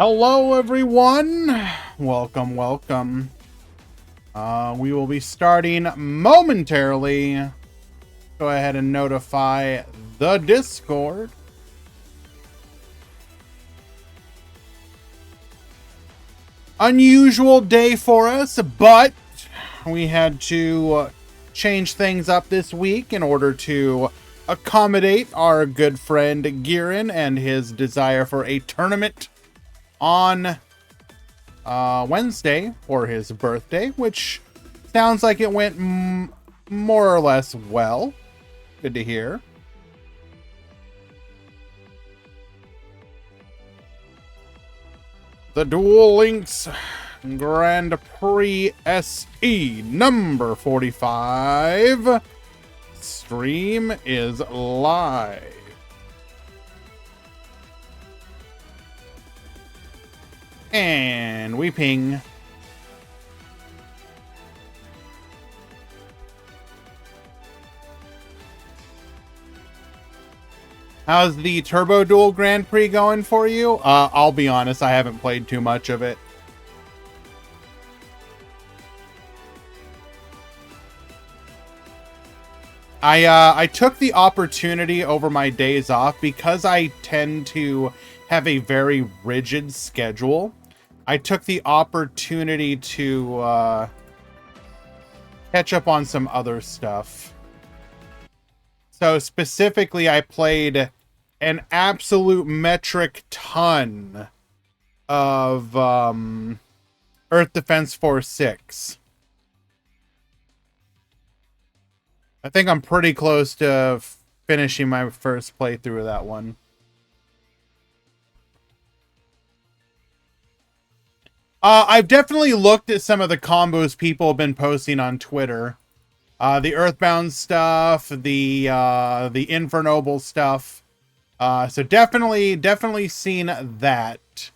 Hello, everyone. Welcome, welcome. We will be starting momentarily. Go ahead and notify the Discord. Unusual day for us, but we had to change things up this week in order to accommodate our good friend Girin and his desire for a tournament on Wednesday for his birthday, which sounds like it went more or less well. Good to hear. The Duel Links Grand Prix SE number 45 stream is live. And we ping. How's the Turbo Duel Grand Prix going for you? I'll be honest, I haven't played too much of it. I took the opportunity over my days off because I tend to have a very rigid schedule. I took the opportunity to catch up on some other stuff. So specifically, I played an absolute metric ton of Earth Defense Force 6. I think I'm pretty close to finishing my first playthrough of that one. I've definitely looked at some of the combos people have been posting on Twitter. The Earthbound stuff, the Infernoble stuff. So definitely seen that.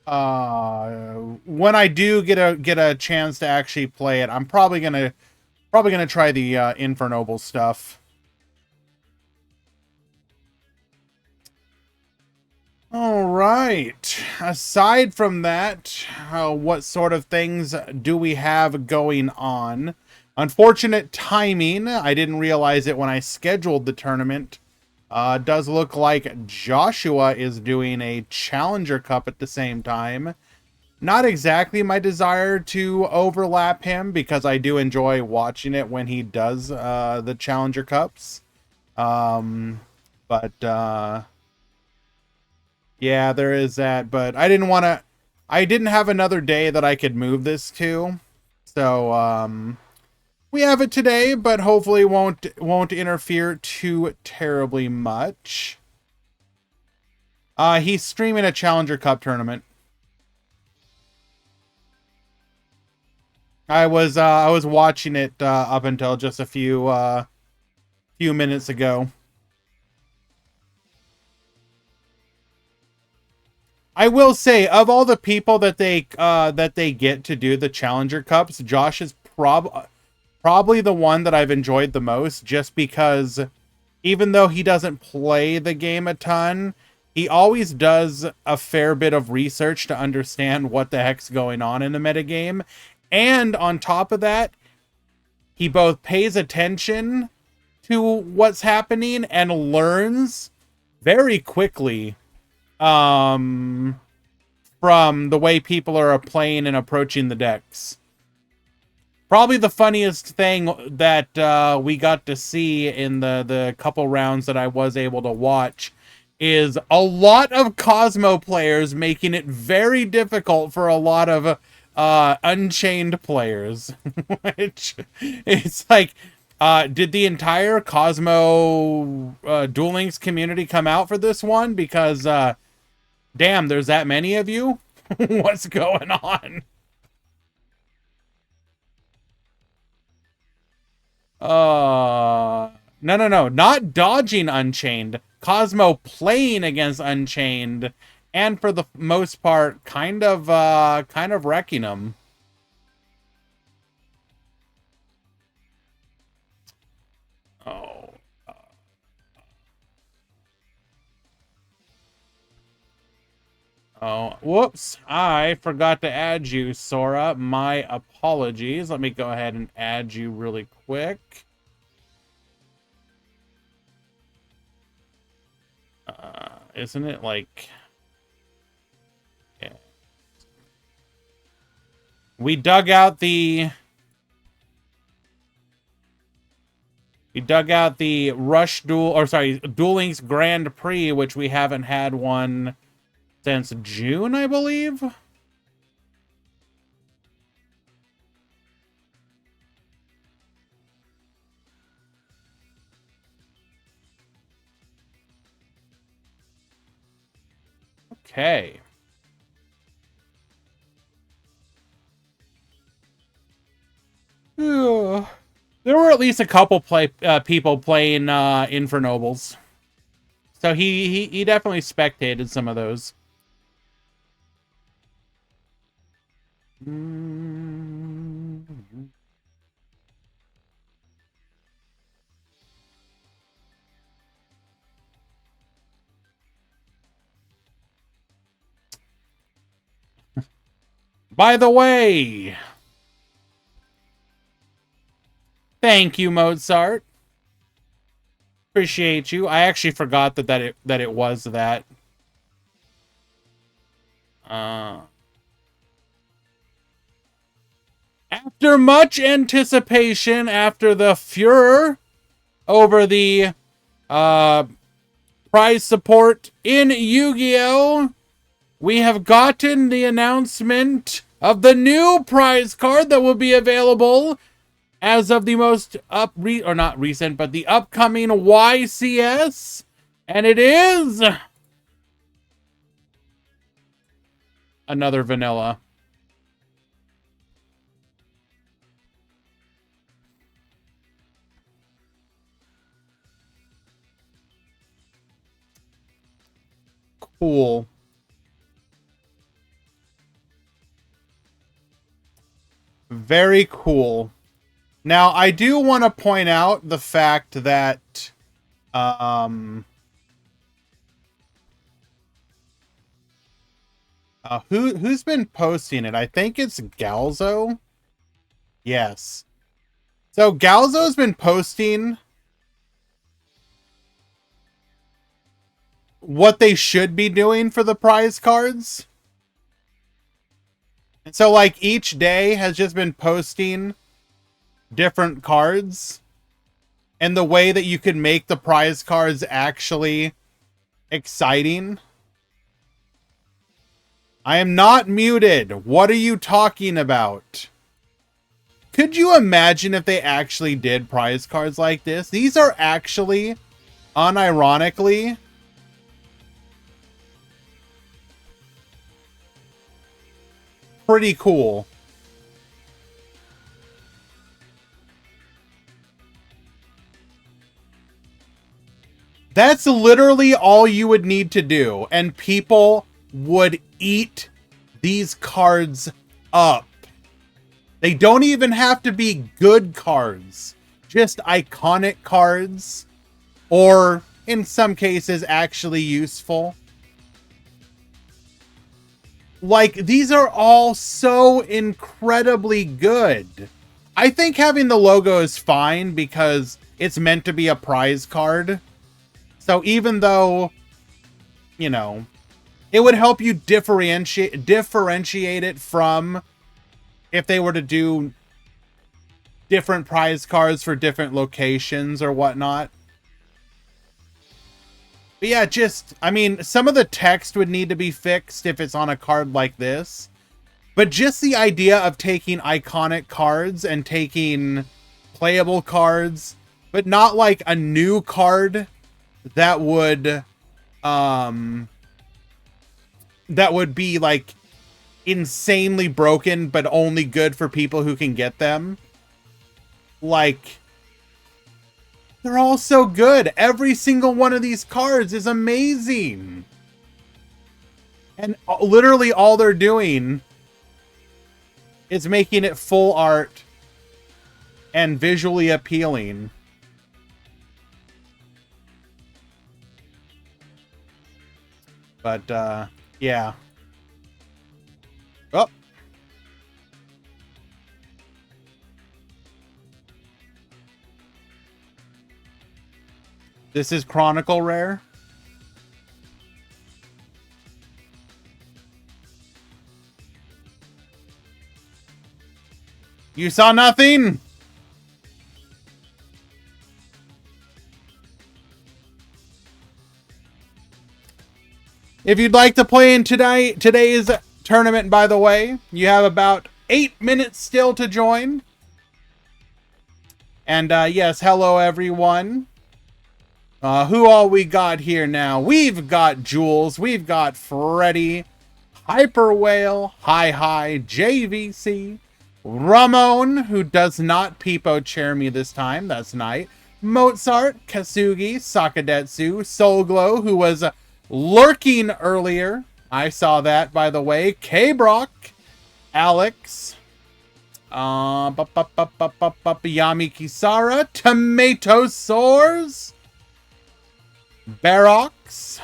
When I do get a chance to actually play it, I'm probably gonna try the Infernoble stuff. All right. Aside from that, what sort of things do we have going on? Unfortunate timing. I didn't realize it when I scheduled the tournament. Does look like Joshua is doing a Challenger Cup at the same time. Not exactly my desire to overlap him because I do enjoy watching it when he does the Challenger Cups. Yeah, there is that, but I didn't have another day that I could move this to. So, we have it today, but hopefully won't interfere too terribly much. He's streaming a Challenger Cup tournament. I was watching it up until just a few minutes ago. I will say, of all the people that they get to do the Challenger Cups, Josh is probably the one that I've enjoyed the most, just because even though he doesn't play the game a ton, he always does a fair bit of research to understand what the heck's going on in the metagame. And on top of that, he both pays attention to what's happening and learns very quickly from the way people are playing and approaching the decks. Probably the funniest thing that we got to see in the couple rounds that I was able to watch is a lot of Cosmo players making it very difficult for a lot of Unchained players. Which, it's like, did the entire Cosmo Duel Links community come out for this one? Because, damn, there's that many of you? What's going on? No. Not dodging Unchained. Cosmo playing against Unchained, and for the most part, kind of wrecking them. Oh. Oh, whoops. I forgot to add you, Sora. My apologies. Let me go ahead and add you really quick. Isn't it like... Yeah. We dug out the... We dug out the Rush Duel, or sorry, Duel Links Grand Prix, which we haven't had one since June, I believe. Okay. There were at least a couple people playing Infernobles. So he definitely spectated some of those. By the way, thank you, Mozart. Appreciate you. I actually forgot that it was that. After much anticipation, after the furor over the prize support in Yu-Gi-Oh!, we have gotten the announcement of the new prize card that will be available as of the most not recent, but the upcoming YCS. And it is another vanilla. Cool. Very cool. Now, I do want to point out the fact that who's been posting it? I think it's Galzo. Yes. So Galzo's been posting what they should be doing for the prize cards. And so, like, each day has just been posting different cards and the way that you can make the prize cards actually exciting. I am not muted. What are you talking about? Could you imagine if they actually did prize cards like this? These are actually, unironically, pretty cool. That's literally all you would need to do, and people would eat these cards up. They don't even have to be good cards, just iconic cards, or in some cases actually useful. Like, these are all so incredibly good. I think having the logo is fine because it's meant to be a prize card. So even though, you know, it would help you differentiate it from if they were to do different prize cards for different locations or whatnot. But yeah, just, I mean, some of the text would need to be fixed if it's on a card like this. But just the idea of taking iconic cards and taking playable cards, but not like a new card that would be like insanely broken but only good for people who can get them. Like, they're all so good. Every single one of these cards is amazing. And literally all they're doing is making it full art and visually appealing. But, yeah. This is Chronicle Rare. You saw nothing? If you'd like to play in today's tournament, by the way, you have about 8 minutes still to join. And yes, hello everyone. Who all we got here now? We've got Jules, we've got Freddy, Hyper Whale, Hi, JVC, Ramon, who does not Peepo chair me this time, that's nice. Mozart, Kasugi, Sakadetsu, Soulglow, who was lurking earlier. I saw that, by the way. K-Brock, Alex, Yami Kisara, Tomato Sores, Barox.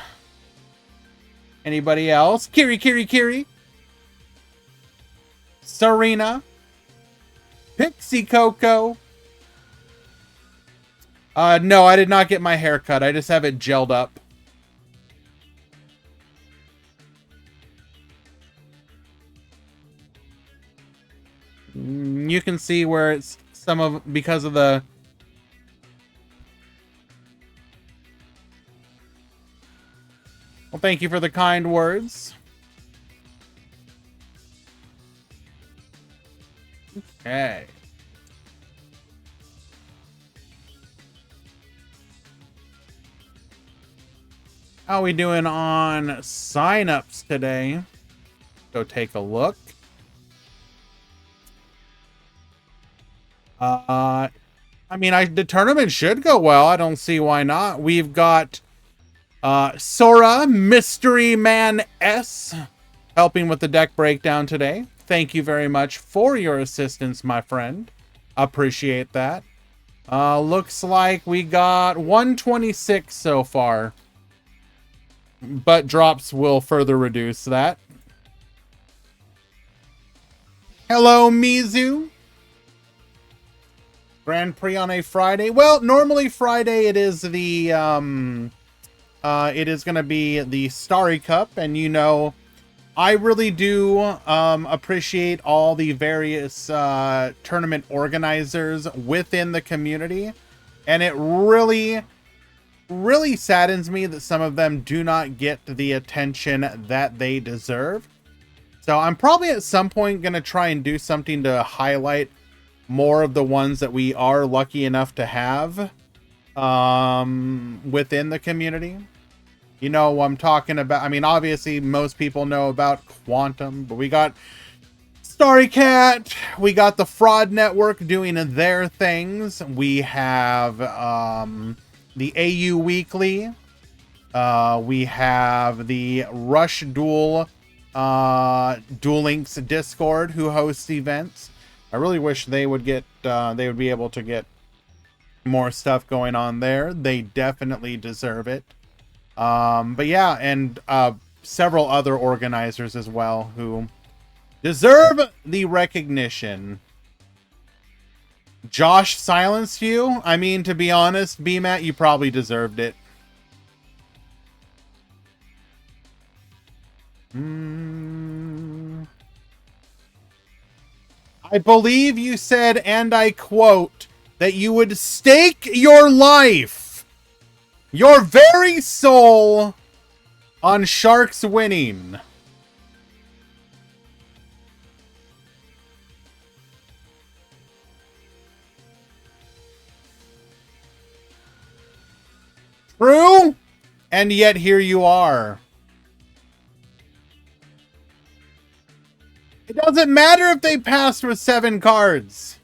Anybody else? Kiri. Serena, Pixie Coco. No, I did not get my hair cut. I just have it gelled up. You can see where it's because of the... Well, thank you for the kind words. Okay. How are we doing on signups today? Go take a look. I mean, the tournament should go well. I don't see why not. We've got Sora, Mystery Man S, helping with the deck breakdown today. Thank you very much for your assistance, my friend. Appreciate that. Looks like we got 126 so far. But drops will further reduce that. Hello, Mizu. Grand Prix on a Friday. Well, normally Friday it is the it is going to be the Starry Cup, and you know, I really do appreciate all the various tournament organizers within the community, and it really saddens me that some of them do not get the attention that they deserve. So I'm probably at some point going to try and do something to highlight more of the ones that we are lucky enough to have within the community. You know, I'm talking about, I mean, obviously most people know about Quantum, but we got Starry Cat, we got the Fraud Network doing their things. We have the AU Weekly. We have the Rush Duel, Duel Links Discord, who hosts events. I really wish they would get, they would be able to get more stuff going on there. They definitely deserve it. But yeah, and several other organizers as well who deserve the recognition. Josh silenced you? I mean, to be honest, BMAT, you probably deserved it. I believe you said, and I quote, that you would stake your life, your very soul, on Sharks winning. True, and yet here you are. It doesn't matter if they passed with 7 cards.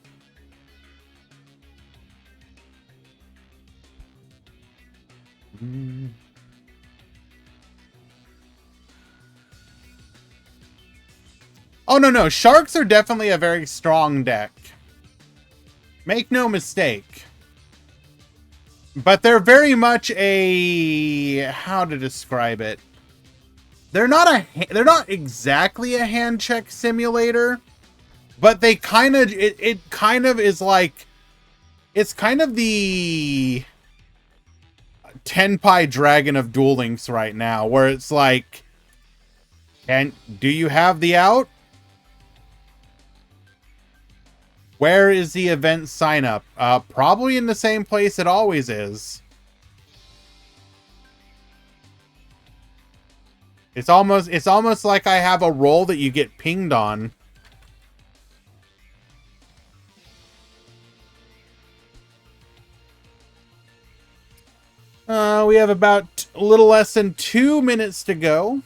Oh, no. Sharks are definitely a very strong deck. Make no mistake. But they're very much a... how to describe it? They're not exactly a hand check simulator, but they kind of, it kind of is like, it's kind of the Tenpai Dragon of Duel Links right now, where it's like, do you have the out? Where is the event sign up? Probably in the same place it always is. It's almost like I have a role that you get pinged on. We have about a little less than 2 minutes to go.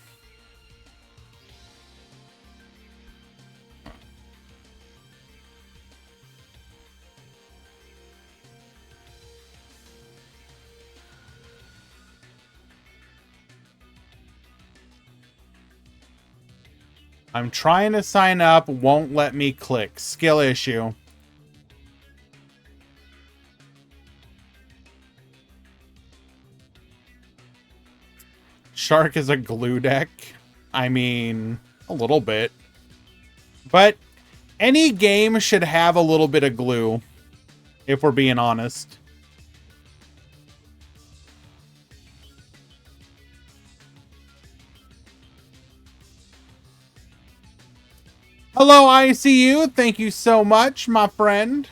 I'm trying to sign up, won't let me click. Skill issue. Shark is a glue deck. I mean, a little bit. But any game should have a little bit of glue, if we're being honest. Hello, ICU. Thank you so much, my friend.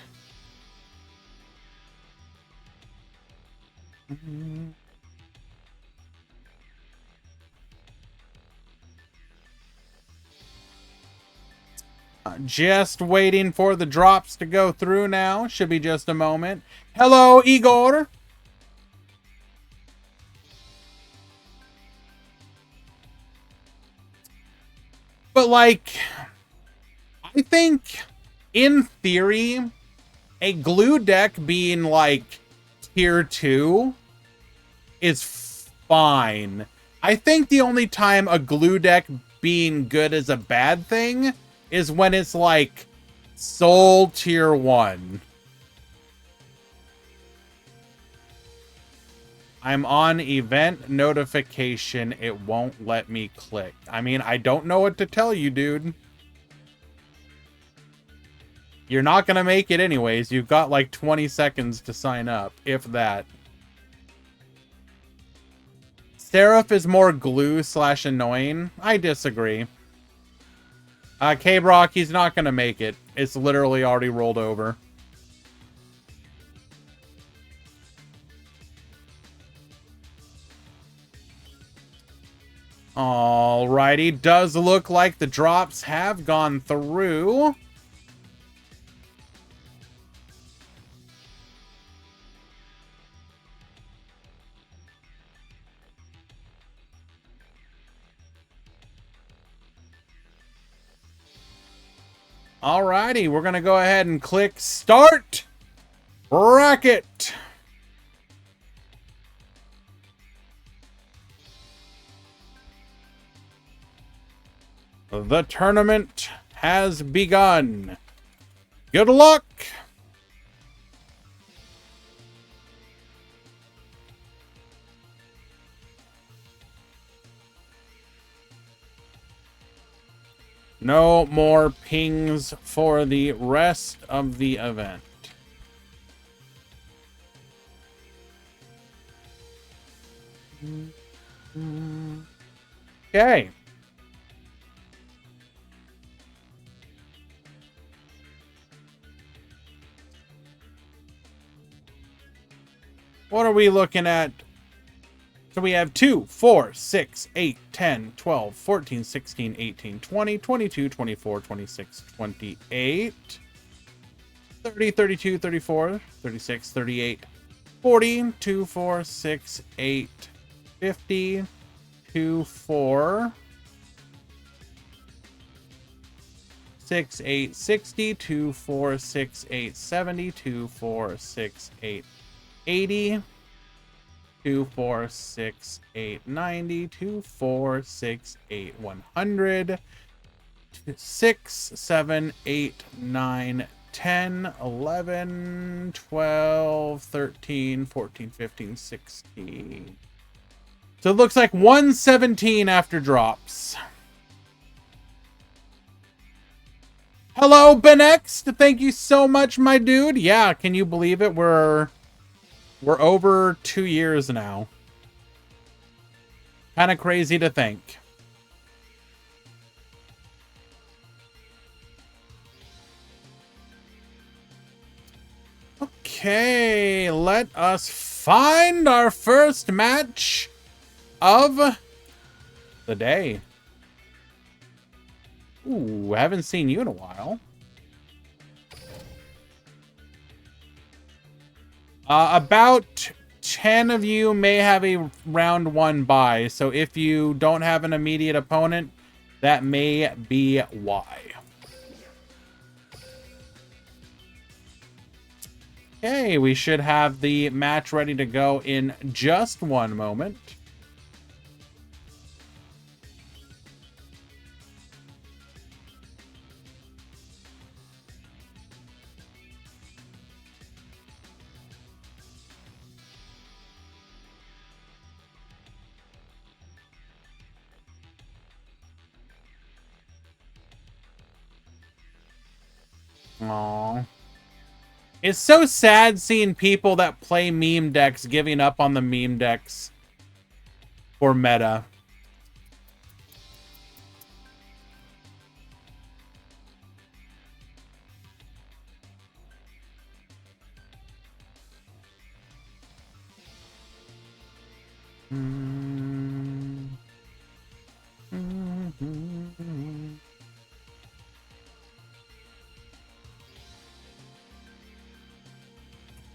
Just waiting for the drops to go through now. Should be just a moment. Hello, Igor. But like, I think in theory, a glue deck being like tier 2 is fine. I think the only time a glue deck being good is a bad thing is when it's like Soul tier 1. I'm on event notification. It won't let me click. I mean, I don't know what to tell you, dude. You're not gonna make it anyways. You've got like 20 seconds to sign up, if that. Seraph is more glue / annoying. I disagree. K-Brock, he's not gonna make it. It's literally already rolled over. Alrighty, does look like the drops have gone through. Alrighty, we're gonna go ahead and click start bracket. The tournament has begun. Good luck. No more pings for the rest of the event. Okay. What are we looking at? So we have 2, 4, 6, 8, 10, 12, 14, 16, 18, 20, 22, 24, 26, 28, 30, 32, 34, 36, 38, 40, 2, 4, 6, 8, 50, 2, 4, 6, 8, 60, 2, 4, 6, 8, 70, 2, 4, 6, 8, 80, 2, 4, 6, 8, 90, 2, 4, 6, 8, 100, 6, 7, 8, 9, 10, 11, 12, 13, 14, 15, 16. So it looks like 117 after drops. Hello, Benext. Thank you so much, my dude. Yeah, can you believe it? We're over 2 years now. Kind of crazy to think. Okay, let us find our first match of the day. Ooh, haven't seen you in a while. About 10 of you may have a round 1 bye, so if you don't have an immediate opponent, that may be why. Okay, we should have the match ready to go in just one moment. Aww. It's so sad seeing people that play meme decks giving up on the meme decks for meta.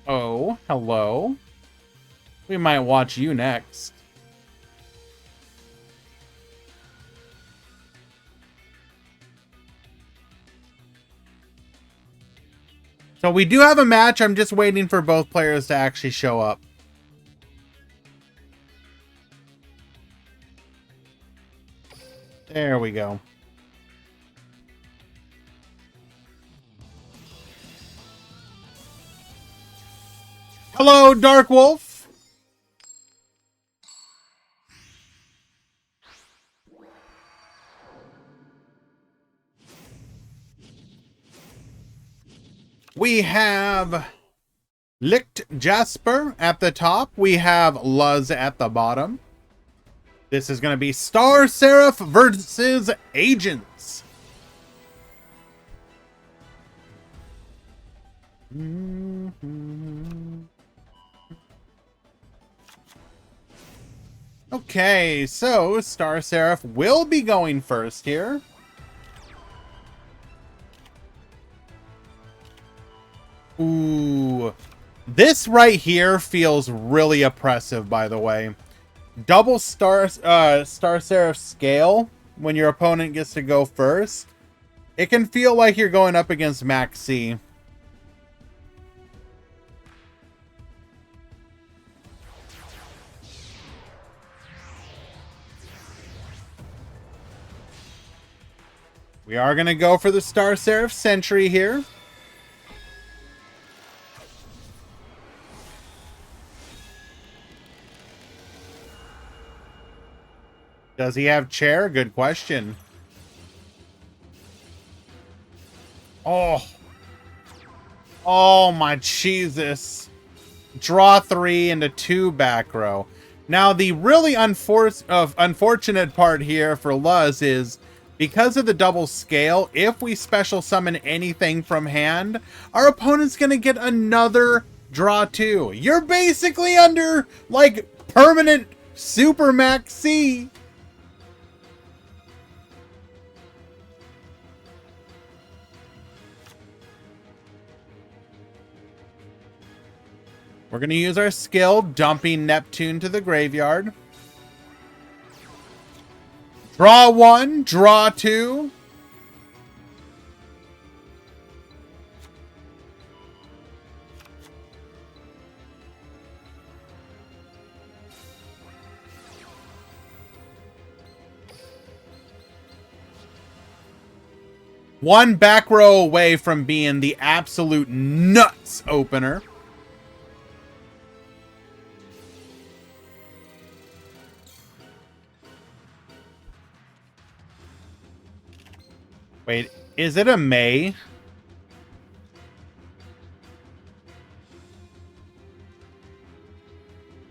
Oh, hello. We might watch you next. So we do have a match. I'm just waiting for both players to actually show up. There we go. Hello, Dark Wolf. We have Licht Jasper at the top. We have Luz at the bottom. This is going to be Star Seraph versus Agents. Okay, so Star Seraph will be going first here. Ooh. This right here feels really oppressive, by the way. Double Star Seraph scale when your opponent gets to go first. It can feel like you're going up against Max C. We are going to go for the Star Seraph Sentry here. Does he have chair? Good question. Oh. Oh my Jesus. Draw 3 into 2 back row. Now the really unfortunate part here for Luz is because of the double scale, if we special summon anything from hand, our opponent's going to get another draw 2. You're basically under, like, permanent Super Max C. We're going to use our skill, dumping Neptune to the graveyard. Draw 1, draw 2. One back row away from being the absolute nuts opener. Wait, is it a May?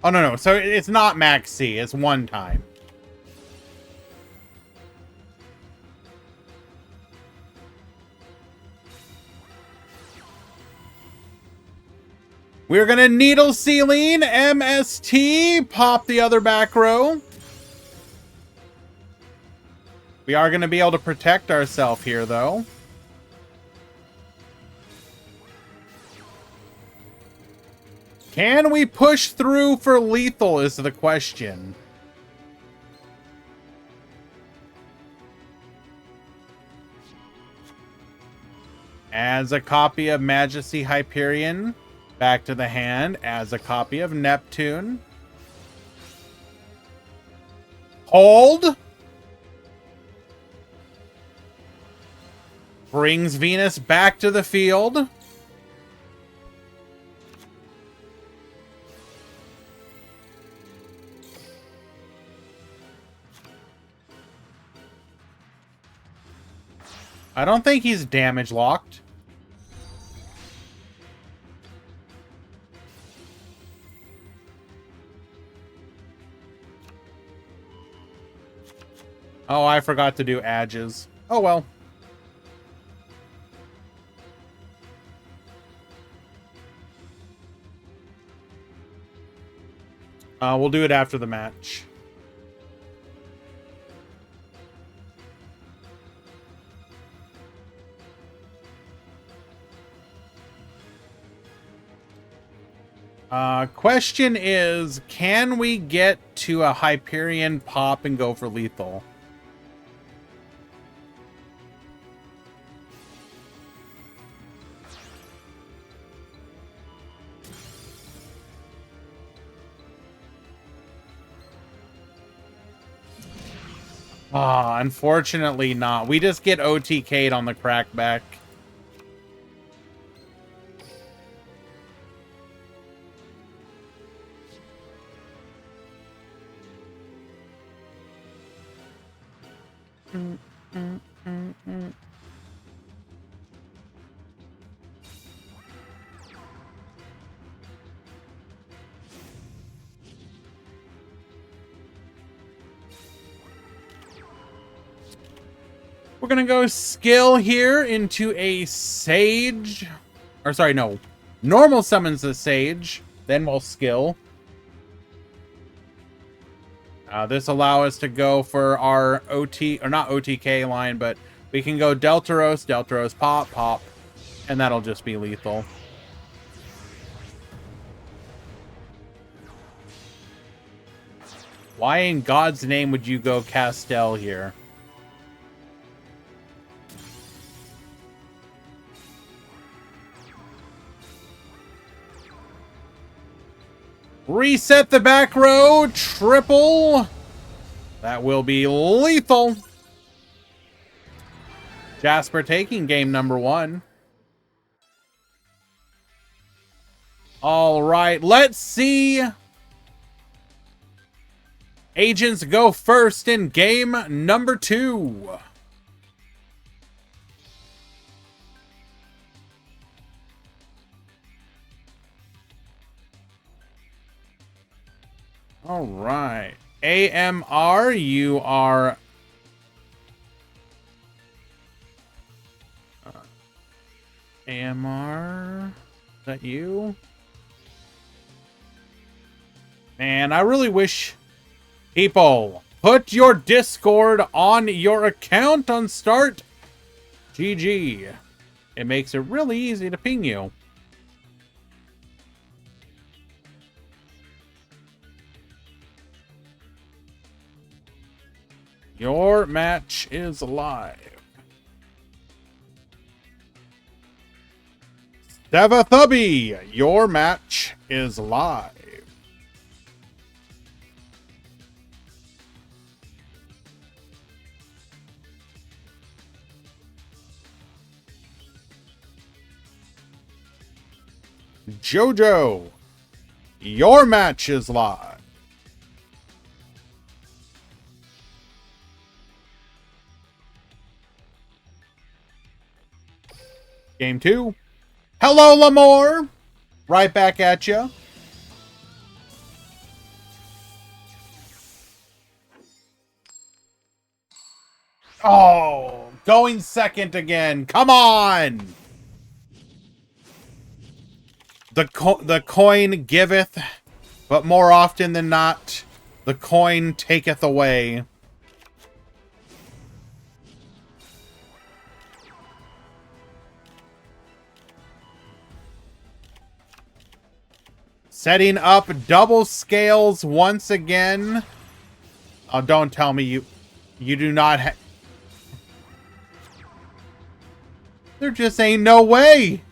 Oh, no. So it's not Max C. It's one time. We're going to Needle Ceiling, MST, pop the other back row. We are going to be able to protect ourselves here, though. Can we push through for lethal is the question. As a copy of Majesty Hyperion, back to the hand. As a copy of Neptune. Hold. Brings Venus back to the field. I don't think he's damage locked. Oh, I forgot to do edges. Oh, well. We'll do it after the match. Question is, can we get to a Hyperion pop and go for lethal? Unfortunately not. We just get OTK'd on the crackback. We're gonna go skill here into a Sage. Or sorry, no. Normal summons the Sage. Then we'll skill. This allow us to go for our OT, or not OTK line, but we can go Deltaros, Deltaros, pop, pop, and that'll just be lethal. Why in God's name would you go Castell here? Reset the back row, triple. That will be lethal. Jasper taking game number 1. All right, let's see. Agents go first in game number 2. All right. AMR, you are... AMR, is that you? Man, I really wish... People, put your Discord on your account on start. GG. It makes it really easy to ping you. Your match is live. Devathubby, your match is live. Jojo, your match is live. Game 2. Hello, Lamore. Right back at you. Oh, going second again. Come on. The coin giveth, but more often than not, the coin taketh away. Setting up double scales once again. Oh, don't tell me you do not have... There just ain't no way.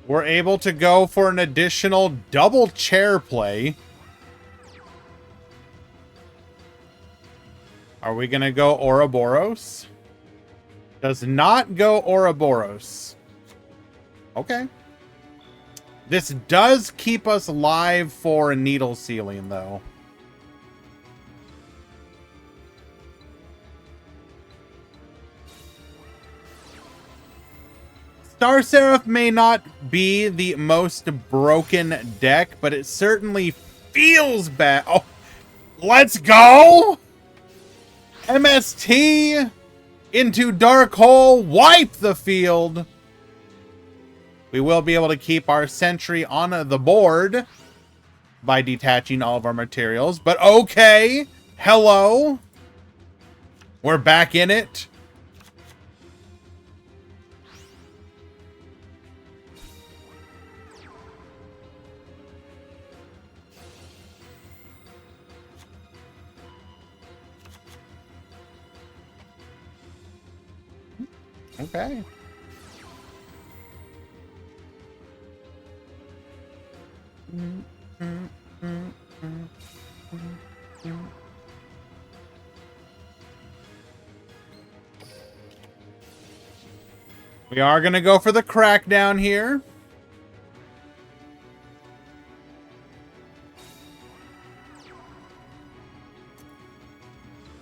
We're able to go for an additional double chair play. Are we going to go Ouroboros? Does not go Ouroboros. Okay. This does keep us live for a needle ceiling, though. Star Seraph may not be the most broken deck, but it certainly feels bad. Oh, let's go! MST into Dark Hole, wipe the field. We will be able to keep our sentry on the board by detaching all of our materials, but okay. Hello. We're back in it. Okay. We are going to go for the crackdown here.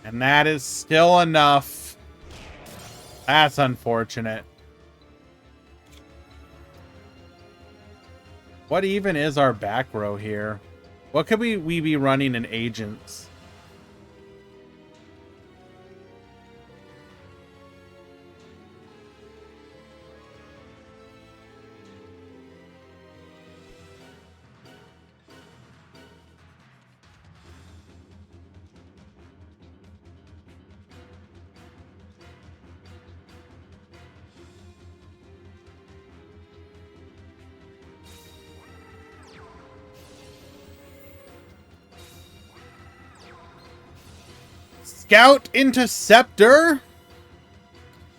And that is still enough. That's unfortunate. What even is our back row here? What could we be running in agents? Scout Interceptor.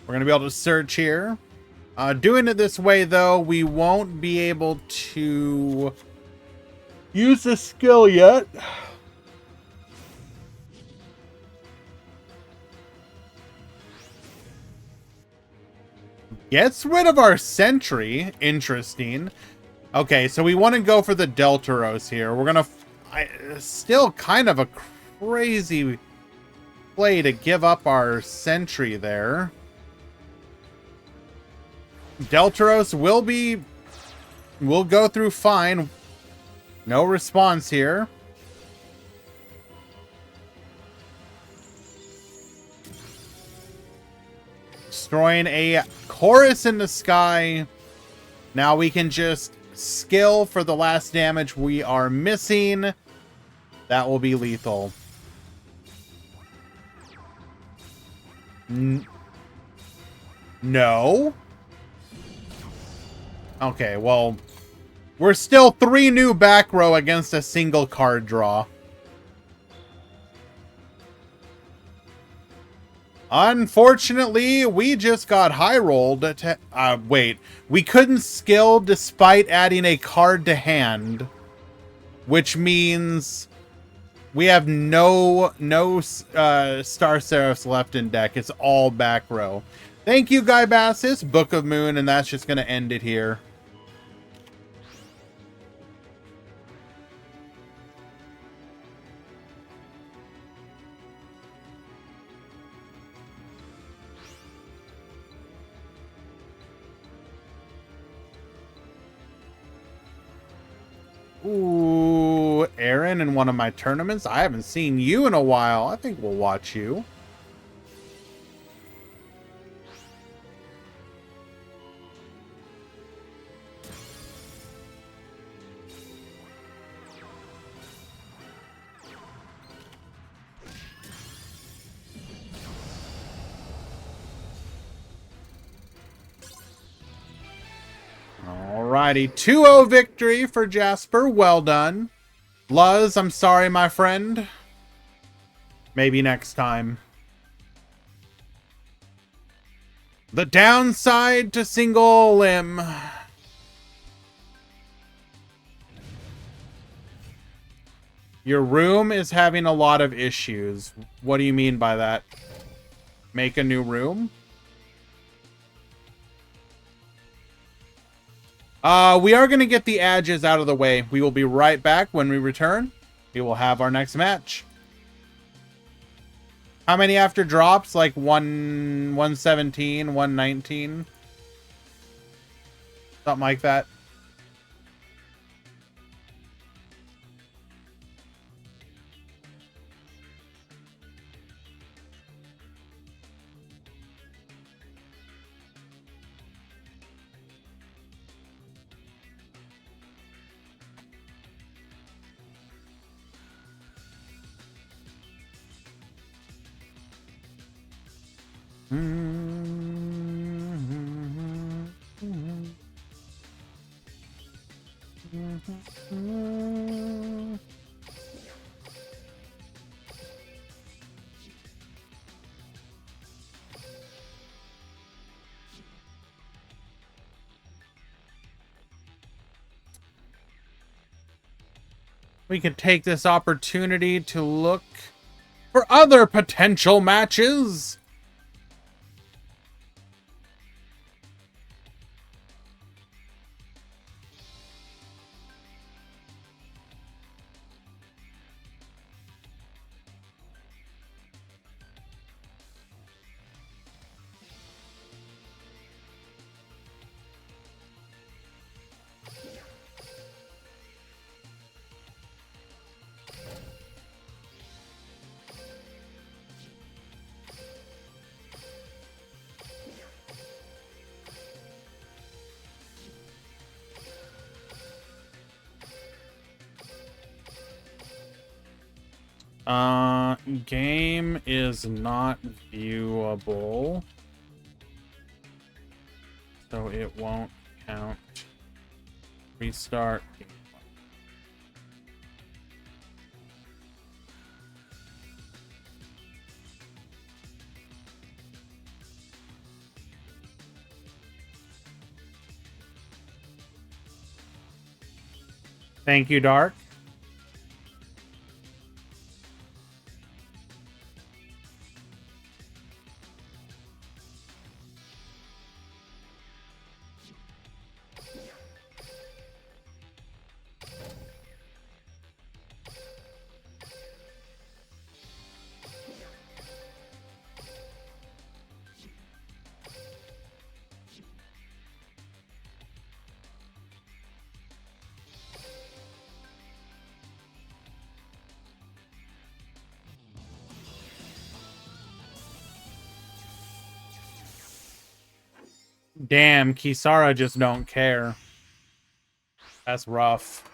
We're going to be able to search here. Doing it this way, though, we won't be able to use the skill yet. Gets rid of our sentry. Interesting. Okay, so we want to go for the Deltaros here. We're going to... Still kind of a crazy play to give up our sentry there. Deltaros will go through fine. No response here. Destroying a chorus in the sky. Now we can just skill for the last damage we are missing. That will be lethal. No. Okay, well, we're still 3 new back row against a single card draw. Unfortunately, we just got high rolled. Wait, we couldn't skill despite adding a card to hand, which means we have no Star Seraphs left in deck. It's all back row. Thank you, Guy Bassis, Book of Moon, and that's just going to end it here. Ooh, Aaron in one of my tournaments. I haven't seen you in a while. I think we'll watch you. Alrighty, 2-0 victory for Jasper. Well done. Luz, I'm sorry, my friend. Maybe next time. The downside to single limb. Your room is having a lot of issues. What do you mean by that? Make a new room? We are going to get the edges out of the way. We will be right back when we return. We will have our next match. How many after drops? Like 117, 119? Something like that. We could take this opportunity to look for other potential matches. Game is not viewable, so it won't count. Restart. Thank you, Dark. Damn, Kisara just don't care. That's rough.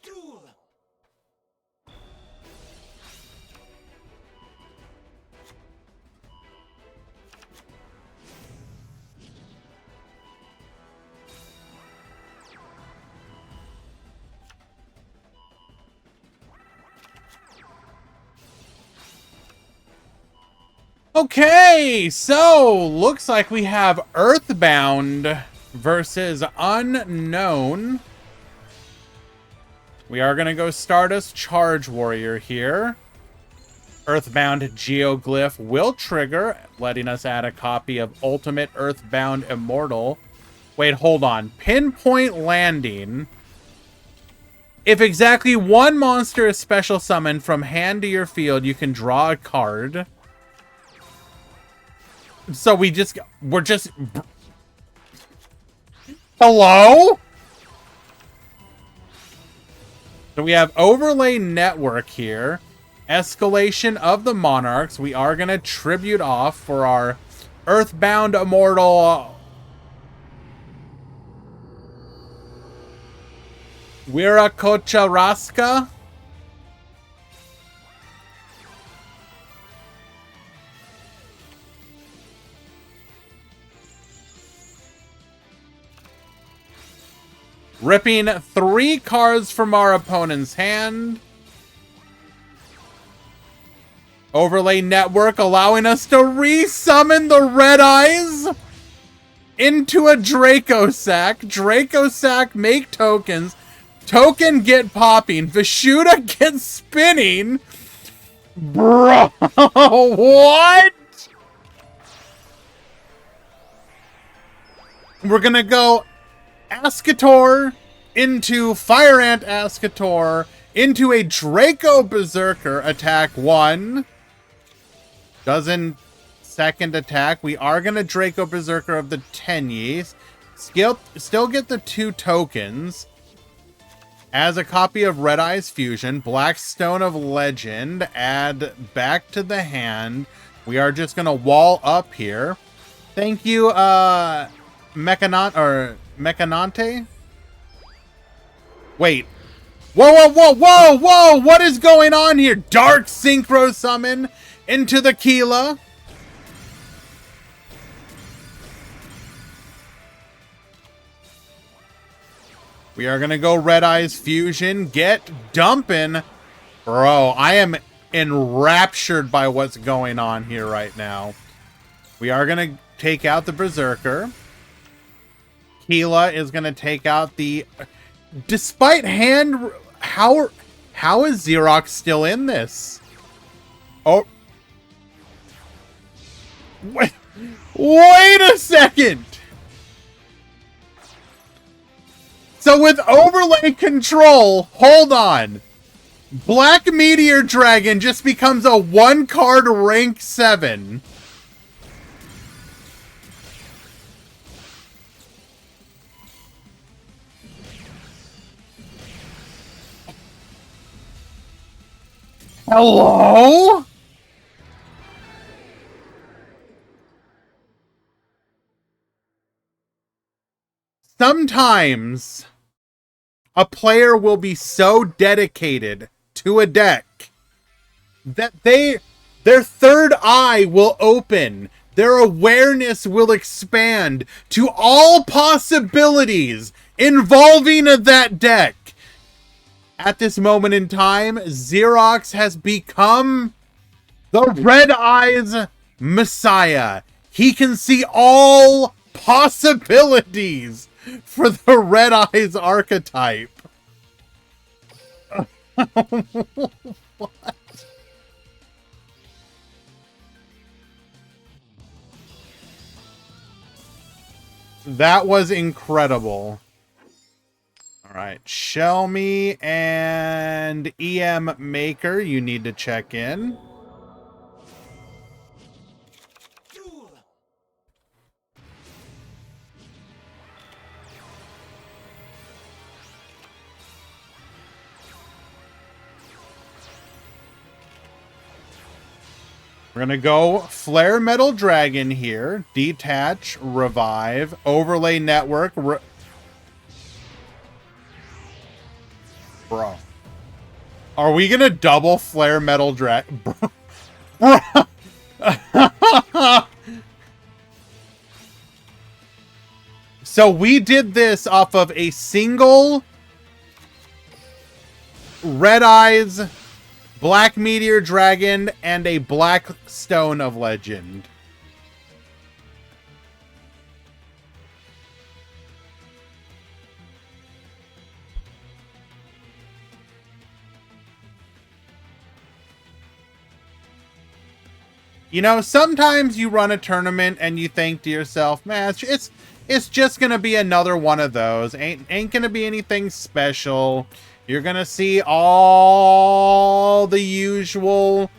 Duel. Okay, so looks like we have Earthbound versus Unknown. We are going to go Stardust Charge Warrior here. Earthbound Geoglyph will trigger, letting us add a copy of Ultimate Earthbound Immortal. Wait, hold on. Pinpoint Landing. If exactly one monster is special summoned from hand to your field, you can draw a card. So we're just... Hello? So we have overlay network here. Escalation of the monarchs. We are going to tribute off for our earthbound immortal Wiracocharasca. Ripping 3 cards from our opponent's hand. Overlay network allowing us to resummon the Red Eyes into a Draco Sack. Draco Sack, make tokens. Token get popping. Vishuda get spinning. Bro, what? We're gonna go Ascator into Fire Ant Ascator into a Draco Berserker. Attack 1. Doesn't second attack. We are going to Draco Berserker of the Tenyis. Still get the 2 tokens. As a copy of Red Eyes Fusion, Black Stone of Legend, add back to the hand. We are just going to wall up here. Thank you, Mecanante? Wait. Whoa, whoa, whoa, whoa, whoa! What is going on here? Dark Synchro Summon into the Keela. We are going to go Red Eyes Fusion. Get dumping. Bro, I am enraptured by what's going on here right now. We are going to take out the Berserker. Keela is going to take out the... Despite hand... How is Xerox still in this? Oh. Wait a second! So with overlay control, hold on. Black Meteor Dragon just becomes a 1-card rank 7. Hello? Sometimes a player will be so dedicated to a deck that their third eye will open. Their awareness will expand to all possibilities involving that deck. At this moment in time, Xerox has become the Red Eyes Messiah. He can see all possibilities for the Red Eyes archetype. What? That was incredible. All right, Shelmy and EM Maker, you need to check in. Duel. We're gonna go Flare Metal Dragon here, detach, revive, overlay network. Bro, are we gonna double Flare Metal Dragon? Bro. So we did this off of a single Red Eyes, Black Meteor Dragon, and a Black Stone of Legend. You know, sometimes you run a tournament and you think to yourself, man, it's just gonna be another one of those. Ain't gonna be anything special. You're gonna see all the usual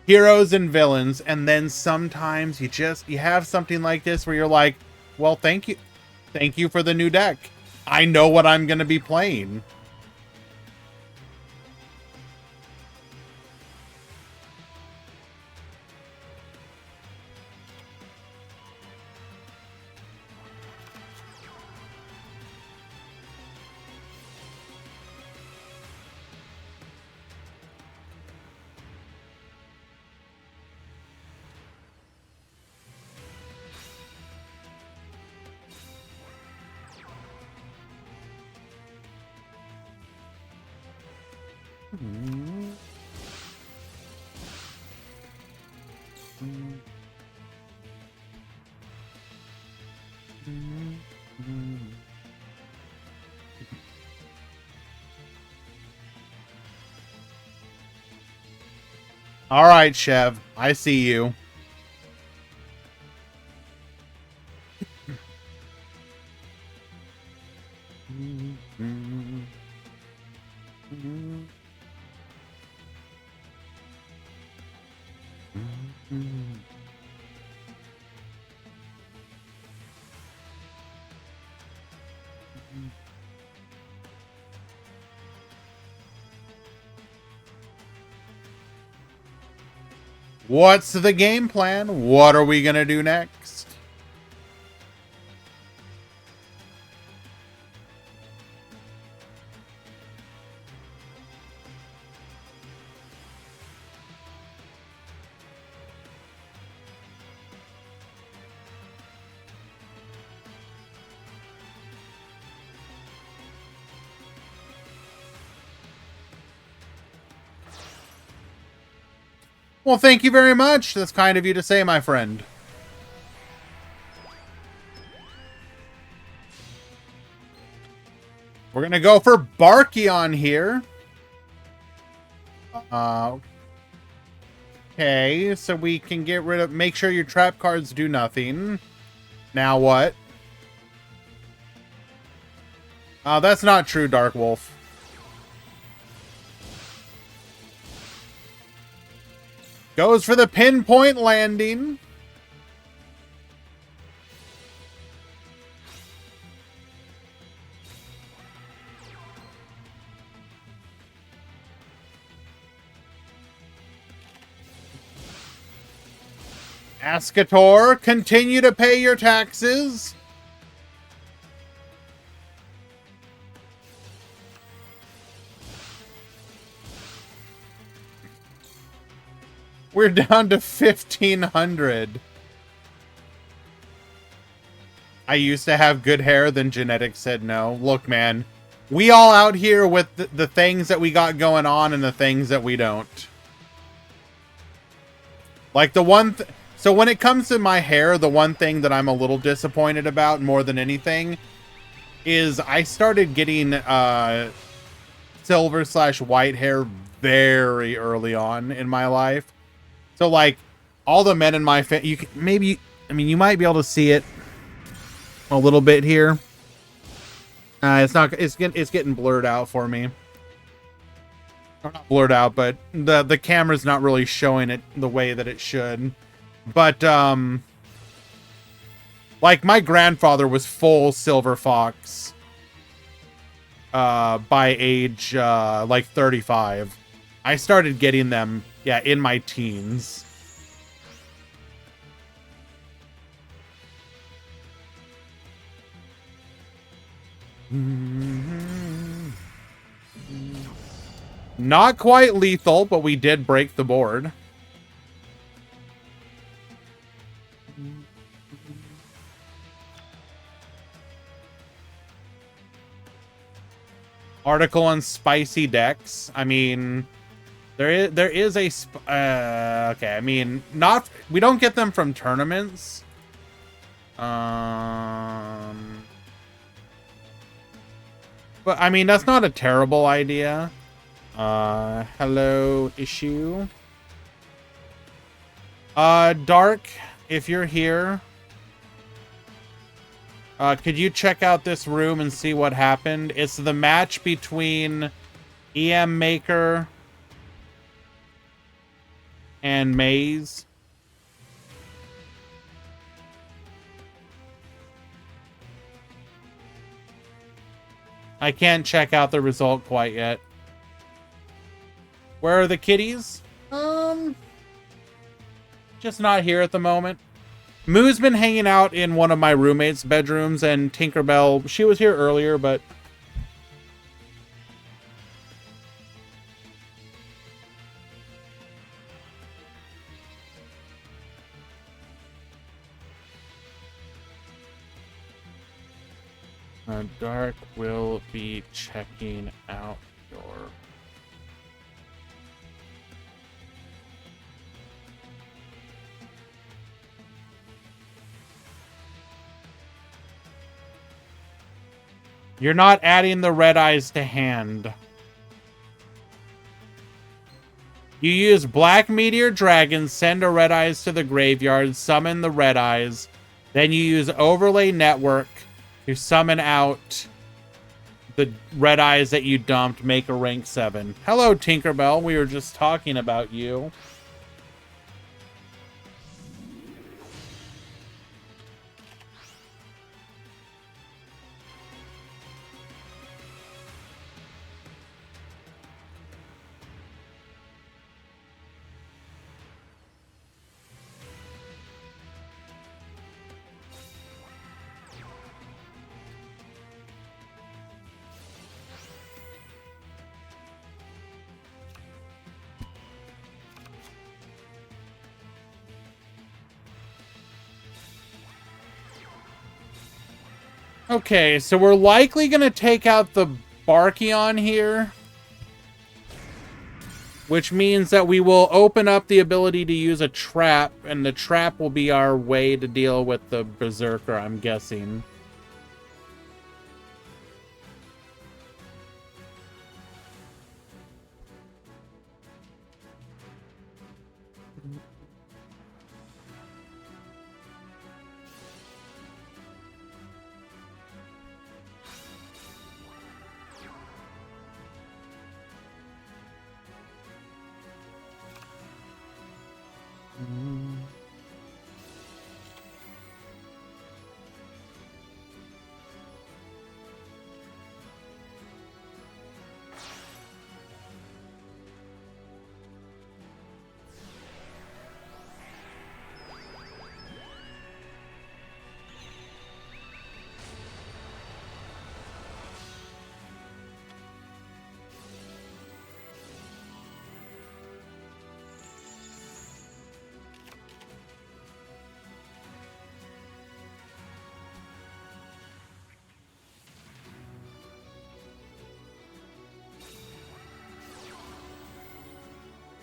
heroes and villains, and then sometimes you have something like this where you're like, well, thank Thank you for the new deck. I know what I'm going to be playing. All right, Chev. I see you. What's the game plan? What are we going to do next? Well, thank you very much. That's kind of you to say, my friend. We're going to go for Barkion here. Okay, so we can get rid of... Make sure your trap cards do nothing. Now what? That's not true, Dark Wolf. Goes for the pinpoint landing. Ascator, continue to pay your taxes. We're down to 1,500. I used to have good hair, then genetics said no. Look, man, we all out here with the things that we got going on and the things that we don't. Like the one... So when it comes to my hair, the one thing that I'm a little disappointed about more than anything is I started getting silver/white hair very early on in my life. So like all the men in my family, you can, maybe, I mean, you might be able to see it a little bit here. It's getting blurred out for me. Or not blurred out, but the camera's not really showing it the way that it should. But, like, my grandfather was full Silver Fox, by age, like, 35. I started getting them, yeah, in my teens. Not quite lethal, but we did break the board. Article on spicy decks. I mean, there is a okay. I mean, we don't get them from tournaments. But I mean, that's not a terrible idea. Hello, issue. Dark, if you're here, could you check out this room and see what happened? It's the match between EM Maker and Maze. I can't check out the result quite yet. Where are the kitties? Just not here at the moment. Moo's been hanging out in one of my roommates' bedrooms, and Tinkerbell, she was here earlier, but... Dark will be checking out your... You're not adding the red eyes to hand. You use Black Meteor Dragon, send a red eyes to the graveyard, summon the red eyes. Then you use Overlay Network to summon out the red eyes that you dumped, make a rank 7. Hello, Tinkerbell. We were just talking about you. Okay, so we're likely going to take out the Barkion here. Which means that we will open up the ability to use a trap, and the trap will be our way to deal with the Berserker, I'm guessing.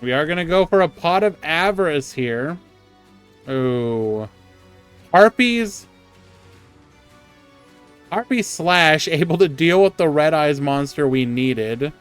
We are going to go for a Pot of Avarice here. Ooh. Harpies. Harpy Slash, able to deal with the Red Eyes monster we needed.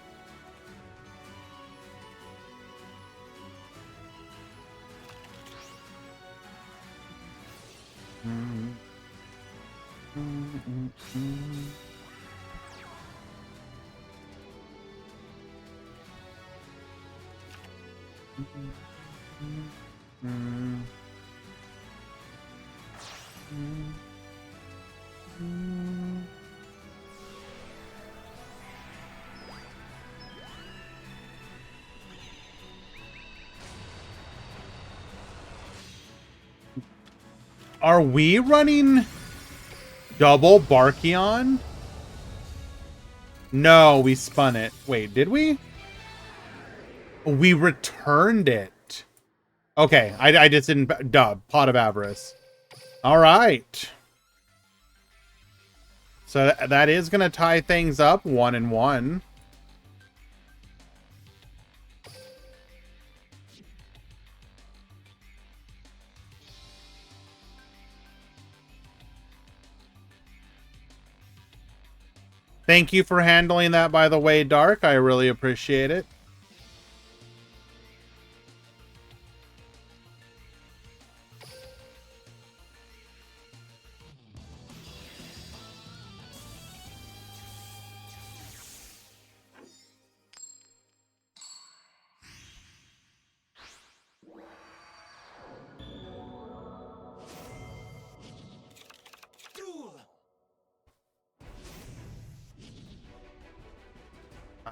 Are we running double Barkion? No, we spun it. Wait, did we? We returned it. Okay, I just didn't dub. Pot of Avarice. All right. So that is going to tie things up 1-1. Thank you for handling that, by the way, Dark. I really appreciate it.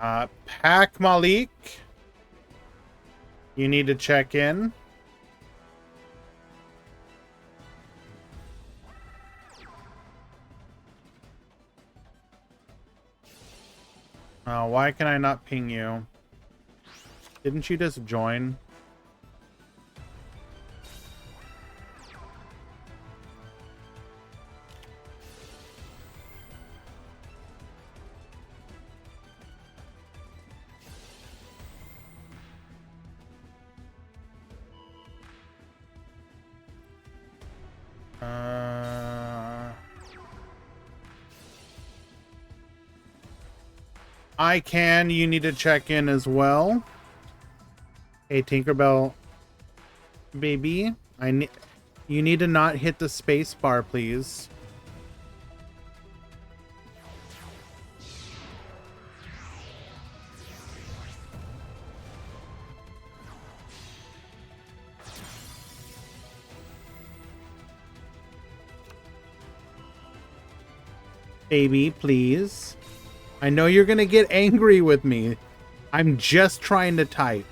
Pack Malik. You need to check in. Why can I not ping you? Didn't you just join? I can. You need to check in as well. Hey, Tinkerbell, baby, you need to not hit the space bar, please. Baby, please. I know you're gonna get angry with me. I'm just trying to type.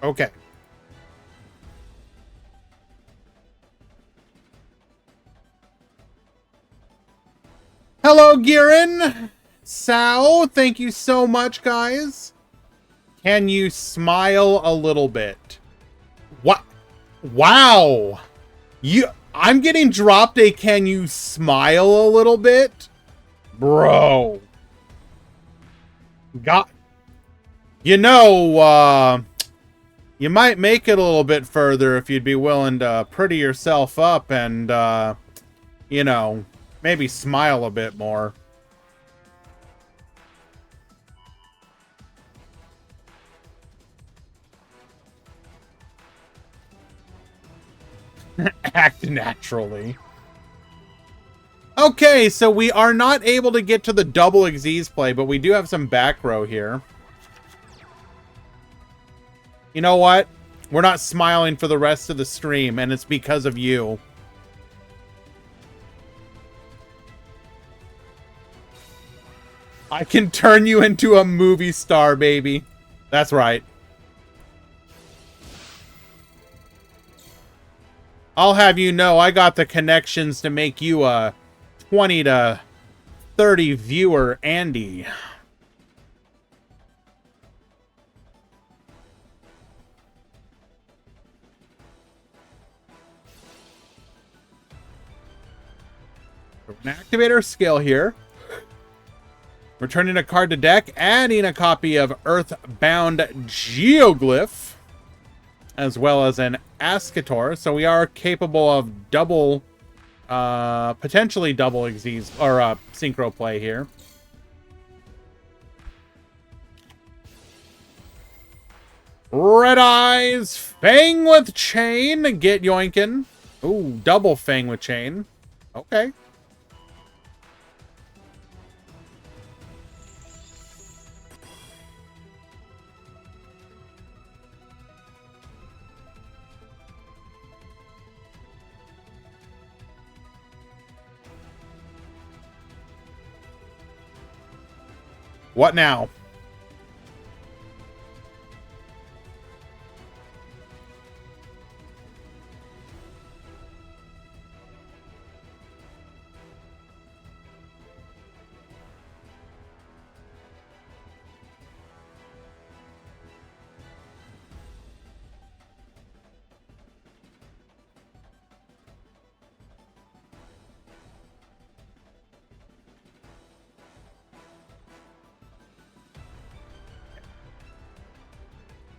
Okay. Hello, Girin. Sao, thank you so much, guys. Can you smile a little bit? What? Wow. I'm getting dropped a can you smile a little bit? Bro. You know, you might make it a little bit further if you'd be willing to pretty yourself up and, you know, maybe smile a bit more. Act naturally. Okay, so we are not able to get to the double Xyz play, but we do have some back row here. You know what? We're not smiling for the rest of the stream, and it's because of you. I can turn you into a movie star, baby. That's right. I'll have you know I got the connections to make you a 20 to 30 viewer Andy. We're gonna activate our skill here. Returning a card to deck, adding a copy of Earthbound Geoglyph, as well as an Ascator. So we are capable of double, potentially double Xyz, or synchro play here. Red Eyes, Fang with Chain, get yoinkin'. Ooh, double Fang with Chain. Okay. What now?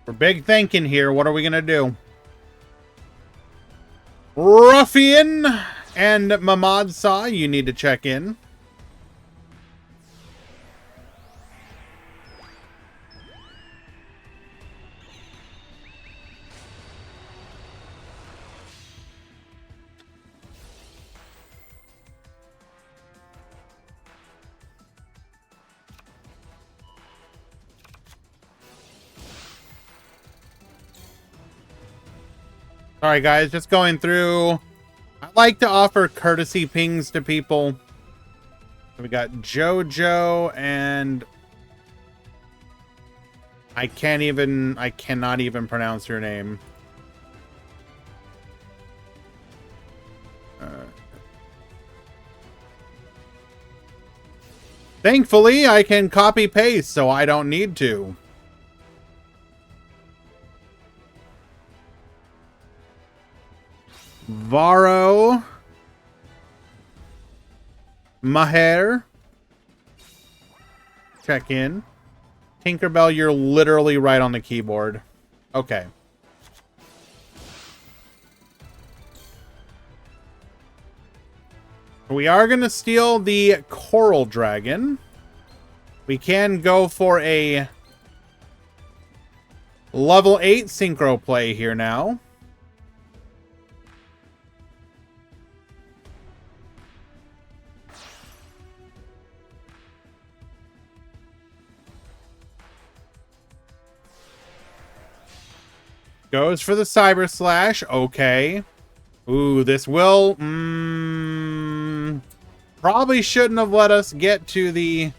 We're big thinking here. What are we going to do? Ruffian and Mamad Sa, you need to check in. Sorry, guys. Just going through. I like to offer courtesy pings to people. We got JoJo and I cannot even pronounce your name. Thankfully, I can copy paste, so I don't need to. Varo. Maher. Check in. Tinkerbell, you're literally right on the keyboard. Okay. We are going to steal the Coral Dragon. We can go for a level 8 synchro play here now. Goes for the Cyber Slash. Okay. Ooh, this will... probably shouldn't have let us get to the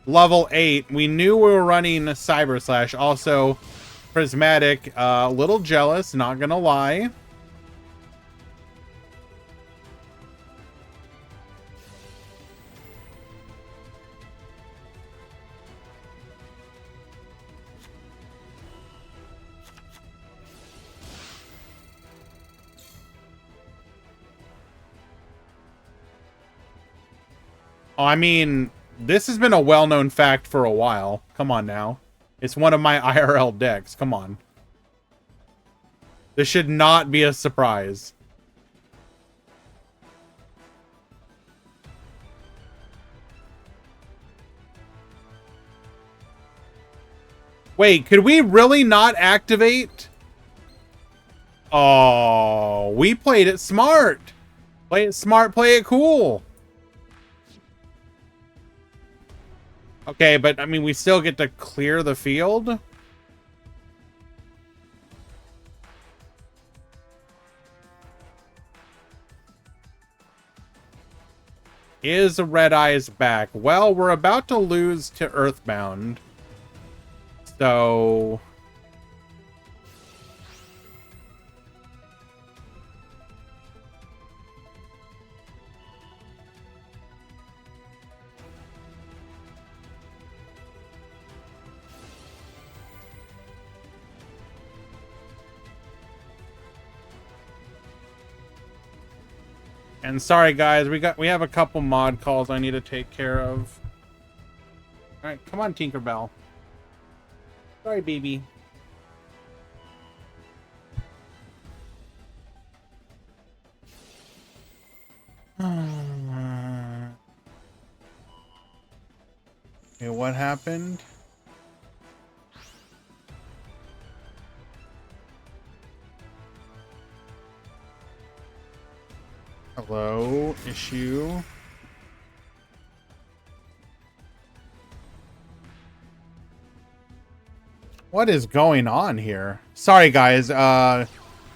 level 8. We knew we were running Cyber Slash. Also, Prismatic. A little jealous, not gonna lie. Oh, I mean, this has been a well-known fact for a while. Come on now. It's one of my IRL decks. Come on. This should not be a surprise. Wait, could we really not activate? Oh, we played it smart. Play it smart, play it cool. Okay, but I mean, we still get to clear the field. Is Red Eyes back? Well, we're about to lose to Earthbound. So... And sorry guys, we have a couple mod calls I need to take care of. Alright, come on Tinkerbell. Sorry, baby. Okay, what happened? Hello, issue. What is going on here? Sorry, guys.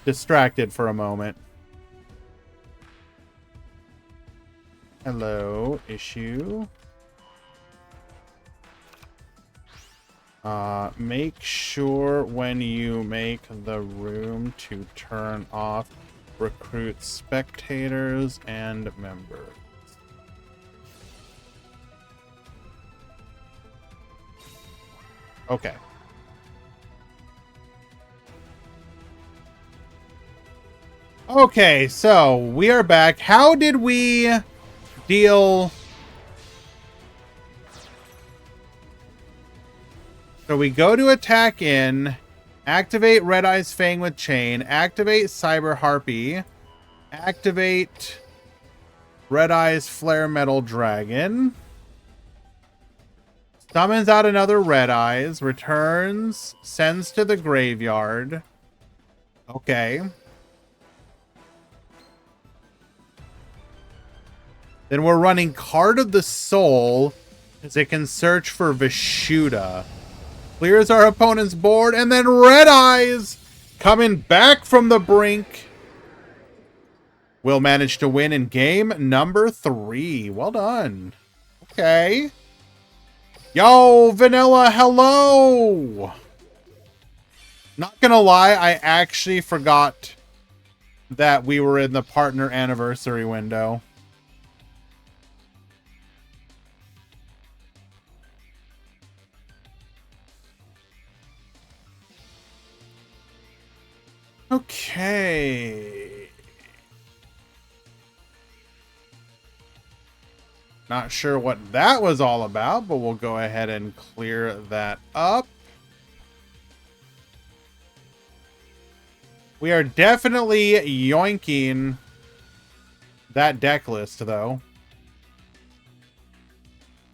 Distracted for a moment. Hello, issue. Make sure when you make the room to turn off recruit spectators and members. Okay. Okay, so we are back. How did we deal? So we go to attack in, activate Red Eyes Fang with Chain, activate Cyber Harpy, activate Red Eyes Flare Metal Dragon, summons out another Red Eyes, returns, sends to the graveyard. Okay. Then we're running Card of the Soul, as it can search for Vishuda. Clears our opponent's board, and then Red Eyes coming back from the brink will manage to win in game number 3. Well done. Okay. Yo, Vanilla, hello! Not gonna lie, I actually forgot that we were in the partner anniversary window. Okay. Not sure what that was all about, but we'll go ahead and clear that up. We are definitely yoinking that deck list, though.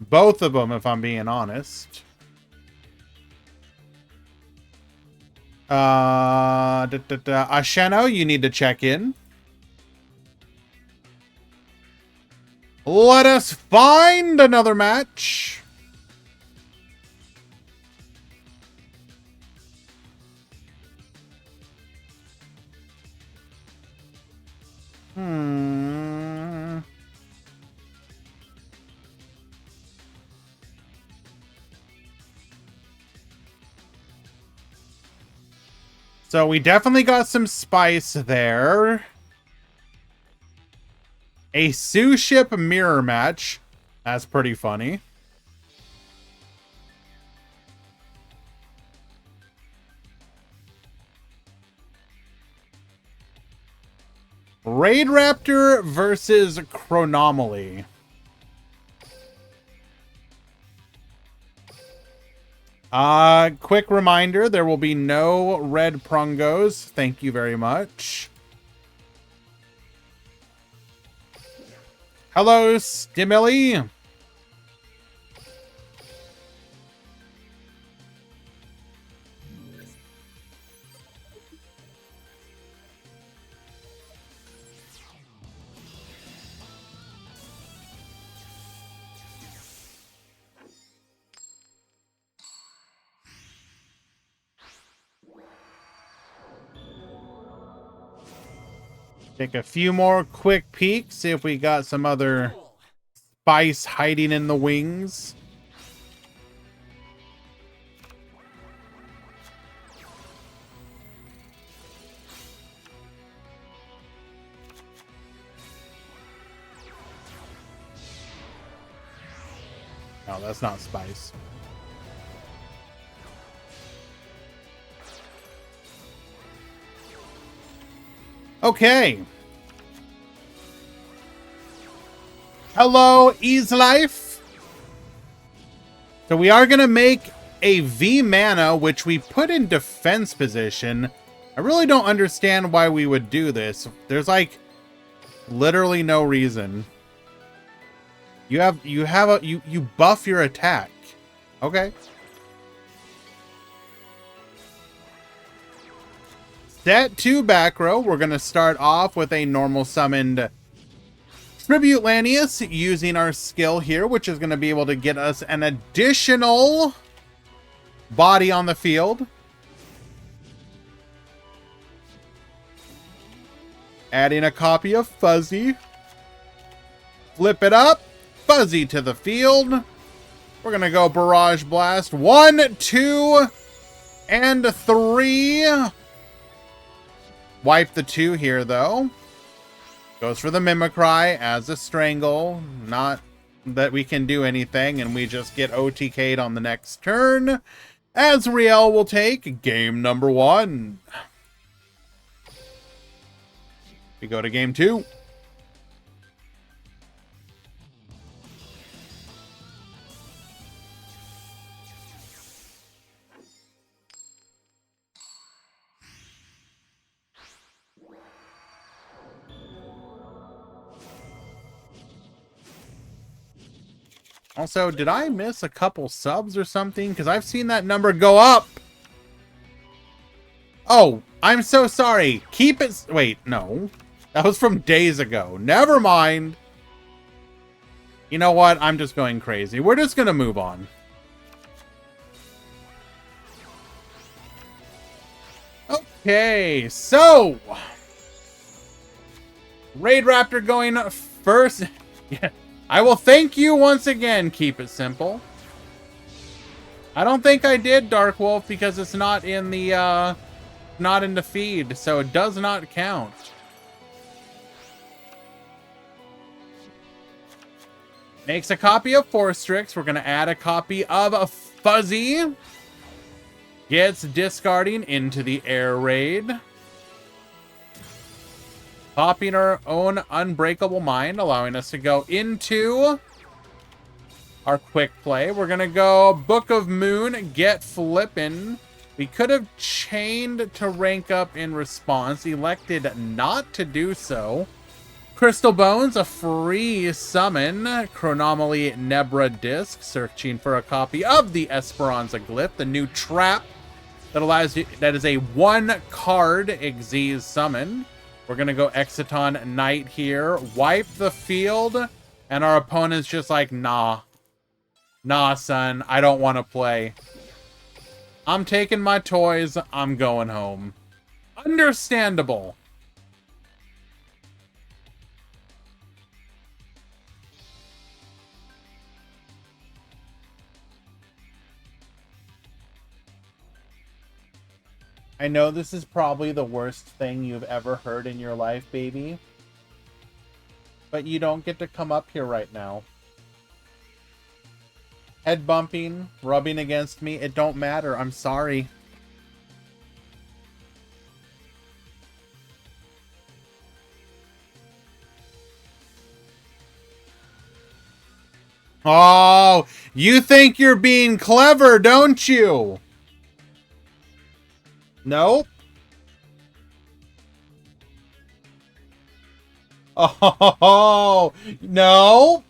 Both of them, if I'm being honest. Asheno, you need to check in. Let us find another match. So we definitely got some spice there. A Sue Ship mirror match. That's pretty funny. Raid Raptor versus Chronomaly. Quick reminder, there will be no red prongos. Thank you very much. Hello, Stimily. Take a few more quick peeks, see if we got some other spice hiding in the wings. No, that's not spice. Okay. Hello, Ease Life. So we are going to make a V mana, which we put in defense position. I really don't understand why we would do this. There's like literally no reason. You buff your attack. Okay. Set 2 back row. We're going to start off with a normal summoned Tribute Lanius using our skill here, which is going to be able to get us an additional body on the field. Adding a copy of Fuzzy. Flip it up. Fuzzy to the field. We're going to go Barrage Blast. 1, 2, and 3. Wipe the 2 here, though. Goes for the Mimicry as a Strangle. Not that we can do anything, and we just get OTK'd on the next turn. Azrael will take game number 1. We go to game 2. Also, did I miss a couple subs or something? Because I've seen that number go up. Oh, I'm so sorry. Keep it... Wait, no. That was from days ago. Never mind. You know what? I'm just going crazy. We're just going to move on. Okay, so Raid Raptor going first. Yeah, I will thank you once again. Keep it simple. I don't think I did Dark Wolf because it's not in the feed, so it does not count. Makes a copy of Forstrix. We're gonna add a copy of Fuzzy. Gets discarding into the air raid. Popping our own Unbreakable Mind, allowing us to go into our quick play. We're going to go Book of Moon, get flippin'. We could have chained to rank up in response, elected not to do so. Crystal Bones, a free summon. Chronomaly Nebra Disc, searching for a copy of the Esperanza Glyph, the new trap that allows you, that is a 1-card Xyz summon. We're going to go Exiton Knight here, wipe the field, and our opponent's just like, nah. Nah, son, I don't want to play. I'm taking my toys, I'm going home. Understandable. I know this is probably the worst thing you've ever heard in your life, baby. But you don't get to come up here right now. Head bumping, rubbing against me, it don't matter. I'm sorry. Oh, you think you're being clever, don't you? Nope. Oh, nope.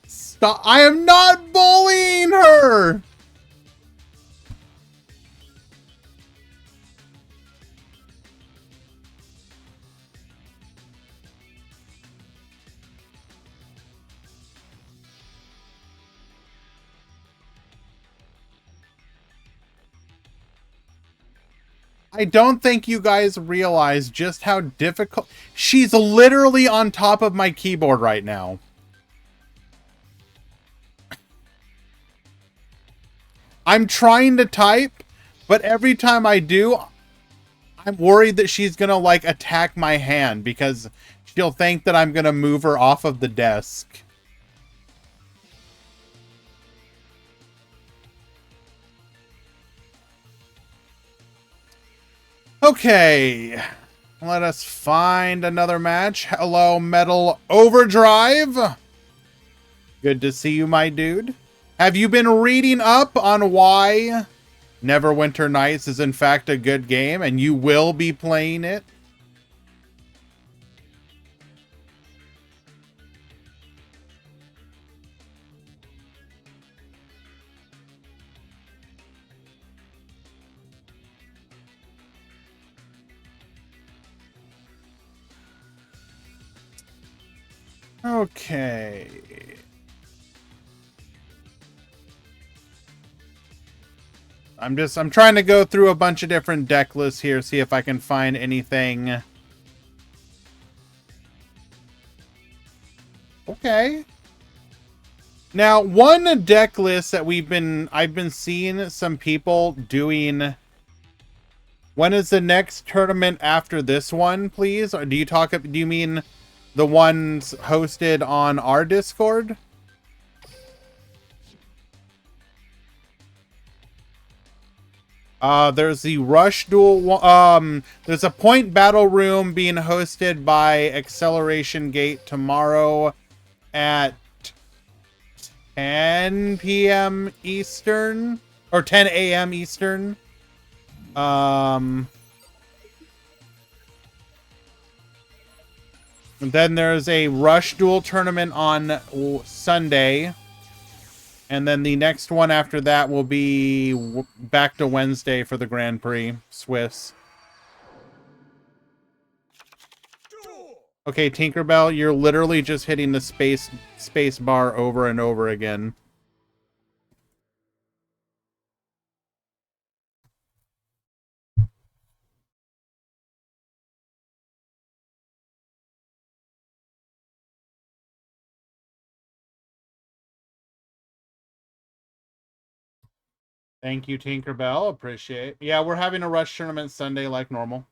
Stop. I am not bullying her. I don't think you guys realize just how difficult... She's literally on top of my keyboard right now. I'm trying to type, but every time I do, I'm worried that she's gonna, like, attack my hand because she'll think that I'm gonna move her off of the desk. Okay, let us find another match. Hello, Metal Overdrive. Good to see you, my dude. Have you been reading up on why Neverwinter Nights is in fact a good game and you will be playing it? Okay. I'm trying to go through a bunch of different deck lists here, see if I can find anything. Okay. Now, one deck list that I've been seeing some people doing. When is the next tournament after this one, please? Or do you mean the ones hosted on our Discord? There's the Rush Duel. There's a Point Battle Room being hosted by Acceleration Gate tomorrow at 10 p.m. Eastern or 10 a.m. Eastern. And then there's a Rush Duel tournament on Sunday. And then the next one after that will be back to Wednesday for the Grand Prix, Swiss. Okay, Tinkerbell, you're literally just hitting the space bar over and over again. Thank you, Tinkerbell. Appreciate. Yeah, we're having a rush tournament Sunday like normal,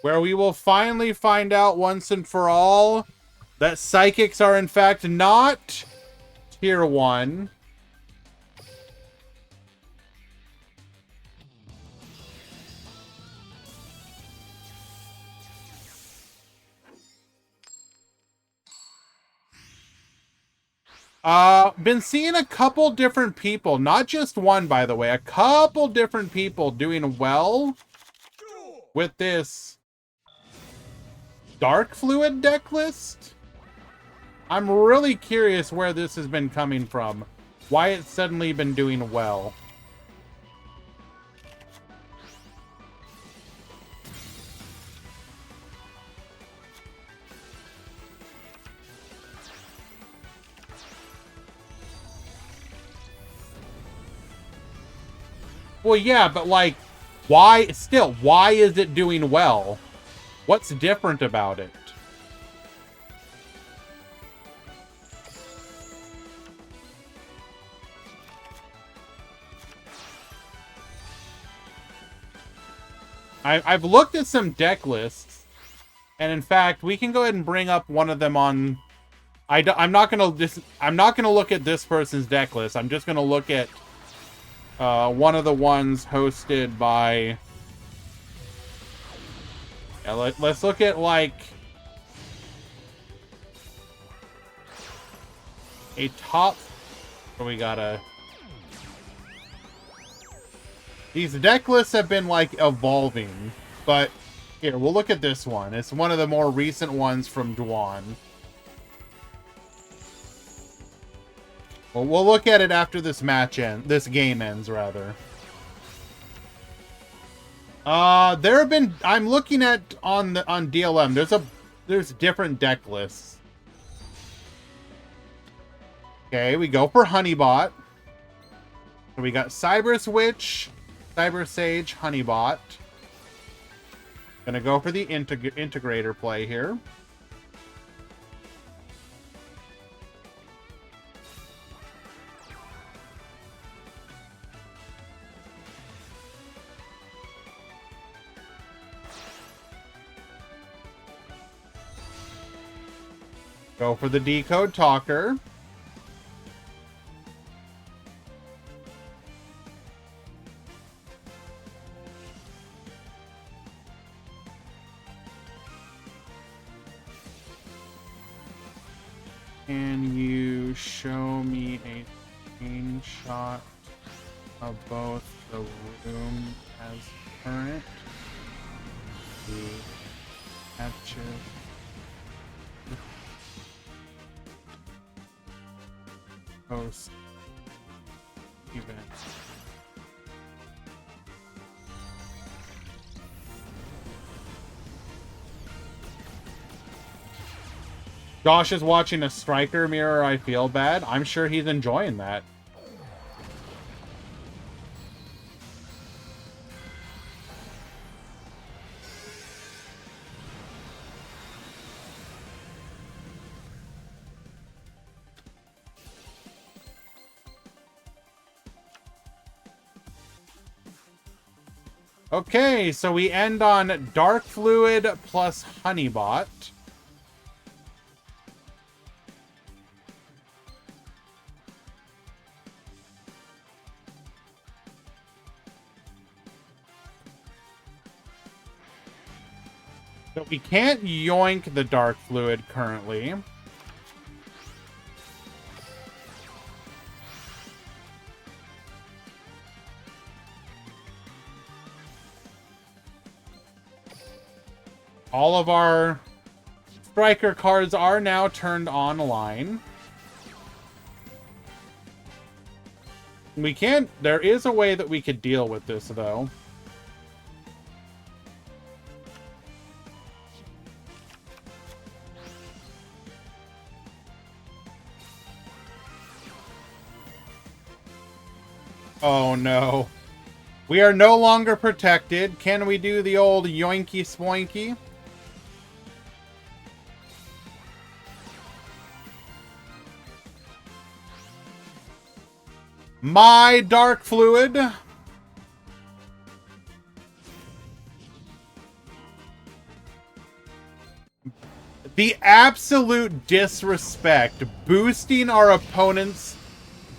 where we will finally find out once and for all that psychics are in fact not tier 1. Been seeing a couple different people, not just one, by the way, a couple different people doing well with this dark fluid deck list. I'm really curious where this has been coming from, why it's suddenly been doing well. Well, yeah, but like, why is it doing well? What's different about it? I've looked at some deck lists, and in fact, we can go ahead and bring up one of them on. I'm not gonna look at this person's deck list. I'm just gonna look at one of the ones hosted by. Yeah, let's look at like a top. We gotta. These deck lists have been like evolving, but here we'll look at this one. It's one of the more recent ones from Duel. Well, we'll look at it after this game ends, rather. There have been. I'm looking at on DLM. There's different deck lists. Okay, we go for Honeybot. So we got Cyber Switch, Cyber Sage, Honeybot. Gonna go for the integrator play here. Go for the Decode Talker. Can you show me a screenshot of both the room as current? The capture. Post event. Josh is watching a striker mirror. I feel bad. I'm sure he's enjoying that. Okay, so we end on Dark Fluid plus Honeybot. So we can't yoink the Dark Fluid currently. All of our striker cards are now turned online. We can't... There is a way that we could deal with this, though. Oh no. We are no longer protected. Can we do the old yoinky spoinky? My dark fluid. The absolute disrespect. Boosting our opponent's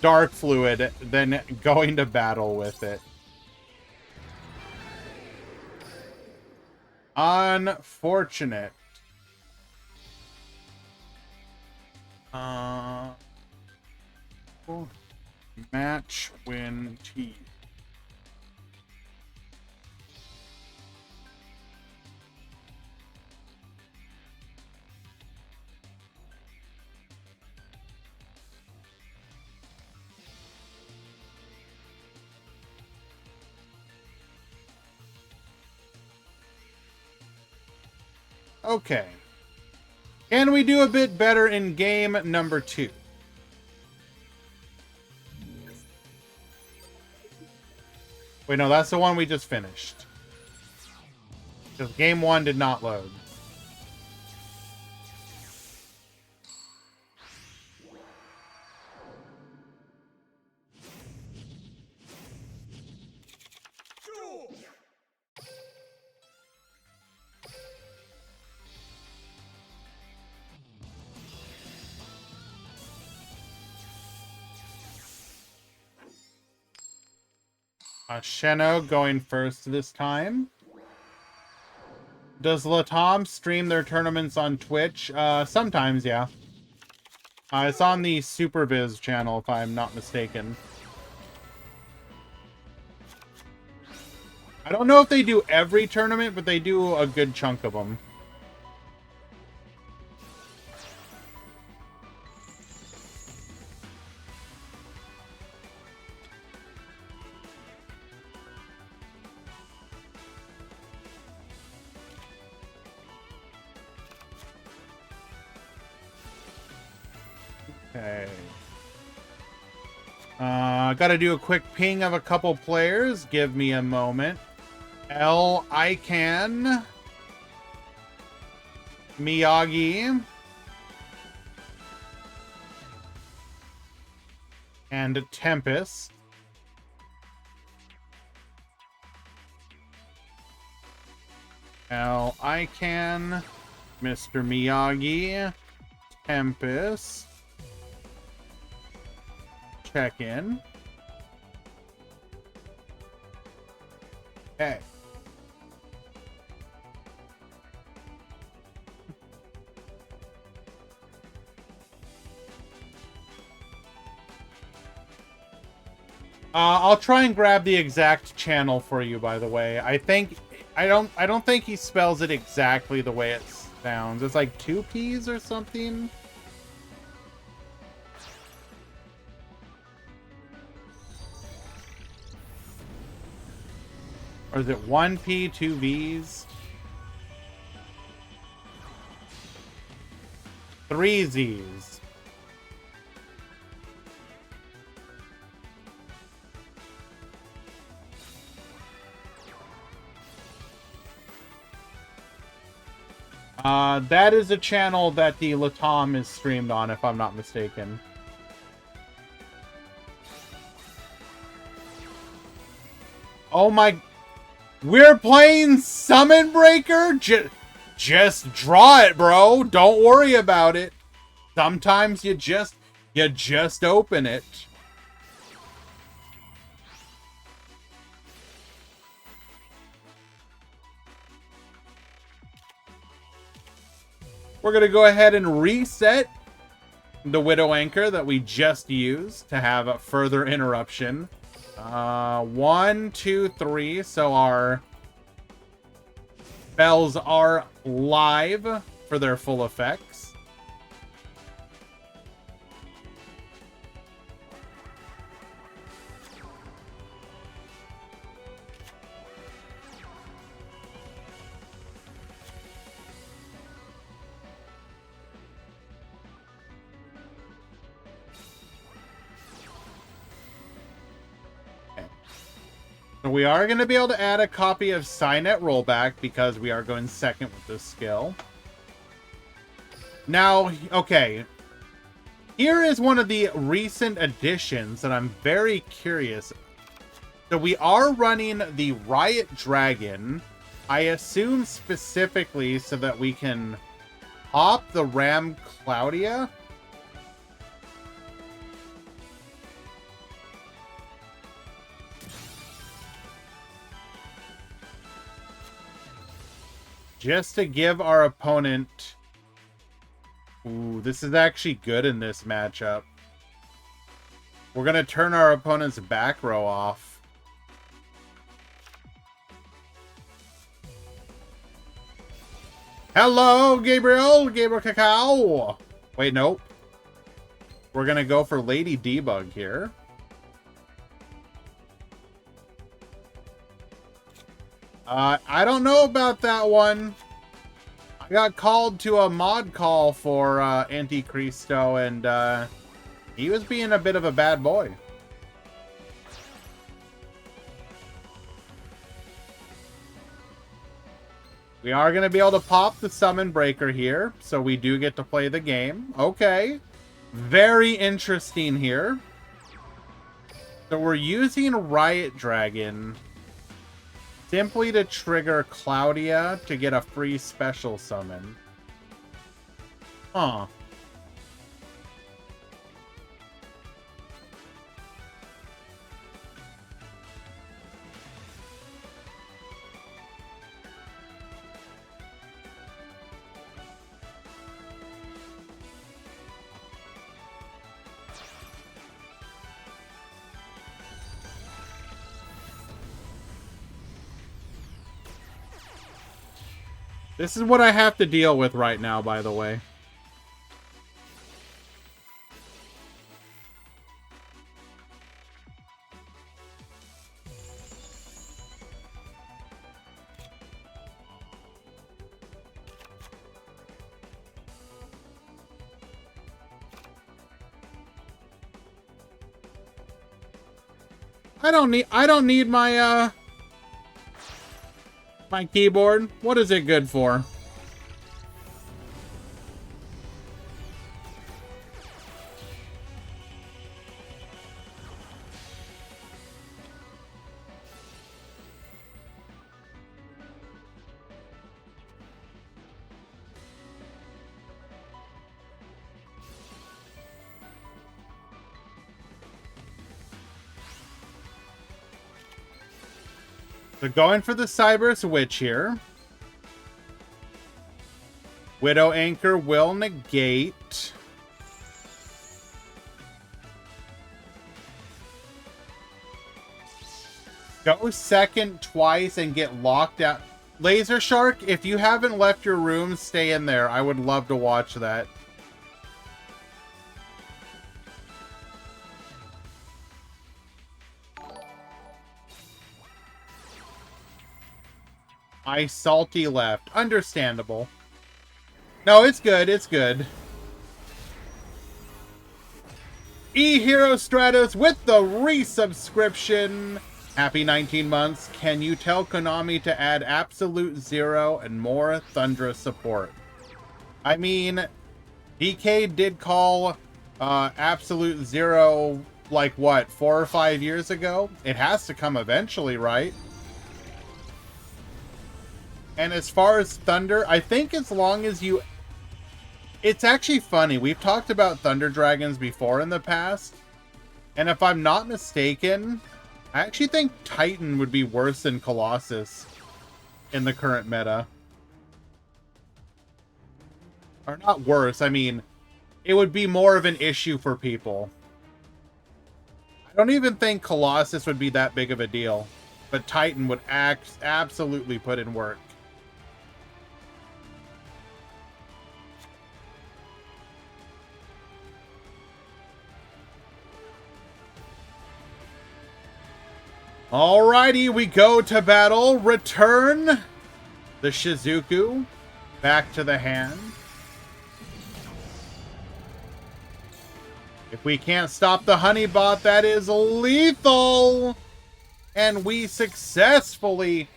dark fluid, then going to battle with it. Unfortunate. Match win T. Okay. Can we do a bit better in game number 2? Wait, no, that's the one we just finished. Because game 1 did not load. Sheno going first this time. Does Latom stream their tournaments on Twitch? Sometimes, yeah. It's on the SuperViz channel, if I'm not mistaken. I don't know if they do every tournament, but they do a good chunk of them. Okay. Gotta do a quick ping of a couple players. Give me a moment. Ican. Miyagi. And Tempest. Ican. Mr. Miyagi. Tempest. Check in. Okay. I'll try and grab the exact channel for you, by the way. I don't think he spells it exactly the way it sounds. It's like 2 P's or something. Or is it 1 P, 2 V's? 3 Z's. That is a channel that the Latom is streamed on, if I'm not mistaken. Oh my... We're playing Summon Breaker? Just draw it, bro. Don't worry about it. Sometimes you just open it. We're going to go ahead and reset the Widow Anchor that we just used to have a further interruption. 1, 2, 3. So our bells are live for their full effects. So we are going to be able to add a copy of Signet Rollback because we are going second with this skill. Now, okay. Here is one of the recent additions that I'm very curious. So we are running the Riot Dragon, I assume specifically so that we can pop the Ram Claudia. Just to give our opponent... Ooh, this is actually good in this matchup. We're going to turn our opponent's back row off. Hello, Gabriel! Gabriel Cacao! Wait, nope. We're going to go for Lady Debug here. I don't know about that one. I got called to a mod call for Anticristo, and he was being a bit of a bad boy. We are going to be able to pop the Summon Breaker here, so we do get to play the game. Okay. Very interesting here. So we're using Riot Dragon simply to trigger Claudia to get a free special summon. Huh. This is what I have to deal with right now, by the way. I don't need my my keyboard. What is it good for? So going for the Cyberus Witch here. Widow Anchor will negate. Go second twice and get locked out. Laser Shark, if you haven't left your room, stay in there. I would love to watch that. I salty left. Understandable. No, it's good. It's good. E-Hero Stratos with the resubscription. Happy 19 months. Can you tell Konami to add Absolute Zero and more Thundra support? I mean, DK did call Absolute Zero, like, what, 4 or 5 years ago? It has to come eventually, right? And as far as Thunder, I think as long as you... It's actually funny. We've talked about Thunder Dragons before in the past. And if I'm not mistaken, I actually think Titan would be worse than Colossus in the current meta. Or not worse, I mean, it would be more of an issue for people. I don't even think Colossus would be that big of a deal. But Titan would absolutely put in work. Alrighty, we go to battle. Return the Shizuku back to the hand. If we can't stop the Honeybot, that is lethal. And we successfully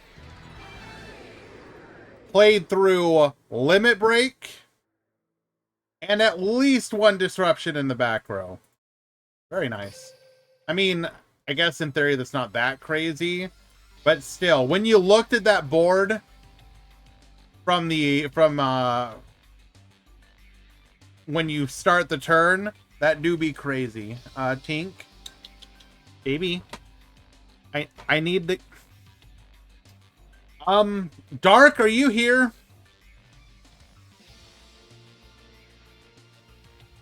played through Limit Break and at least one disruption in the back row. Very nice. I mean, I guess in theory that's not that crazy, but still, when you looked at that board from when you start the turn, that do be crazy. Tink, baby, I need the Dark, are you here?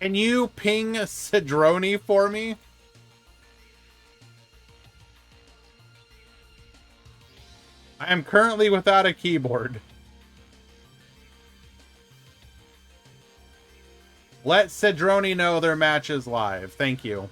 Can you ping Cedrone for me? I am currently without a keyboard. Let Cedrone know their match is live. Thank you.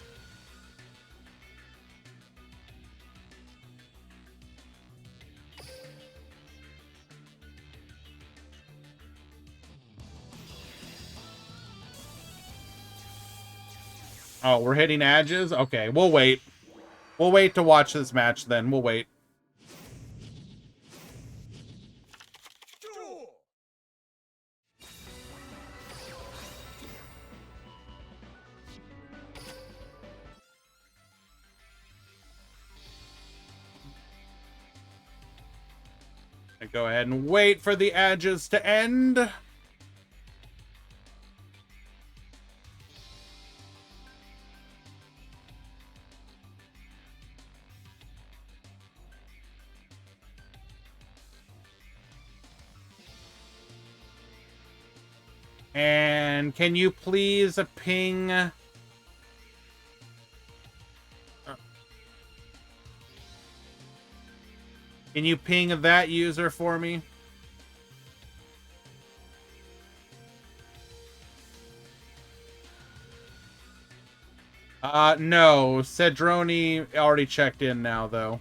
Oh, we're hitting edges? Okay, we'll wait. We'll wait to watch this match then. We'll wait. I go ahead and wait for the edges to end. And can you please ping... Can you ping that user for me? No. Cedrone already checked in now, though.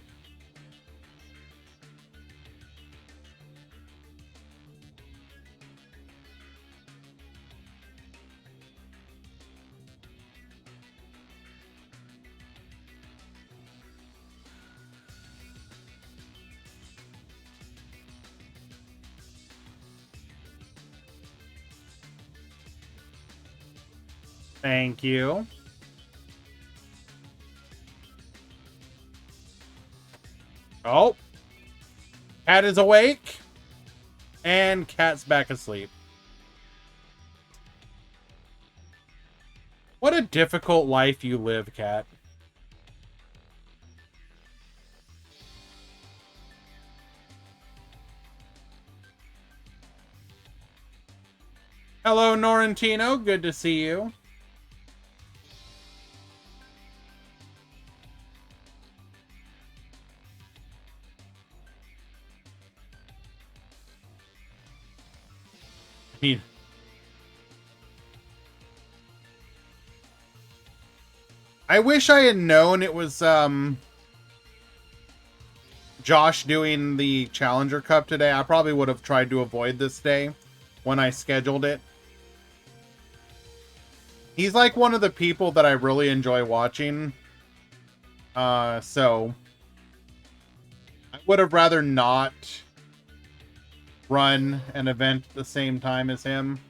Thank you. Oh. Cat is awake. And Cat's back asleep. What a difficult life you live, Cat. Hello, Norrentino. Good to see you. I wish I had known it was Josh doing the Challenger Cup today. I probably would have tried to avoid this day when I scheduled it. He's like one of the people that I really enjoy watching. So I would have rather not run an event at the same time as him.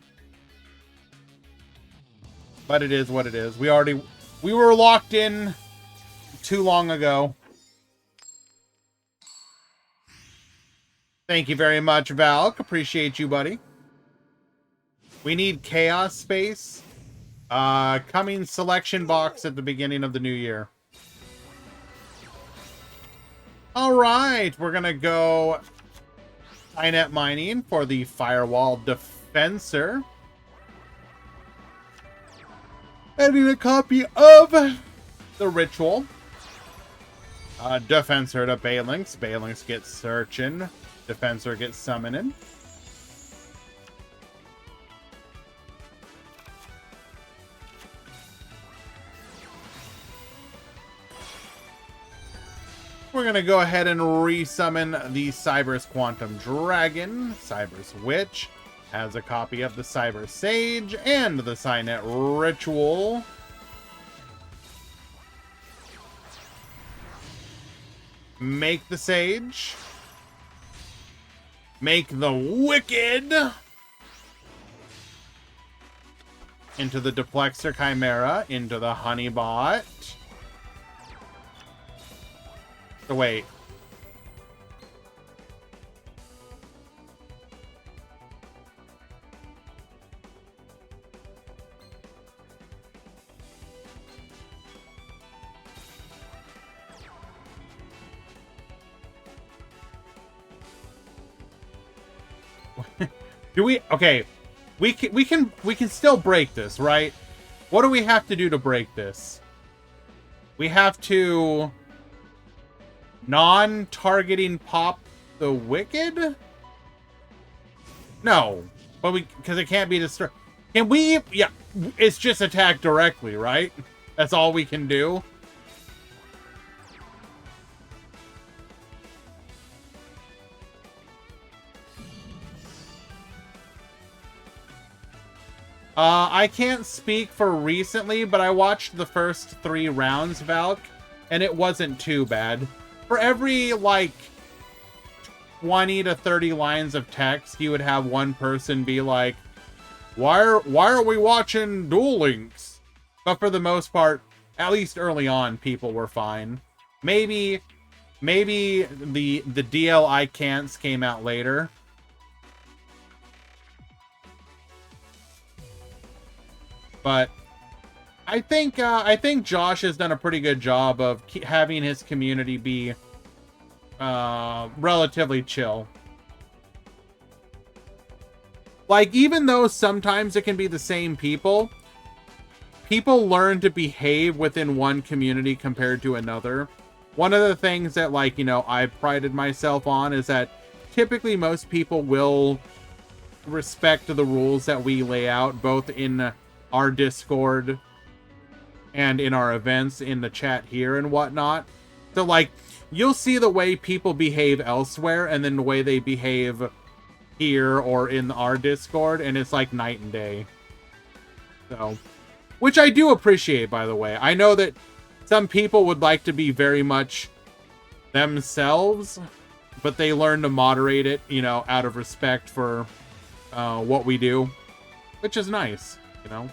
But it is what it is. We were locked in too long ago. Thank you very much, Valk. Appreciate you, buddy. We need Chaos Space. Coming selection box at the beginning of the new year. Alright, we're gonna go Inet Mining for the Firewall Defensor. Adding a copy of the Ritual. Defensor to Balinx. Balinx gets Searching. Defensor gets Summoning. We're going to go ahead and resummon the Cyber's Quantum Dragon. Cyber's Witch has a copy of the Cyber Sage and the Cynet Ritual. Make the Sage. Make the Wicked. Into the Duplexer Chimera. Into the Honeybot. So wait. Do we? Okay, we can still break this, right? What do we have to do to break this? We have to non-targeting pop the Wicked? No, but because it can't be destroyed. Can we? Yeah, it's just attack directly, right? That's all we can do. I can't speak for recently, but I watched the first 3 rounds, Valk, and it wasn't too bad. For every, like, 20 to 30 lines of text, you would have one person be like, why are we watching Duel Links? But for the most part, at least early on, people were fine. Maybe the DL I Can'ts came out later. But I think Josh has done a pretty good job of having his community be relatively chill. Like, even though sometimes it can be the same people learn to behave within one community compared to another. One of the things that, like, you know, I've prided myself on is that typically most people will respect the rules that we lay out, both in our Discord and in our events in the chat here and whatnot. So, like, you'll see the way people behave elsewhere and then the way they behave here or in our Discord, and it's like night and day. So, which I do appreciate, by the way. I know that some people would like to be very much themselves, but they learn to moderate it, you know, out of respect for what we do, which is nice, you know,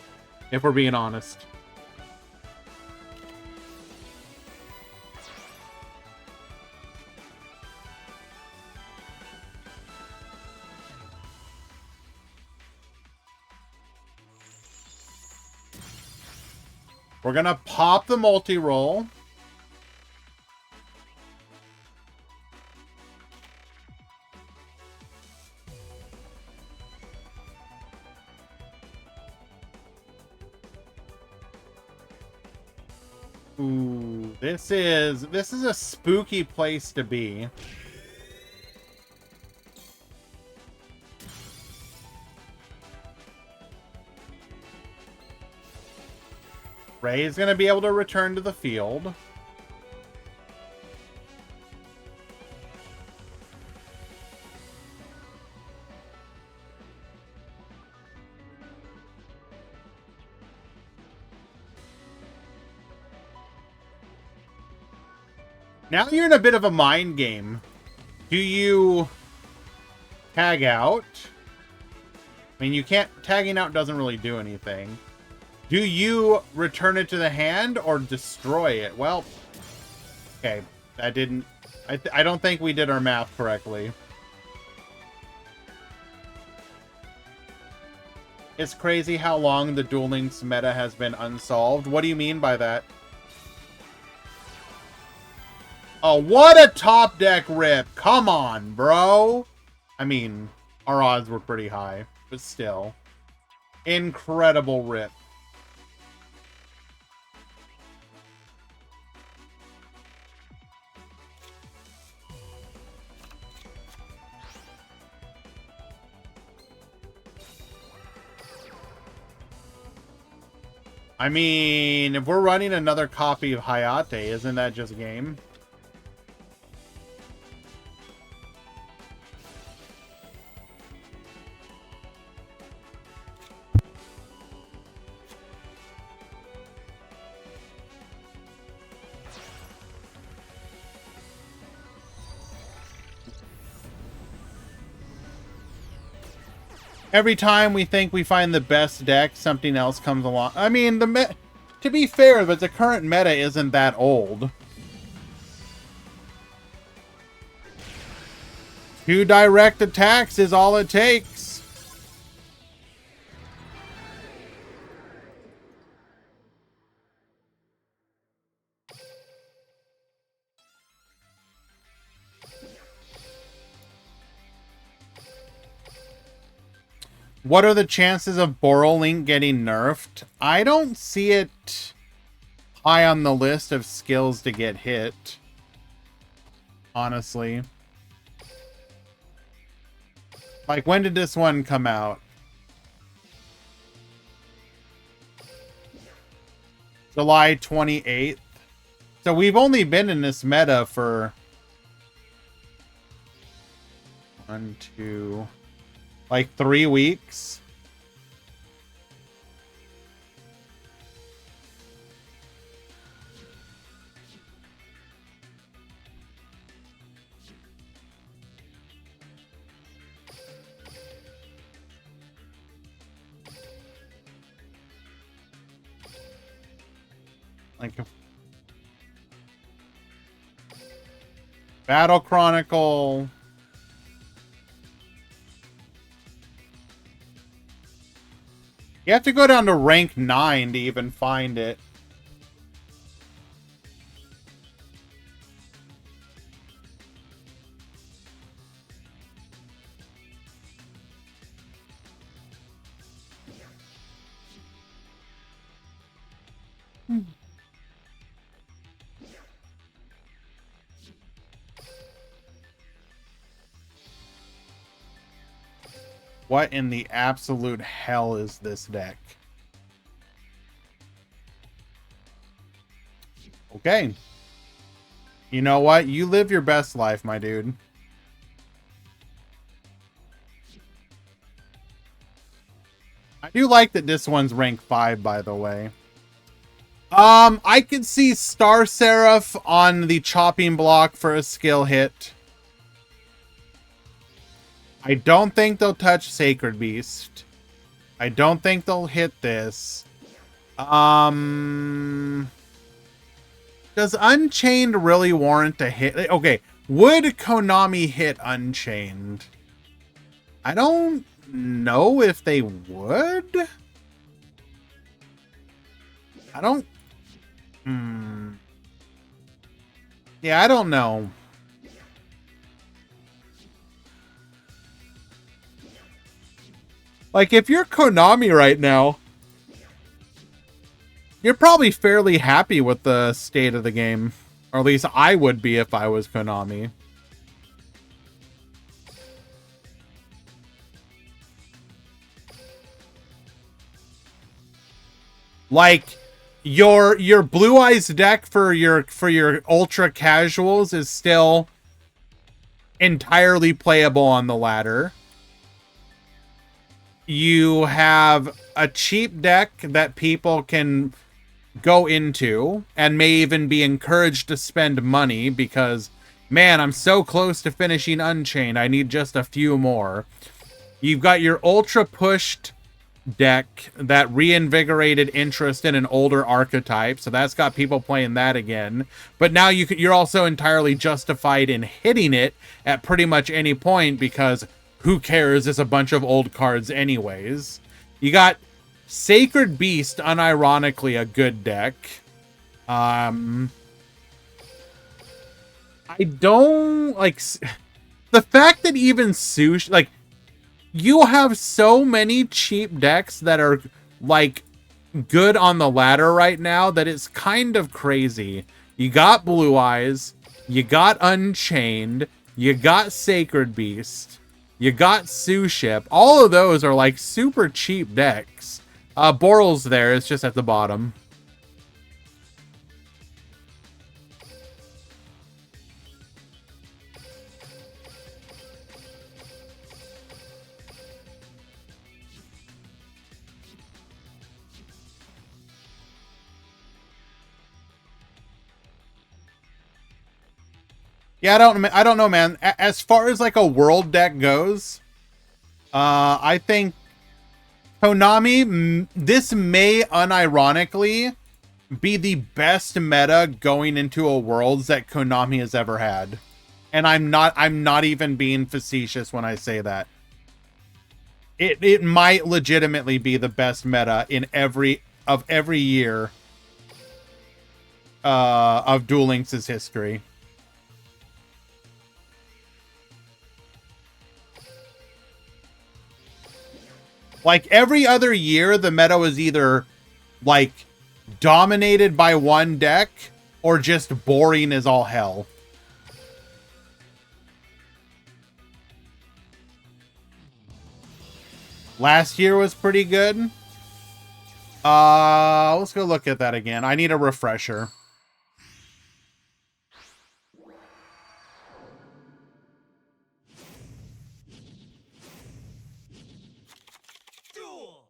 if we're being honest. We're gonna pop the multi-roll. Ooh, this is a spooky place to be. Ray is going to be able to return to the field. Now you're in a bit of a mind game. Do you tag out? I mean, you can't... Tagging out doesn't really do anything. Do you return it to the hand or destroy it? Well, okay, that didn't... I don't think we did our math correctly. It's crazy how long the Duel Links meta has been unsolved. What do you mean by that? Oh, what a top deck rip. Come on, bro. I mean, our odds were pretty high, but still. Incredible rip. I mean, if we're running another copy of Hayate, isn't that just game? Every time we think we find the best deck, something else comes along. I mean, to be fair, but the current meta isn't that old. 2 direct attacks is all it takes. What are the chances of Borrelink getting nerfed? I don't see it high on the list of skills to get hit, honestly. Like, when did this one come out? July 28th. So we've only been in this meta for 1, 2, like 3 weeks. Like Battle Chronicle. You have to go down to rank 9 to even find it. What in the absolute hell is this deck? Okay. You know what? You live your best life, my dude. I do like that this one's rank 5, by the way. I could see Star Seraph on the chopping block for a skill hit. I don't think they'll touch Sacred Beast. I don't think they'll hit this. Does Unchained really warrant a hit? Okay, would Konami hit Unchained? I don't know if they would. I don't... Yeah, I don't know. Like, if you're Konami right now, you're probably fairly happy with the state of the game. Or at least I would be if I was Konami. Like, your Blue Eyes deck for your ultra casuals is still entirely playable on the ladder. You have a cheap deck that people can go into and may even be encouraged to spend money because, man, I'm so close to finishing Unchained. I need just a few more. You've got your ultra pushed deck that reinvigorated interest in an older archetype, so that's got people playing that again. But now you're also entirely justified in hitting it at pretty much any point because who cares? It's a bunch of old cards anyways. You got Sacred Beast, unironically a good deck. I don't like the fact that even Sush, like, you have so many cheap decks that are like good on the ladder right now that it's kind of crazy. You got Blue Eyes, you got Unchained, you got Sacred Beast, you got Suship. All of those are like super cheap decks. Boral's there, it's just at the bottom. Yeah, I don't know, man. As far as like a world deck goes, I think Konami, this may unironically be the best meta going into a Worlds that Konami has ever had. And I'm not even being facetious when I say that. It might legitimately be the best meta in every year of Duel Links' history. Like every other year, the meta was either like dominated by one deck or just boring as all hell. Last year was pretty good. Let's go look at that again. I need a refresher. Duel.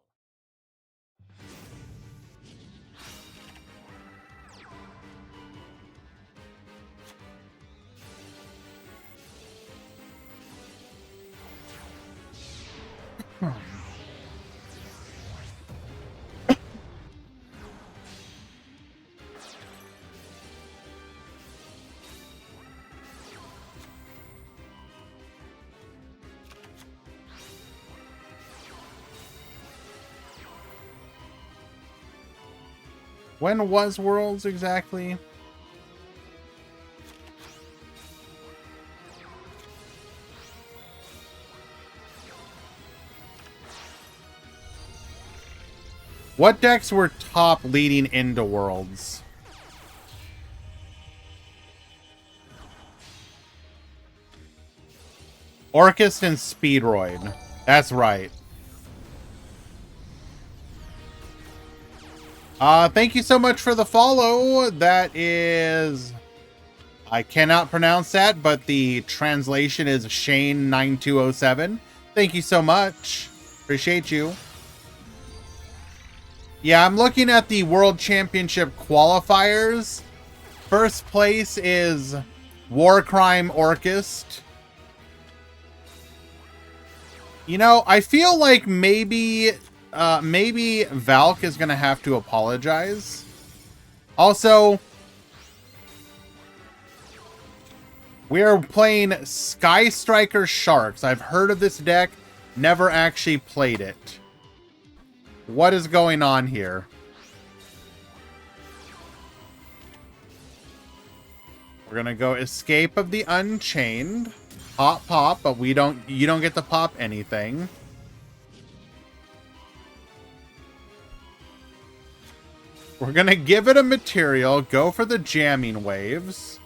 When was Worlds exactly? What decks were top leading into Worlds? Orcust and Speedroid. That's right. Thank you so much for the follow. That is... I cannot pronounce that, but the translation is Shane9207. Thank you so much. Appreciate you. Yeah, I'm looking at the World Championship qualifiers. First place is Warcrime Orcust. You know, I feel like maybe Valk is going to have to apologize. Also, we are playing Sky Striker Sharks. I've heard of this deck, never actually played it. What is going on here? We're going to go Escape of the Unchained. Pop, but you don't get to pop anything. We're going to give it a material, go for the jamming waves.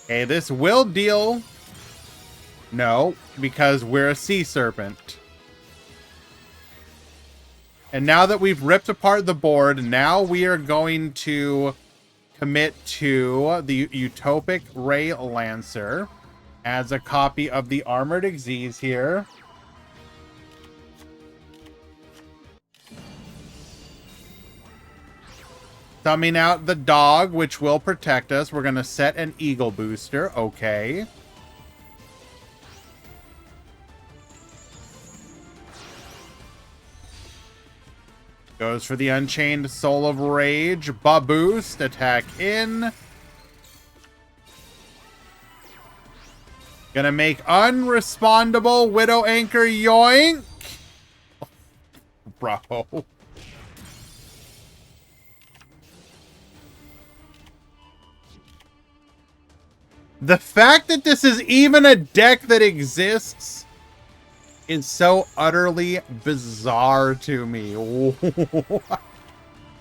Okay, this will deal... No, because we're a Sea Serpent. And now that we've ripped apart the board, now we are going to commit to the Utopic Ray Lancer as a copy of the Armored Xyz here. Summing out the dog, which will protect us. We're going to set an Eagle Booster. Okay. Goes for the Unchained Soul of Rage. Boost. Attack in. Gonna make unrespondable Widow Anchor. Yoink. Bro. The fact that this is even a deck that exists is so utterly bizarre to me. We're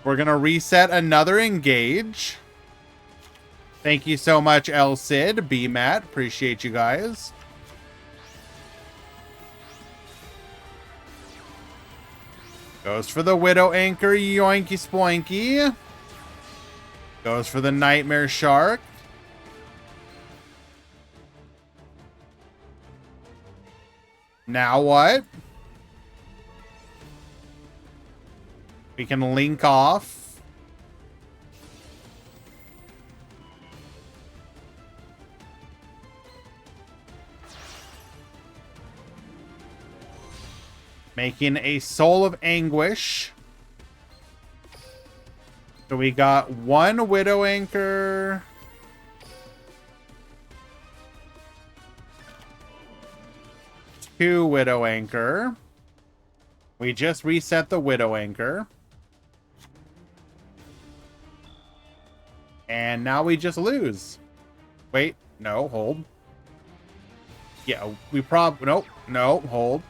going to reset another engage. Thank you so much, El Cid, B Matt. Appreciate you guys. Goes for the Widow Anchor. Yoinky spoinky. Goes for the Nightmare Shark. Now what? We can link off. Making a Soul of Anguish. So we got one Widow Anchor. Two Widow Anchor. We just reset the Widow Anchor. And now we just lose. Wait, no, hold. Yeah, we nope, no, hold.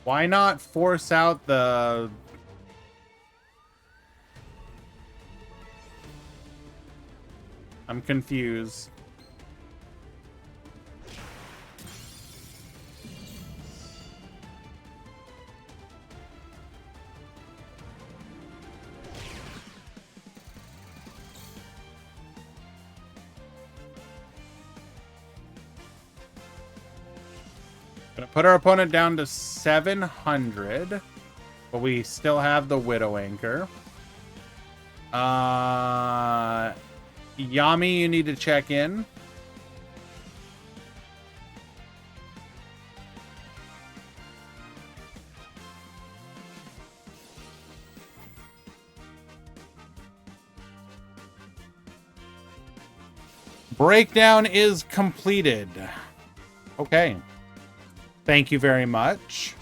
Why not force out the... I'm confused. Gonna put our opponent down to 700, but we still have the Widow Anchor. Yami, you need to check in. Breakdown is completed. Okay. Thank you very much.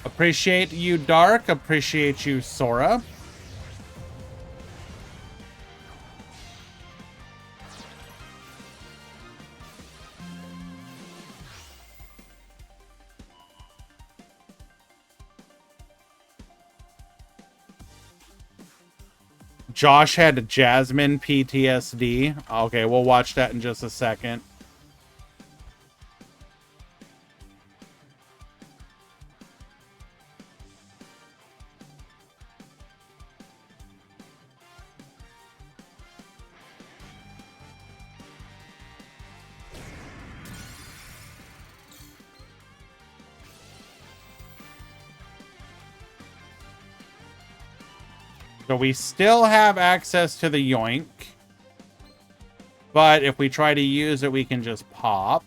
Appreciate you, Dark. Appreciate you, Sora. Josh had Jasmine PTSD. Okay, we'll watch that in just a second. So we still have access to the Yoink. But if we try to use it, we can just pop.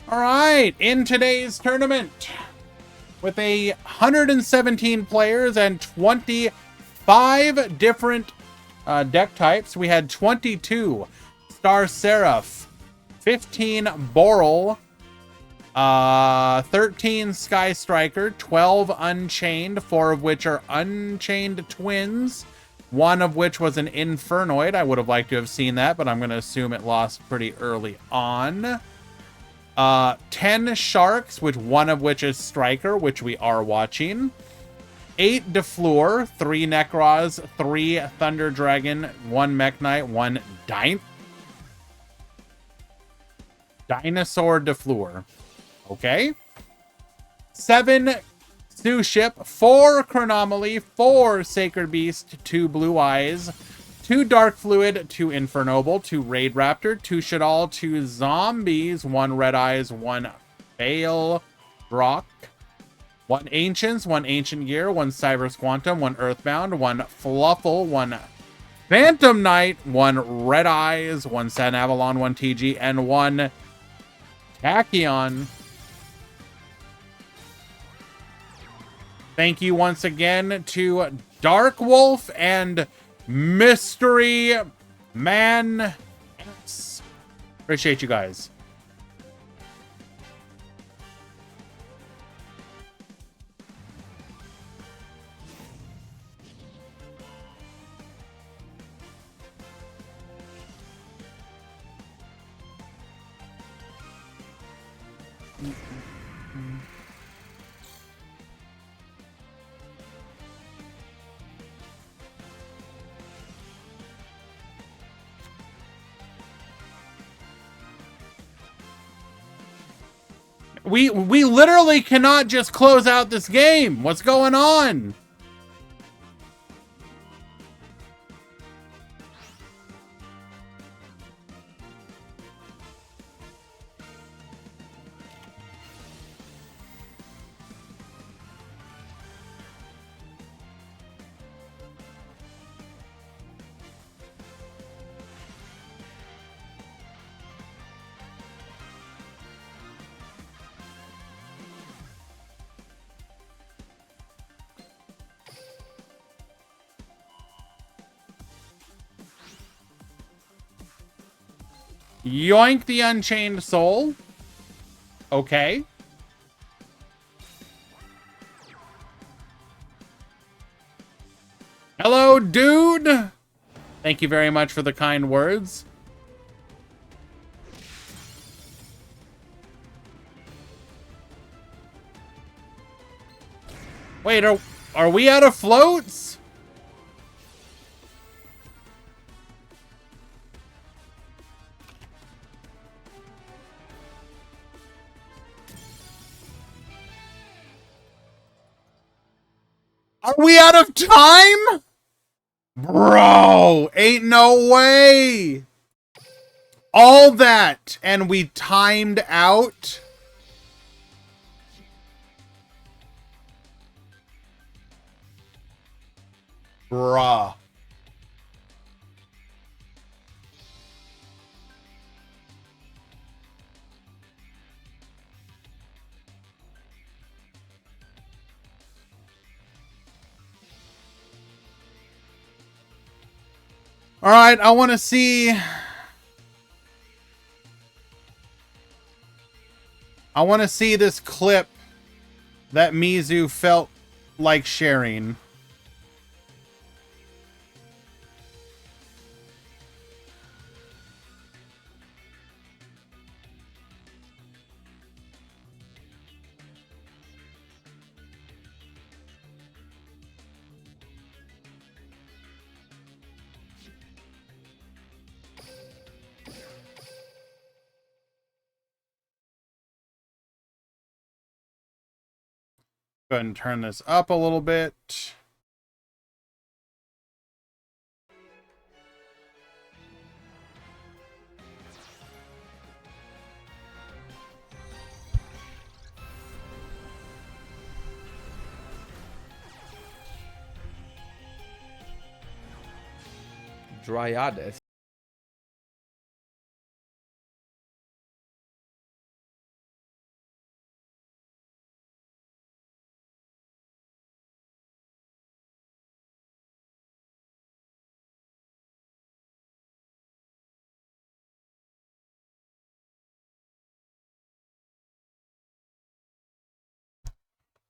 All right, in today's tournament, with 117 players and 25 different deck types, we had 22 Star Seraph, 15 Boral, 13 Sky Striker, 12 Unchained, 4 of which are Unchained Twins, 1 of which was an Infernoid. I would have liked to have seen that, but I'm going to assume it lost pretty early on. 10 Sharks, which 1 of which is Striker, which we are watching. 8 Defleur, 3 Necros, 3 Thunder Dragon, 1 Mech Knight, 1 Dinosaur Defleur. Okay. 7 Sue Ship, 4 Chronomaly, 4 Sacred Beast, 2 Blue Eyes, 2 Dark Fluid, 2 Infernoble, 2 Raid Raptor, 2 Shadal, 2 Zombies, 1 Red Eyes, 1 Fail Rock, 1 Ancients, 1 Ancient Gear, 1 Cybers Quantum, 1 Earthbound, 1 Fluffle, 1 Phantom Knight, 1 Red Eyes, 1 Satin Avalon, 1 TG, and 1 Tachyon. Thank you once again to Dark Wolf and Mystery Man. Appreciate you guys. We literally cannot just close out this game. What's going on? Yoink the Unchained Soul. Okay. Hello, dude. Thank you very much for the kind words. Wait, are we out of floats? Are we out of time? Bro, ain't no way. All that, and we timed out? Bruh. All right, I want to see... I want to see this clip that Mizu felt like sharing. Go ahead and turn this up a little bit. Dryades.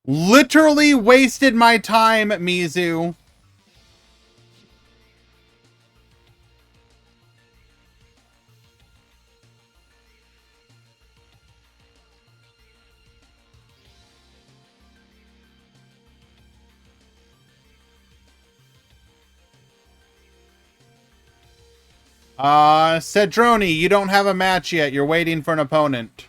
Literally wasted my time, Mizu. Cedroni, you don't have a match yet. You're waiting for an opponent.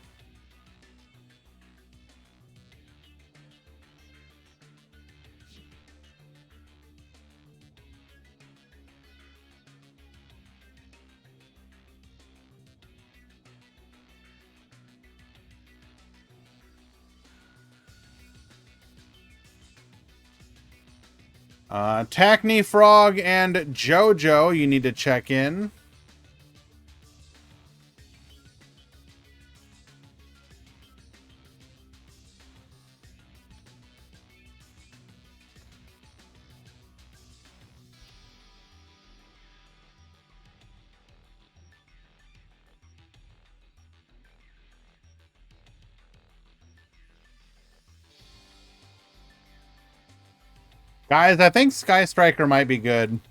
Tackney Frog and Jojo, you need to check in. Guys, I think Sky Striker might be good.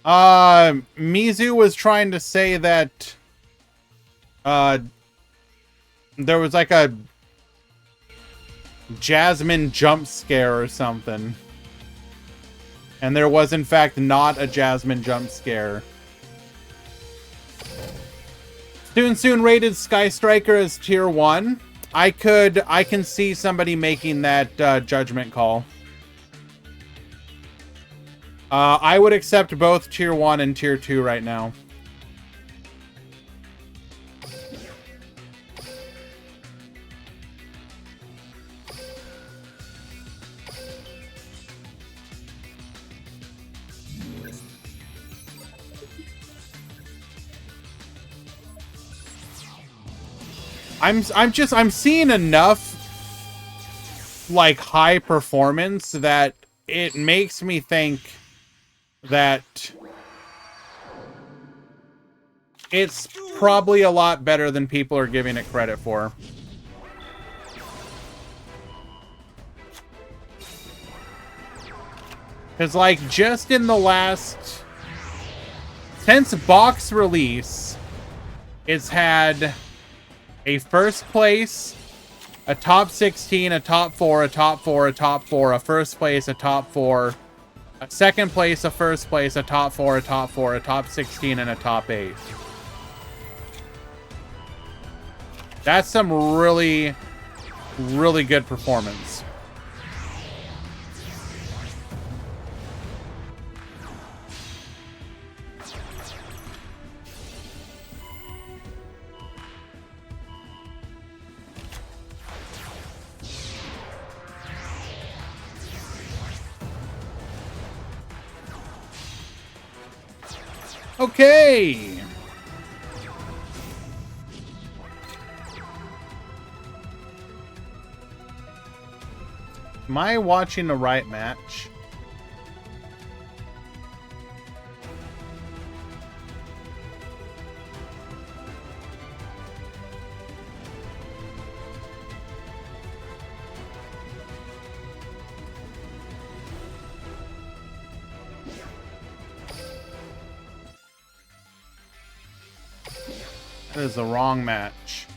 Mizu was trying to say that there was like a Jasmine jump scare or something. And there was in fact not a Jasmine jump scare. Soon rated Sky Striker as tier 1. I can see somebody making that judgment call. I would accept both tier 1 and tier 2 right now. I'm seeing enough like high performance that it makes me think that it's probably a lot better than people are giving it credit for. Because like just in the last, since box release, it's had a first place, a top 16, a top 4, a top 4, a top 4, a first place, a top 4, a second place, a first place, a top 4, a top 4, a top 16, and a top 8. That's some really, really good performance. Okay. Am I watching the right match? That is the wrong match.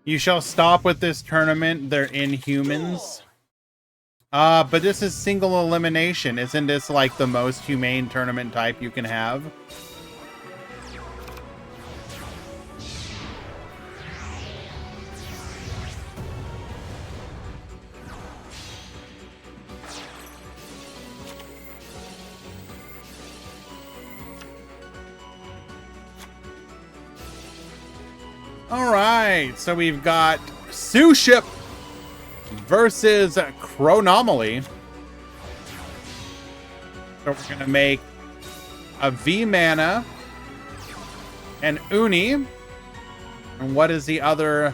You shall stop with this tournament. They're inhumans. But this is single elimination. Isn't this like the most humane tournament type you can have? Alright, so we've got Suship versus Chronomaly. So we're gonna make a V mana, an Uni, and what is the other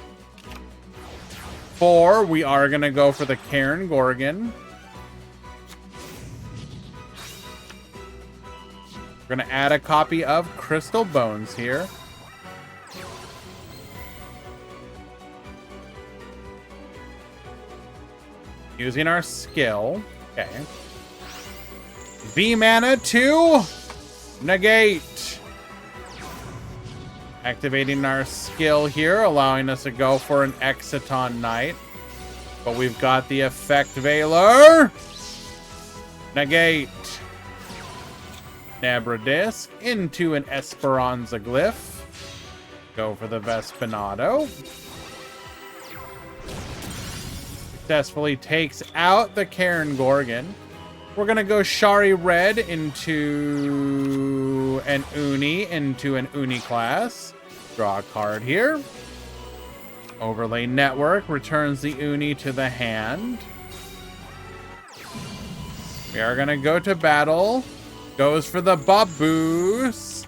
4? We are gonna go for the Cairn Gorgon. We're gonna add a copy of Crystal Bones here. Using our skill. Okay. V mana to negate. Activating our skill here, allowing us to go for an Exciton Knight. But we've got the Effect Veiler. Negate. Nabra Disc into an Esperanza Glyph. Go for the Vespinado. Successfully takes out the Cairn Gorgon. We're gonna go Shari Red into an Uni, into an Uni class. Draw a card here. Overlay Network returns the Uni to the hand. We are gonna go to battle Goes for the Bob boost.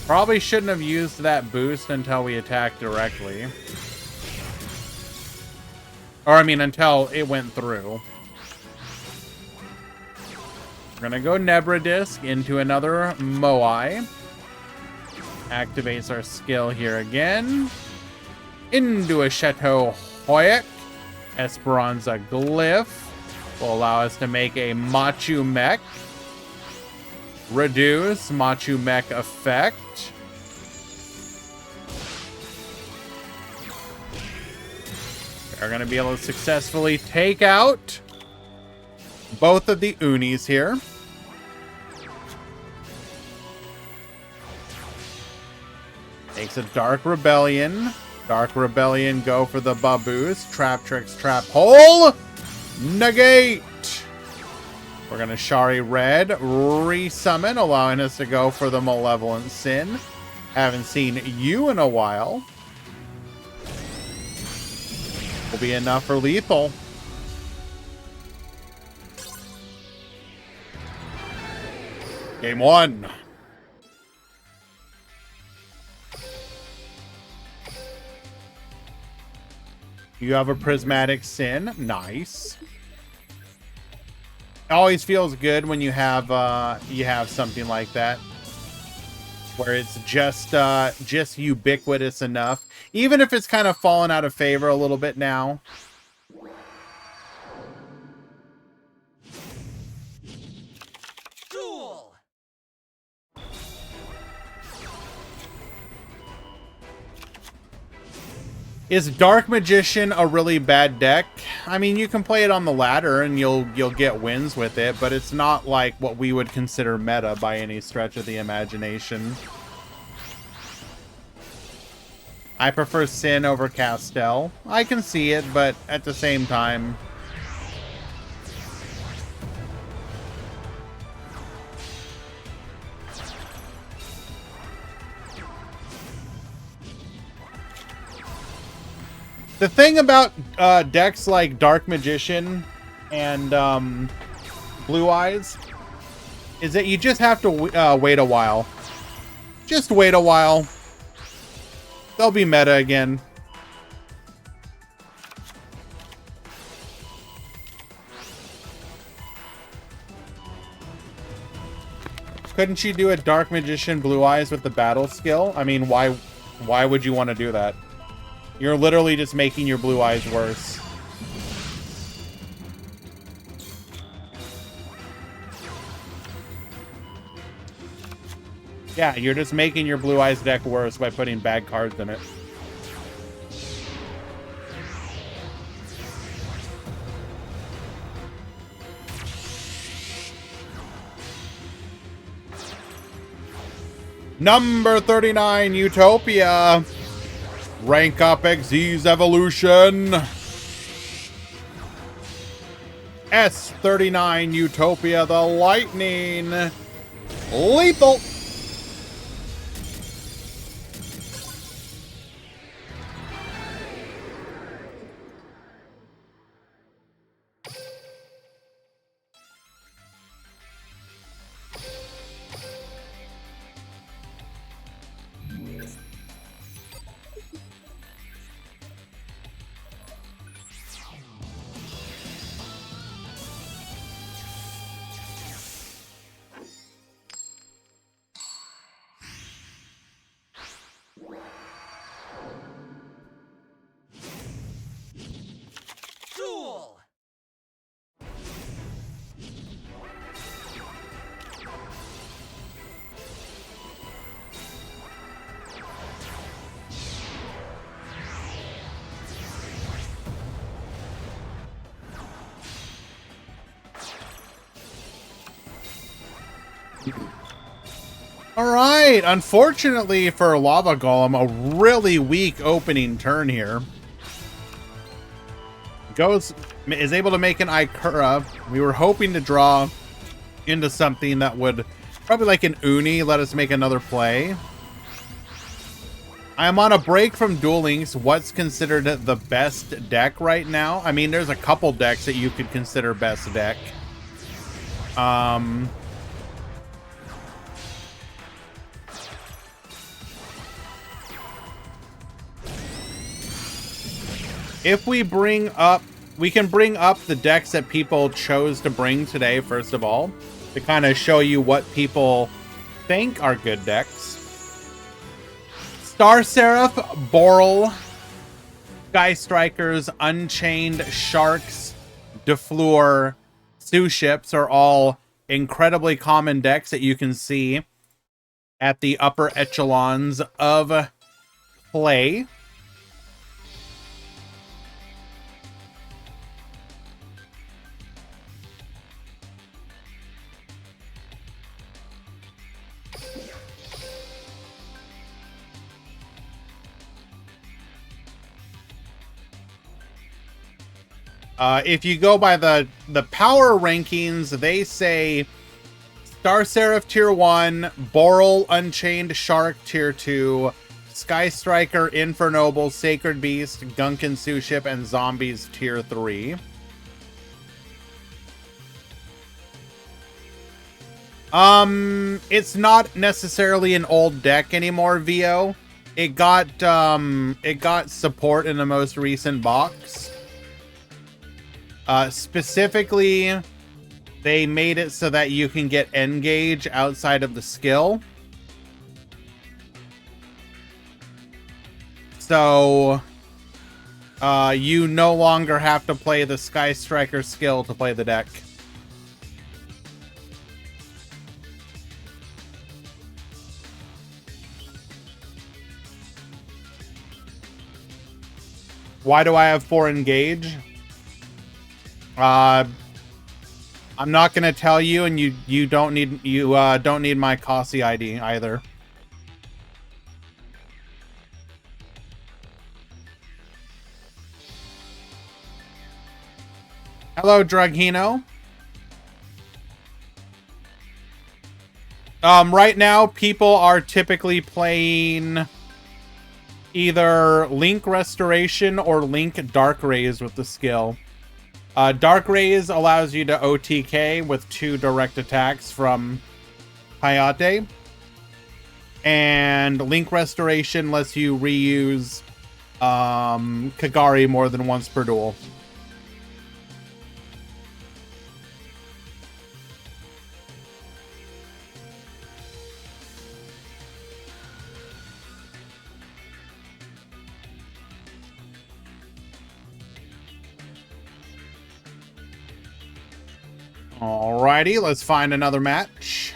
Probably shouldn't have used that boost until we attacked directly. Or, I mean, until it went through. We're gonna go Nebra Disc into another Moai. Activates our skill here again. Into a Chateau Hoyek. Esperanza Glyph. Will allow us to make a Machu Mech. Reduce Machu Mech effect. We're going to be able to successfully take out both of the Unis here. Makes a Dark Rebellion. Dark Rebellion, go for the Baboos. Trap Tricks, Trap Hole. Negate. We're going to Shari Red. Resummon, allowing us to go for the Malevolent Sin. Haven't seen you in a while. Will be enough for lethal. Game 1. You have a Prismatic Sin. Nice. Always feels good when you have something like that, where it's just ubiquitous enough, even if it's kind of fallen out of favor a little bit now. Duel. Is Dark Magician a really bad deck? I mean, you can play it on the ladder and you'll get wins with it, but it's not like what we would consider meta by any stretch of the imagination. I prefer Sin over Castel. I can see it, but at the same time, the thing about decks like Dark Magician and Blue Eyes is that you just have to wait a while. Just wait a while. They'll be meta again. Couldn't you do a Dark Magician Blue Eyes with the battle skill? I mean, why would you want to do that? You're literally just making your Blue Eyes worse. Yeah, you're just making your Blue Eyes deck worse by putting bad cards in it. Number 39, Utopia. Rank up XZ's Evolution. S39, Utopia, the Lightning. Lethal. Duel. All right. Unfortunately for Lava Golem, a really weak opening turn here. Is able to make an Ikura. We were hoping to draw into something that would probably like an Uni let us make another play. I am on a break from Duel Links. What's considered the best deck right now? I mean, there's a couple decks that you could consider best deck. If we bring up, we can bring up the decks that people chose to bring today, first of all, to kind of show you what people think are good decks. Star Seraph, Boral, Sky Strikers, Unchained, Sharks, Defleur, Stew Ships are all incredibly common decks that you can see at the upper echelons of play. If you go by the power rankings, they say Star Seraph Tier 1, Boral, Unchained Shark Tier 2, Sky Striker, Infernoble, Sacred Beast, Gunkin Stew Ship, and Zombies Tier 3. It's not necessarily an old deck anymore, VO. It got support in the most recent box. Specifically, they made it so that you can get Engage outside of the skill. So, you no longer have to play the Sky Striker skill to play the deck. Why do I have 4 Engage? I'm not gonna tell you, and you don't need my Kasi ID either. Hello, Drughino. Right now, people are typically playing either Link Restoration or Link Dark Rays with the skill. Dark Rays allows you to OTK with 2 direct attacks from Hayate. And Link Restoration lets you reuse Kagari more than once per duel. Alrighty, let's find another match.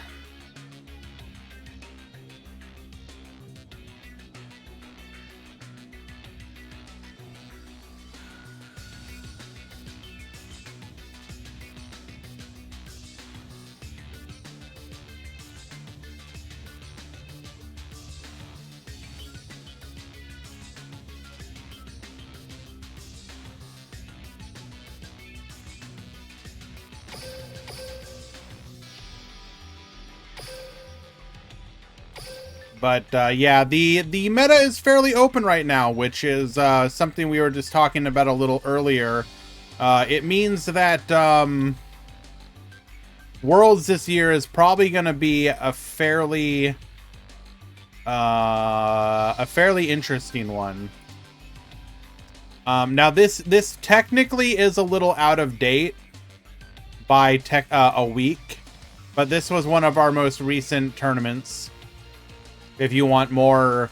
But yeah, the meta is fairly open right now, which is something we were just talking about a little earlier. It means that Worlds this year is probably going to be a fairly interesting one. Now this technically is a little out of date by a week, but this was one of our most recent tournaments. If you want more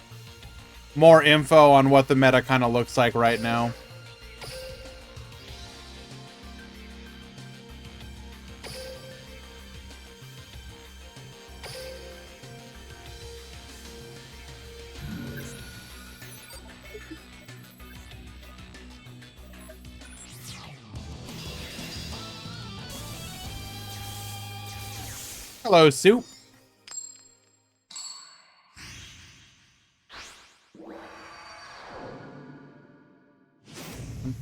info on what the meta kind of looks like right now. Hello, Soup.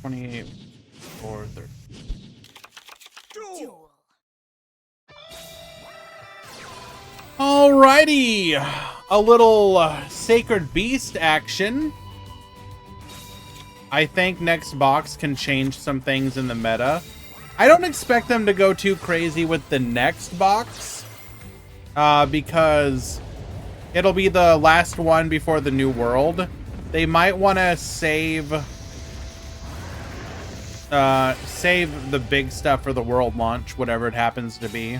28, 4, 30. Duel. Alrighty, a little Sacred Beast action. I think next box can change some things in the meta. I don't expect them to go too crazy with the next box, because it'll be the last one before the new world. They might want to save the big stuff for the world launch, whatever it happens to be.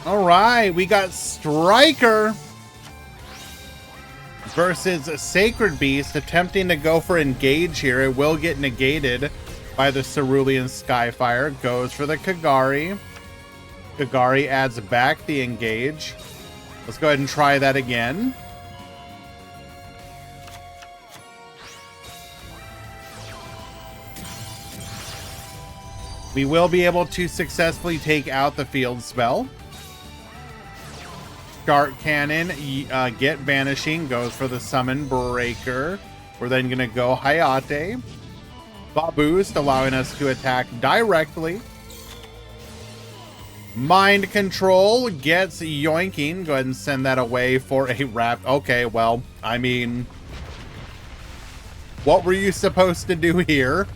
All right, we got Striker versus Sacred Beast, attempting to go for engage here. It will get negated by the Cerulean Skyfire. Goes for the Kagari. Kagari adds back the engage. Let's go ahead and try that again. We will be able to successfully take out the field spell. Dart Cannon, get Vanishing, goes for the Summon Breaker. We're then going to go Hayate. Boost, allowing us to attack directly. Mind Control gets Yoinking. Go ahead and send that away for a wrap. Okay, well, I mean, what were you supposed to do here?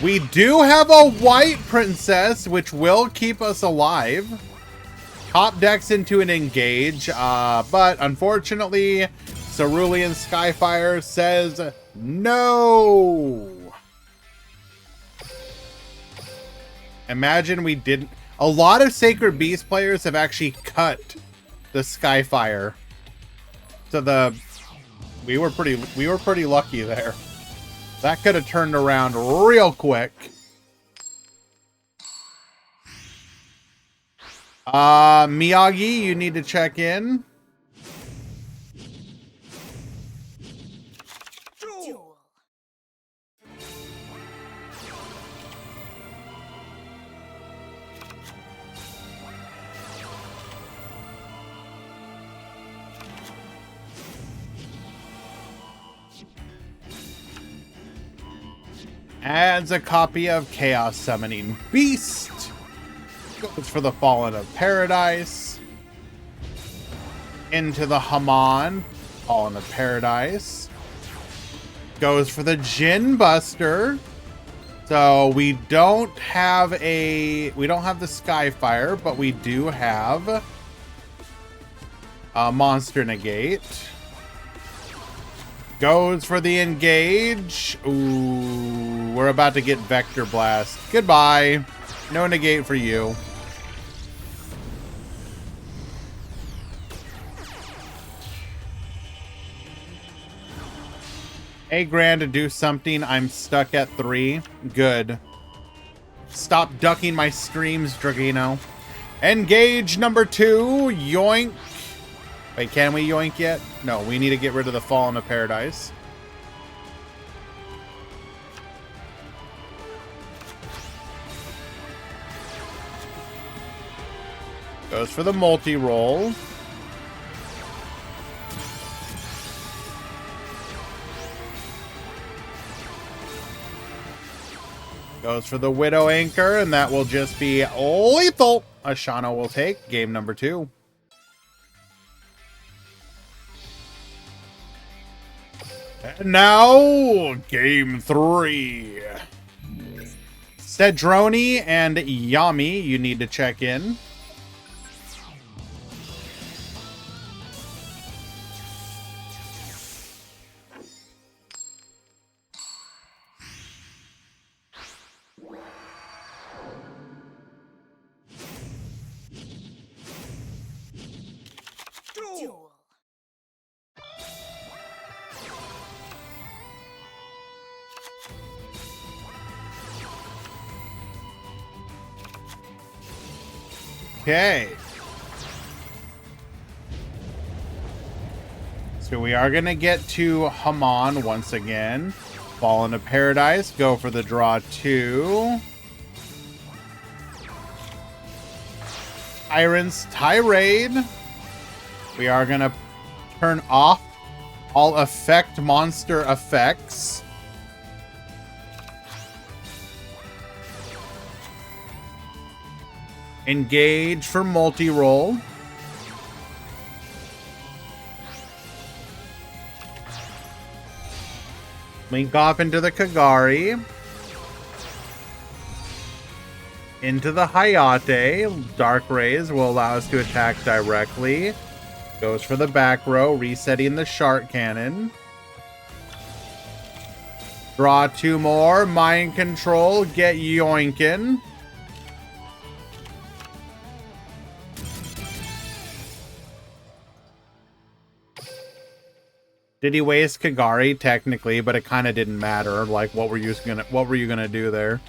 We do have a white princess, which will keep us alive. Top decks into an engage, but unfortunately, Cerulean Skyfire says no. Imagine we didn't. A lot of Sacred Beast players have actually cut the Skyfire. So we were pretty lucky there. That could have turned around real quick. Miyagi, you need to check in. Duel. Adds a copy of Chaos Summoning Beast. Goes for the Fallen of Paradise. Into the Haman, Fallen of Paradise. Goes for the Jin Buster. So we don't have the Skyfire, but we do have a Monster Negate. Goes for the engage. Ooh, we're about to get Vector Blast. Goodbye. No negate for you. Hey, Grand, to do something. I'm stuck at 3. Good. Stop ducking my streams, Dragino. Engage number 2. Yoink. Wait, can we yoink yet? No, we need to get rid of the Fallen of Paradise. Goes for the multi-roll. Goes for the Widow Anchor, and that will just be lethal. Ashana will take game number 2. And now, game 3. Cedrone and Yami, you need to check in. Duel. Okay. So we are going to get to Haman once again. Fall into Paradise. Go for the draw 2. Tyrant's Tirade. We are going to turn off All effect monster effects. Engage for multi-roll. Link off into the Kagari. Into the Hayate. Dark Rays will allow us to attack directly. Goes for the back row, resetting the Shark Cannon. Draw 2 more. Mind Control. Get yoinkin'. Did he waste Kagari? Technically, but it kind of didn't matter. Like, what were you gonna do there?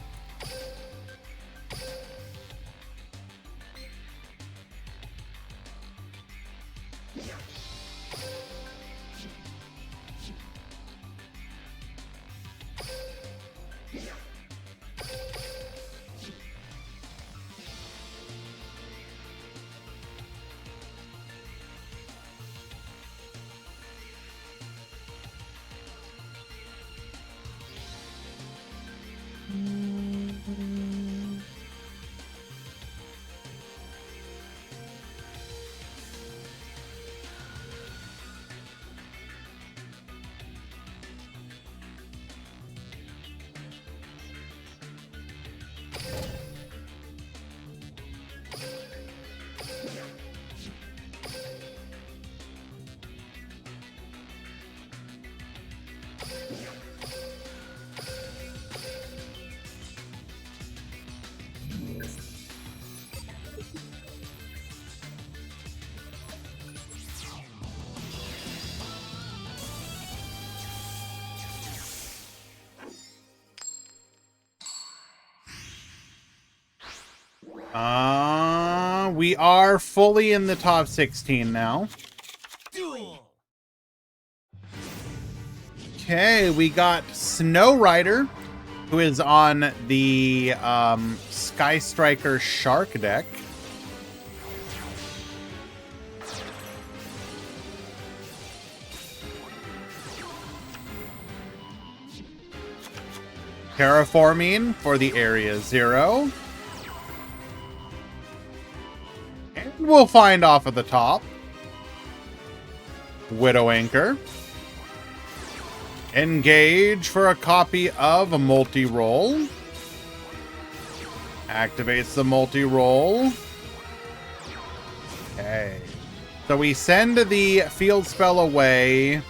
We are fully in the top 16 now. Duel. Okay, we got Snow Rider, who is on the Sky Striker Shark deck. Terraforming for the Area 0. And we'll find off at the top. Widow Anchor. Engage for a copy of a multi-roll. Activates the multi-roll. Okay. So we send the field spell away.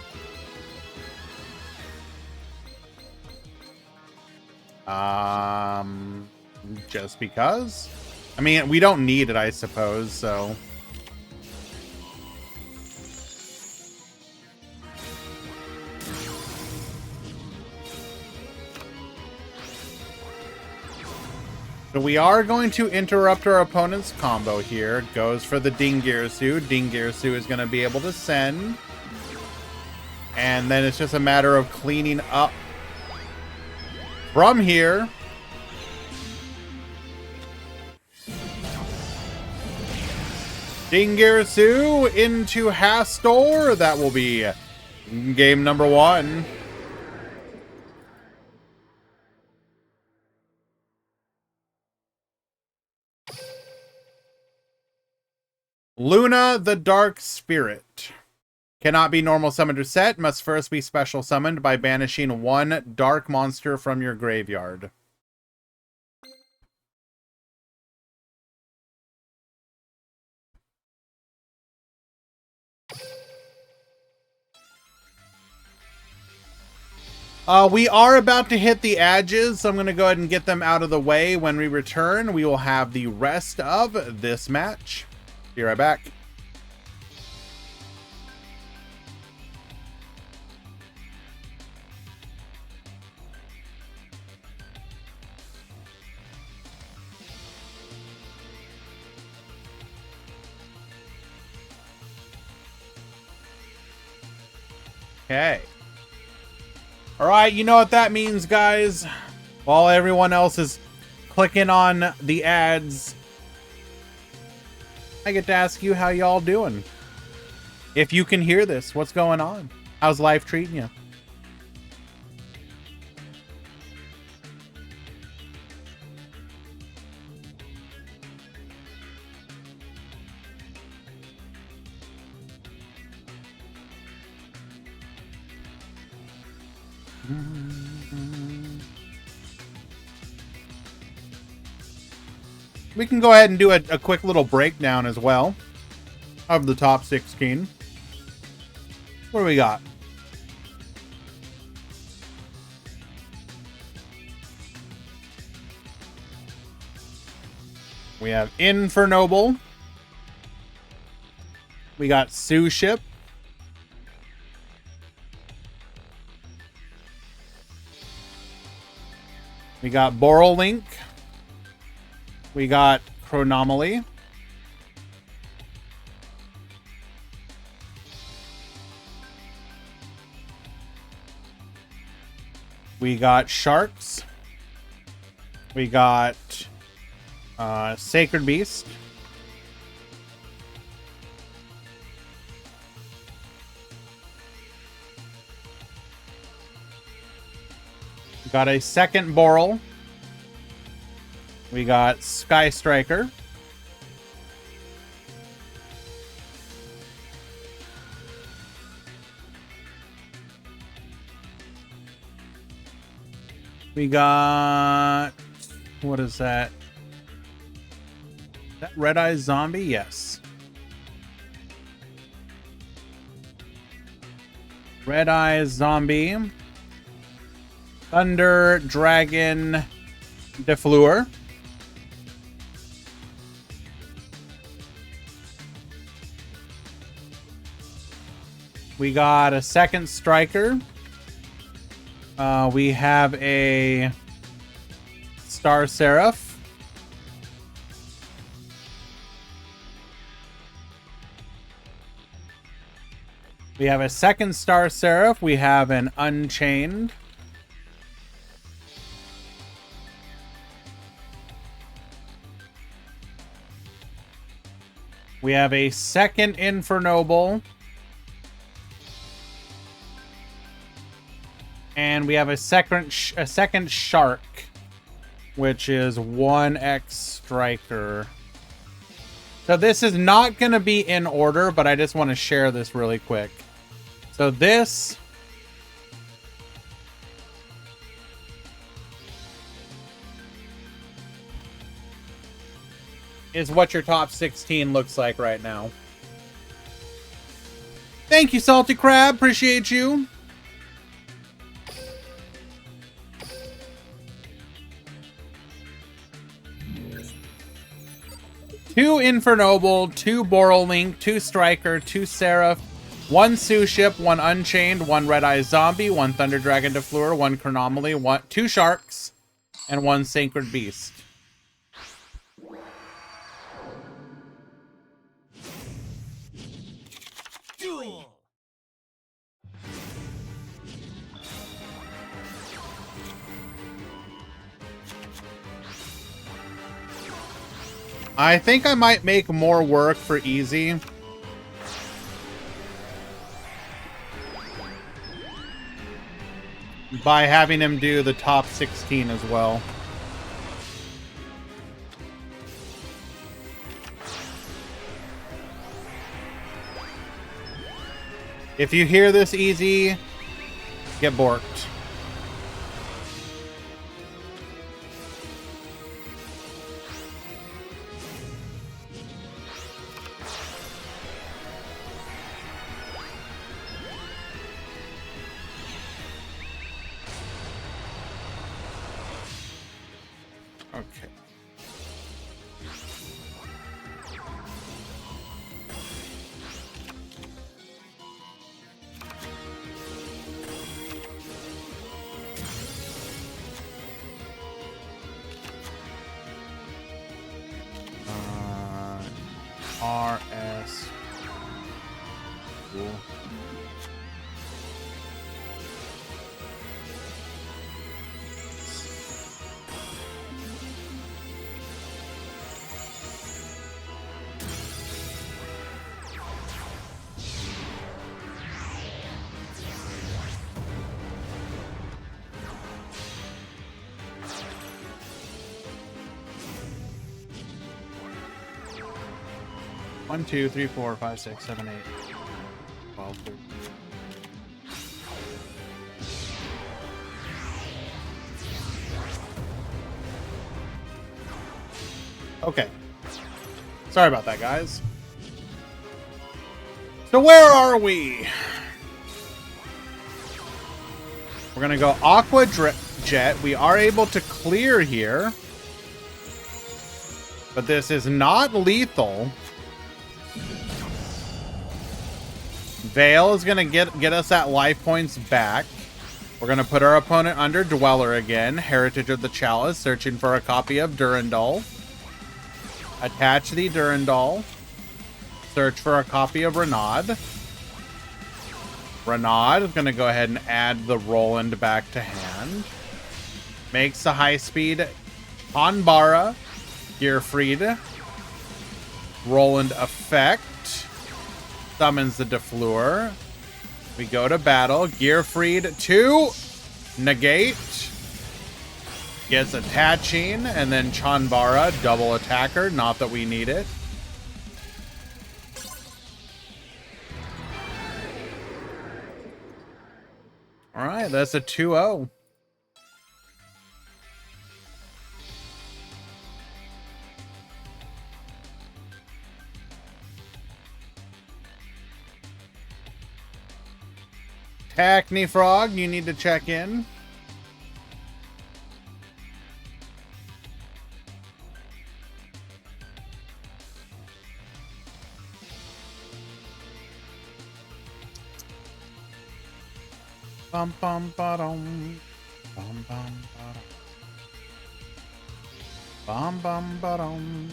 Just because? I mean, we don't need it, I suppose, so... So we are going to interrupt our opponent's combo here. Goes for the Dingirsu. Dingirsu is going to be able to send. And then it's just a matter of cleaning up from here. Dingirsu into Hastor. That will be game number 1. Luna the Dark Spirit. Cannot be normal summoned or set. Must first be special summoned by banishing 1 dark monster from your graveyard. We are about to hit the edges, so I'm going to go ahead and get them out of the way. When we return, we will have the rest of this match. Be right back. Okay. All right, you know what that means, guys. While everyone else is clicking on the ads, I get to ask you how y'all doing. If you can hear this, what's going on? How's life treating you? We can go ahead and do a quick little breakdown as well of the top 16. What do we got? We have Infernoble. We got Sue Ship. We got Borrelink. We got Chronomaly. We got Sharks. We got Sacred Beast. We got a second Boral. We got Sky Striker. We got... what is that? Is that Red Eye Zombie? Yes. Red Eye Zombie. Thunder Dragon Defleur. We got a second Striker. We have a Star Seraph. We have a second Star Seraph. We have an Unchained. We have a second Infernoble. And we have a second Shark, which is 1X Striker. So this is not going to be in order, but I just want to share this really quick. So this is what your top 16 looks like right now. Thank you, Salty Crab. Appreciate you. Two Infernoble, two Borrelink, two Striker, two Seraph, one Sue Ship, one Unchained, one Red Eye Zombie, one Thunder Dragon Defleur, one Chronomaly, two Sharks, and one Sacred Beast. Duel. I think I might make more work for Easy. By having him do the top 16 as well. If you hear this, Easy, get borked. Okay. RS. Cool. 1, 2, 3, 4, 5, 6, 7, 8, 12, 13. Okay. Sorry about that, guys. So where are we? We're going to go Aqua Jet. We are able to clear here. But this is not lethal. Veil is going to get us that life points back. We're going to put our opponent under Dweller again. Heritage of the Chalice, searching for a copy of Durandal. Attach the Durandal. Search for a copy of Renaud. Renaud is going to go ahead and add the Roland back to hand. Makes the high-speed Hanbara. Gearfried. Roland effect. Summons the Defleur. We go to battle. Gearfried 2. Negate. Gets attaching. And then Chanbara, double attacker. Not that we need it. Alright, that's a 2-0. Hackney Frog, you need to check in. Bum bum ba-dum. Bum bum ba-dum. Bum bum ba-dum.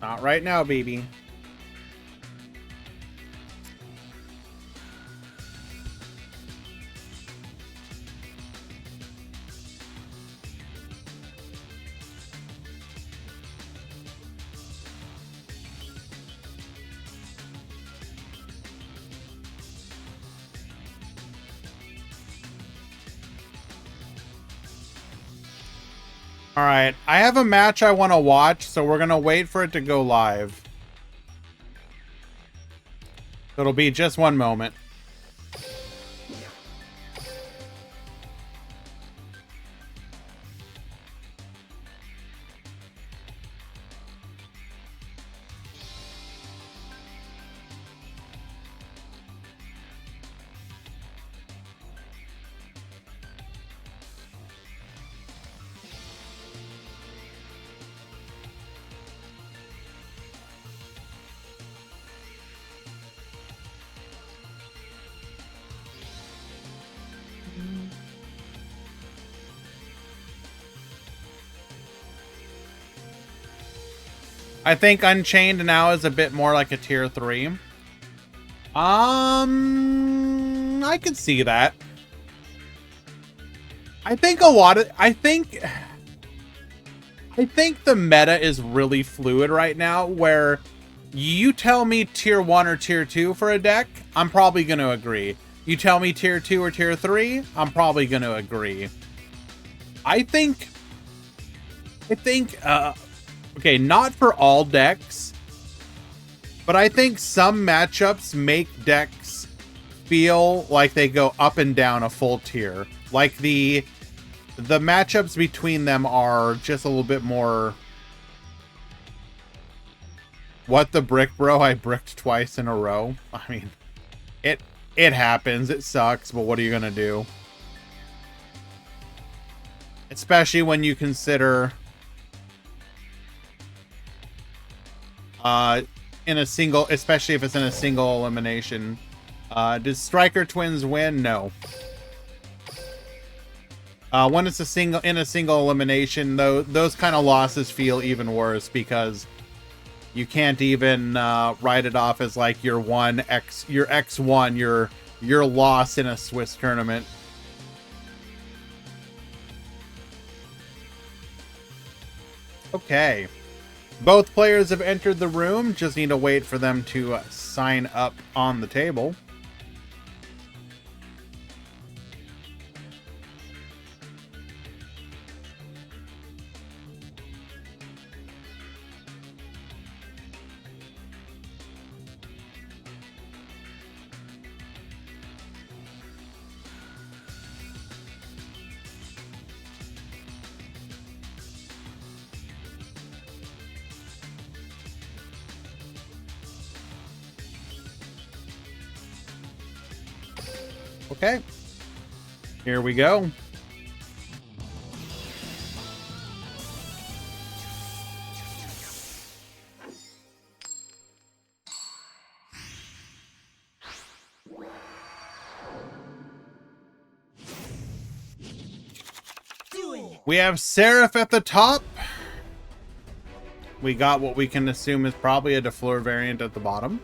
Not right now, baby. All right, I have a match I want to watch, so we're going to wait for it to go live. It'll be just one moment. I think Unchained now is a bit more like a tier 3. I could see that. I think the meta is really fluid right now, where you tell me tier 1 or tier 2 for a deck, I'm probably going to agree. You tell me tier 2 or tier 3, I'm probably going to agree. I think okay, not for all decks, but I think some matchups make decks feel like they go up and down a full tier. Like the matchups between them are just a little bit more... What the brick, bro? I bricked twice in a row. I mean, it happens. It sucks, but what are you gonna do? Especially when you consider... in a single, especially if it's in a single elimination. Does Striker Twins win? No. When it's in a single elimination, though, those kind of losses feel even worse because you can't even write it off as like your X1, your loss in a Swiss tournament. Okay. Both players have entered the room. Just need to wait for them to sign up on the table. Okay, here we go. We have Seraph at the top. We got what we can assume is probably a DeFleur variant at the bottom.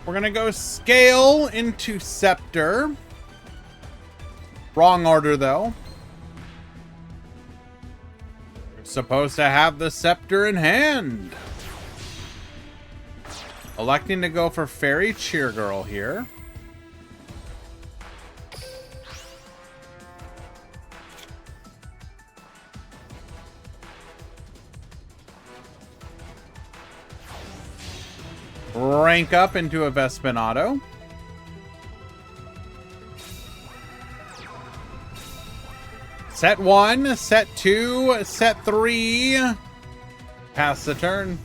We're gonna go Scale into Scepter. Wrong order, though. We're supposed to have the Scepter in hand. Electing to go for Fairy Cheergirl here. Rank up into a Vespinato. Set 1, set 2, set 3. Pass the turn.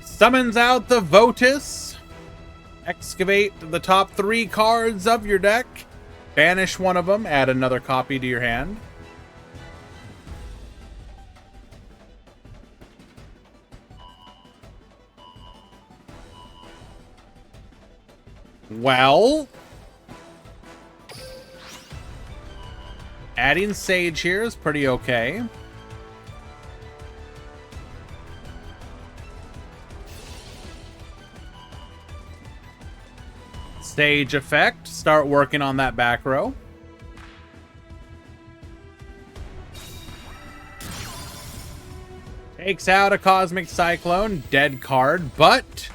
Summons out the Votus. Excavate the top 3 cards of your deck. Banish one of them. Add another copy to your hand. Well, adding Sage here is pretty okay. Stage effect. Start working on that back row. Takes out a Cosmic Cyclone. Dead card, but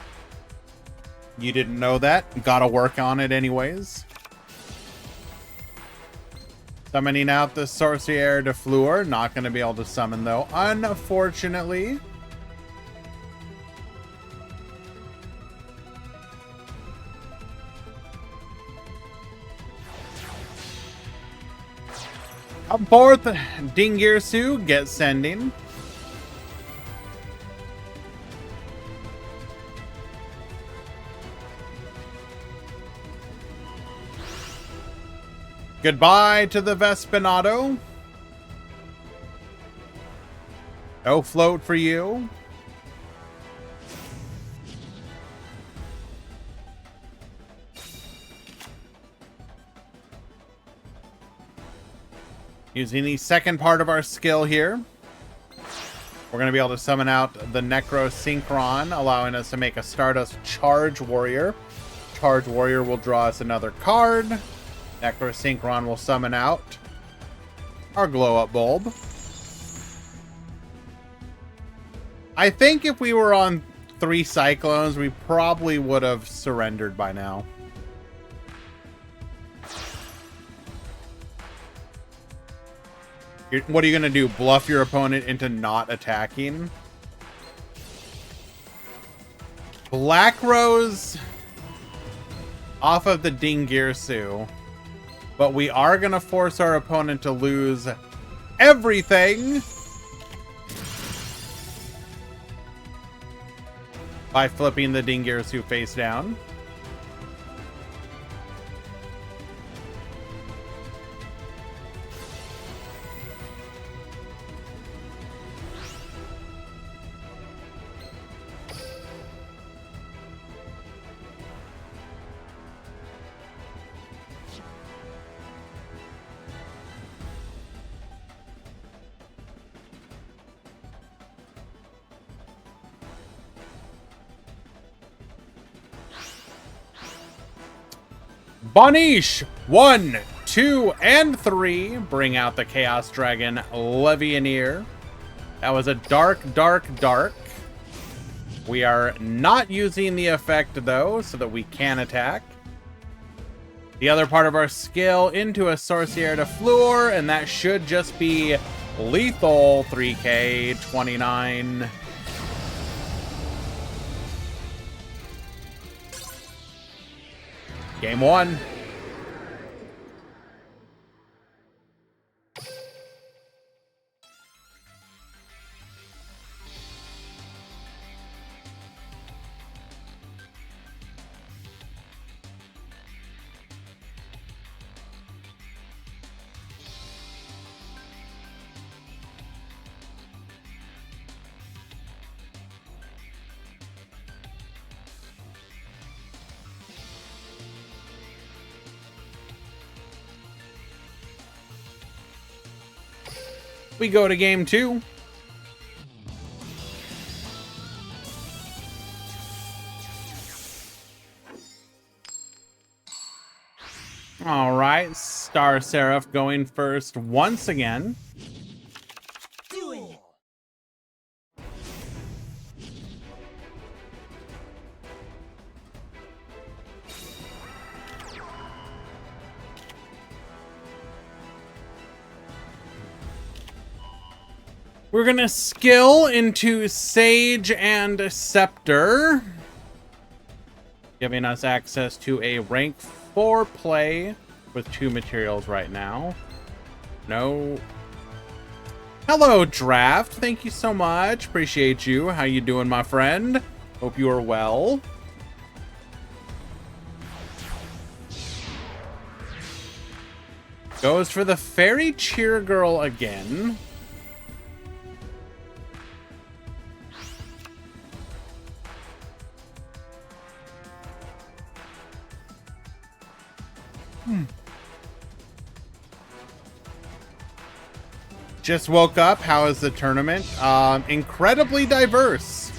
you didn't know that. Gotta work on it anyways. Summoning out the Sorcière de Fleur. Not gonna be able to summon though, unfortunately. Up fourth, Dingirsu gets sending. Goodbye to the Vespinato. No float for you. Using the second part of our skill here, we're going to be able to summon out the Necro Synchron, allowing us to make a Stardust Charge Warrior. Charge Warrior will draw us another card. Necro Synchron will summon out our Glow Up Bulb. I think if we were on 3 Cyclones, we probably would have surrendered by now. What are you going to do? Bluff your opponent into not attacking? Black Rose off of the Dingirsu. But we are going to force our opponent to lose everything by flipping the Dingirsu face down. Bonish! 1, 2, and 3. Bring out the Chaos Dragon Levianeer. That was a dark, dark, dark. We are not using the effect, though, so that we can attack. The other part of our skill into a Sorcier de Fleur, and that should just be lethal. 3k, 29. Game 1. We go to game 2. All right, Star Seraph going first once again. Duel. We're gonna skill into Sage and Scepter, giving us access to a rank 4 play with 2 materials right now. No. Hello, Draft. Thank you so much. Appreciate you. How you doing, my friend? Hope you are well. Goes for the Fairy Cheer Girl again. Just woke up. How is the tournament? Incredibly diverse.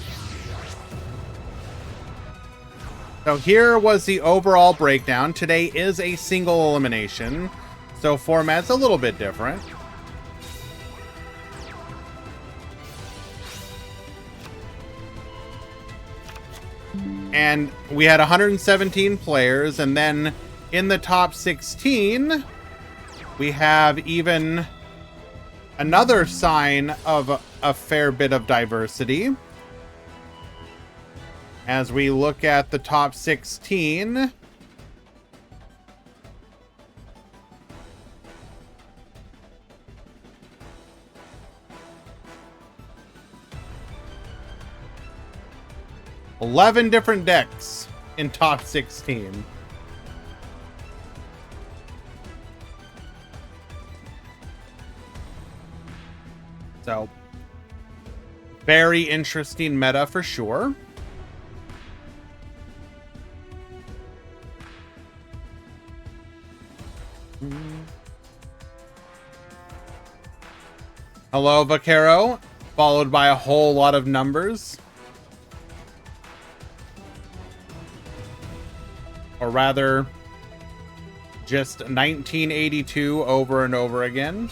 So here was the overall breakdown. Today is a single elimination, so format's a little bit different. And we had 117 players, and then in the top 16, we have even another sign of a fair bit of diversity. As we look at the top 16, $11 different decks in top 16. So, very interesting meta for sure. Hello, Vaquero, followed by a whole lot of numbers. Or rather, just 1982 over and over again.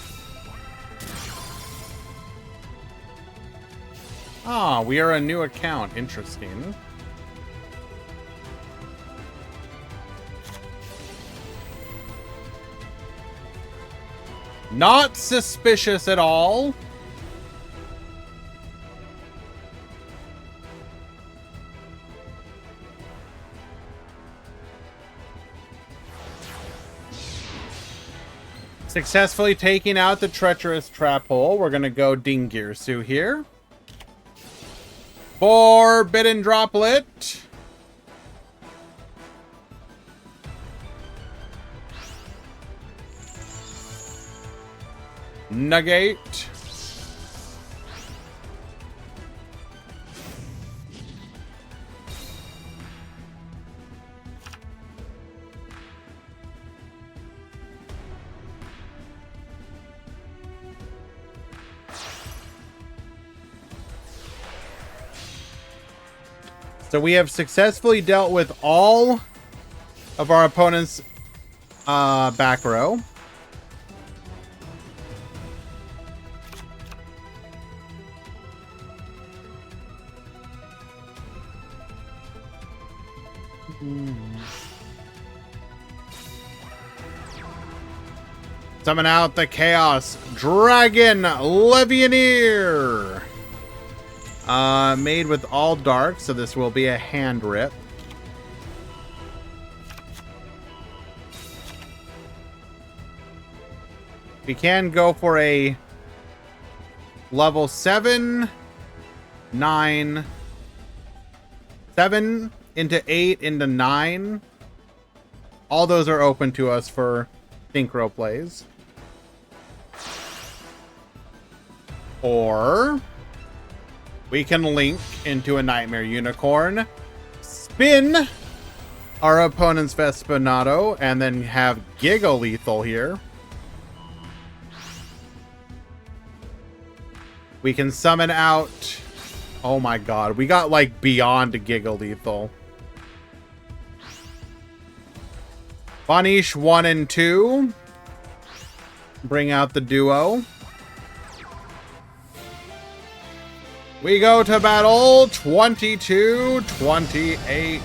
Ah, we are a new account. Interesting. Not suspicious at all. Successfully taking out the treacherous trap hole. We're gonna go Dingirsu here. Forbidden Droplet. Nugget. So we have successfully dealt with all of our opponent's Back row. Summon out the Chaos Dragon Levianeer. Made with all dark, so this will be a hand rip. We can go for a level 7, 9, 7 into 8 into 9. All those are open to us for synchro plays. Or we can link into a Nightmare Unicorn, spin our opponent's Vespinato, and then have Giga Lethal here. We can summon out... Oh my god, we got like beyond Giga Lethal. Vanish 1 and 2. Bring out the duo. We go to battle 22-28.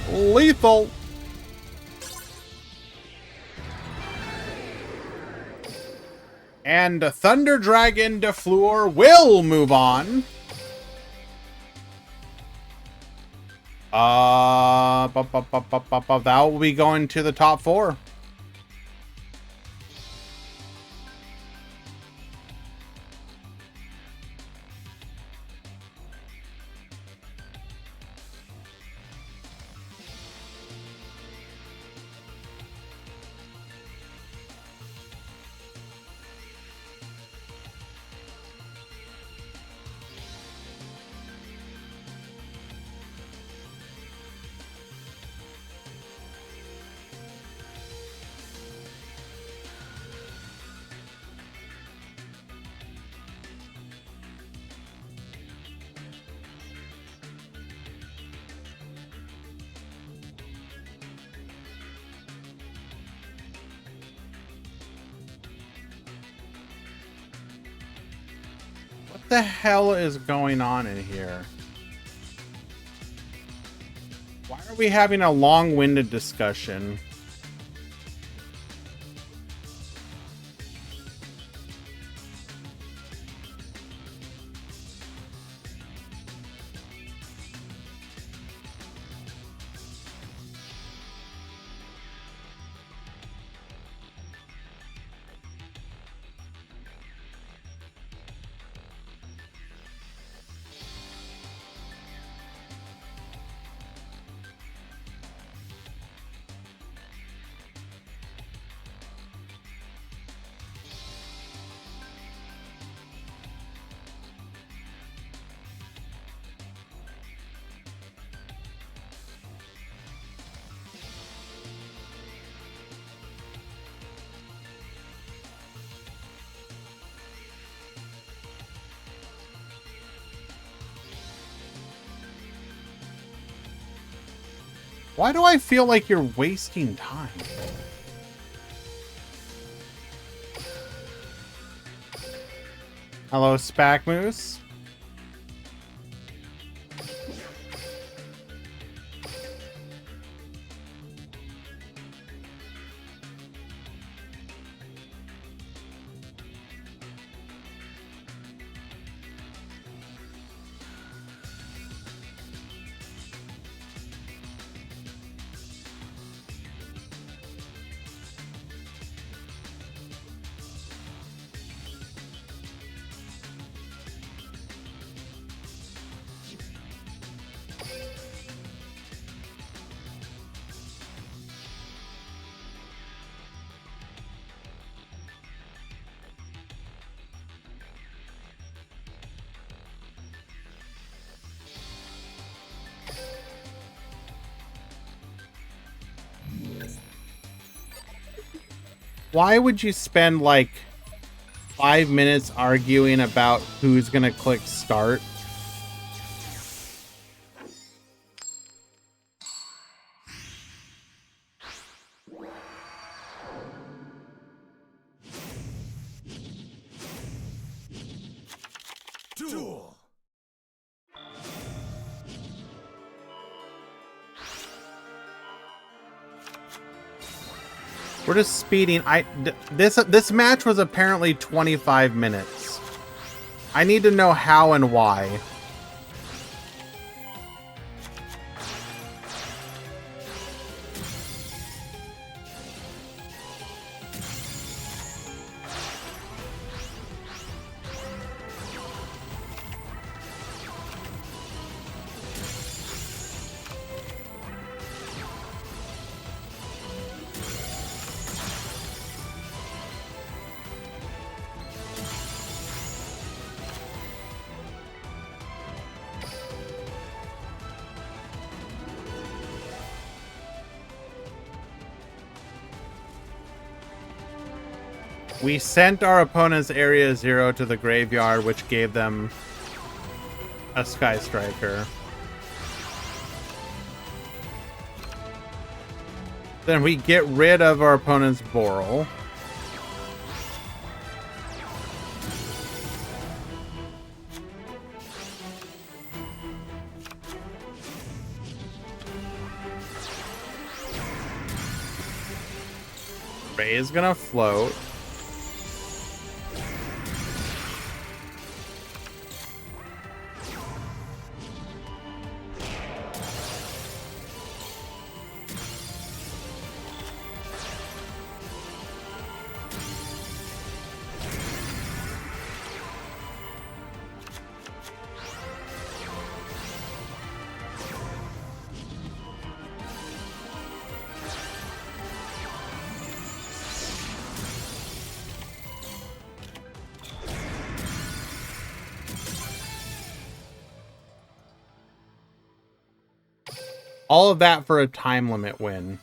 Lethal. And Thunder Dragon DeFleur will move on. That will be going to the top 4. What the hell is going on in here? Why are we having a long-winded discussion? Why do I feel like you're wasting time? Hello, Spack Moose. Why would you spend like 5 minutes arguing about who's gonna click start? We're just speeding. This match was apparently 25 minutes. I need to know how and why. We sent our opponent's area 0 to the graveyard, which gave them a Sky Striker. Then we get rid of our opponent's Boral. Ray is gonna float. All of that for a time limit win.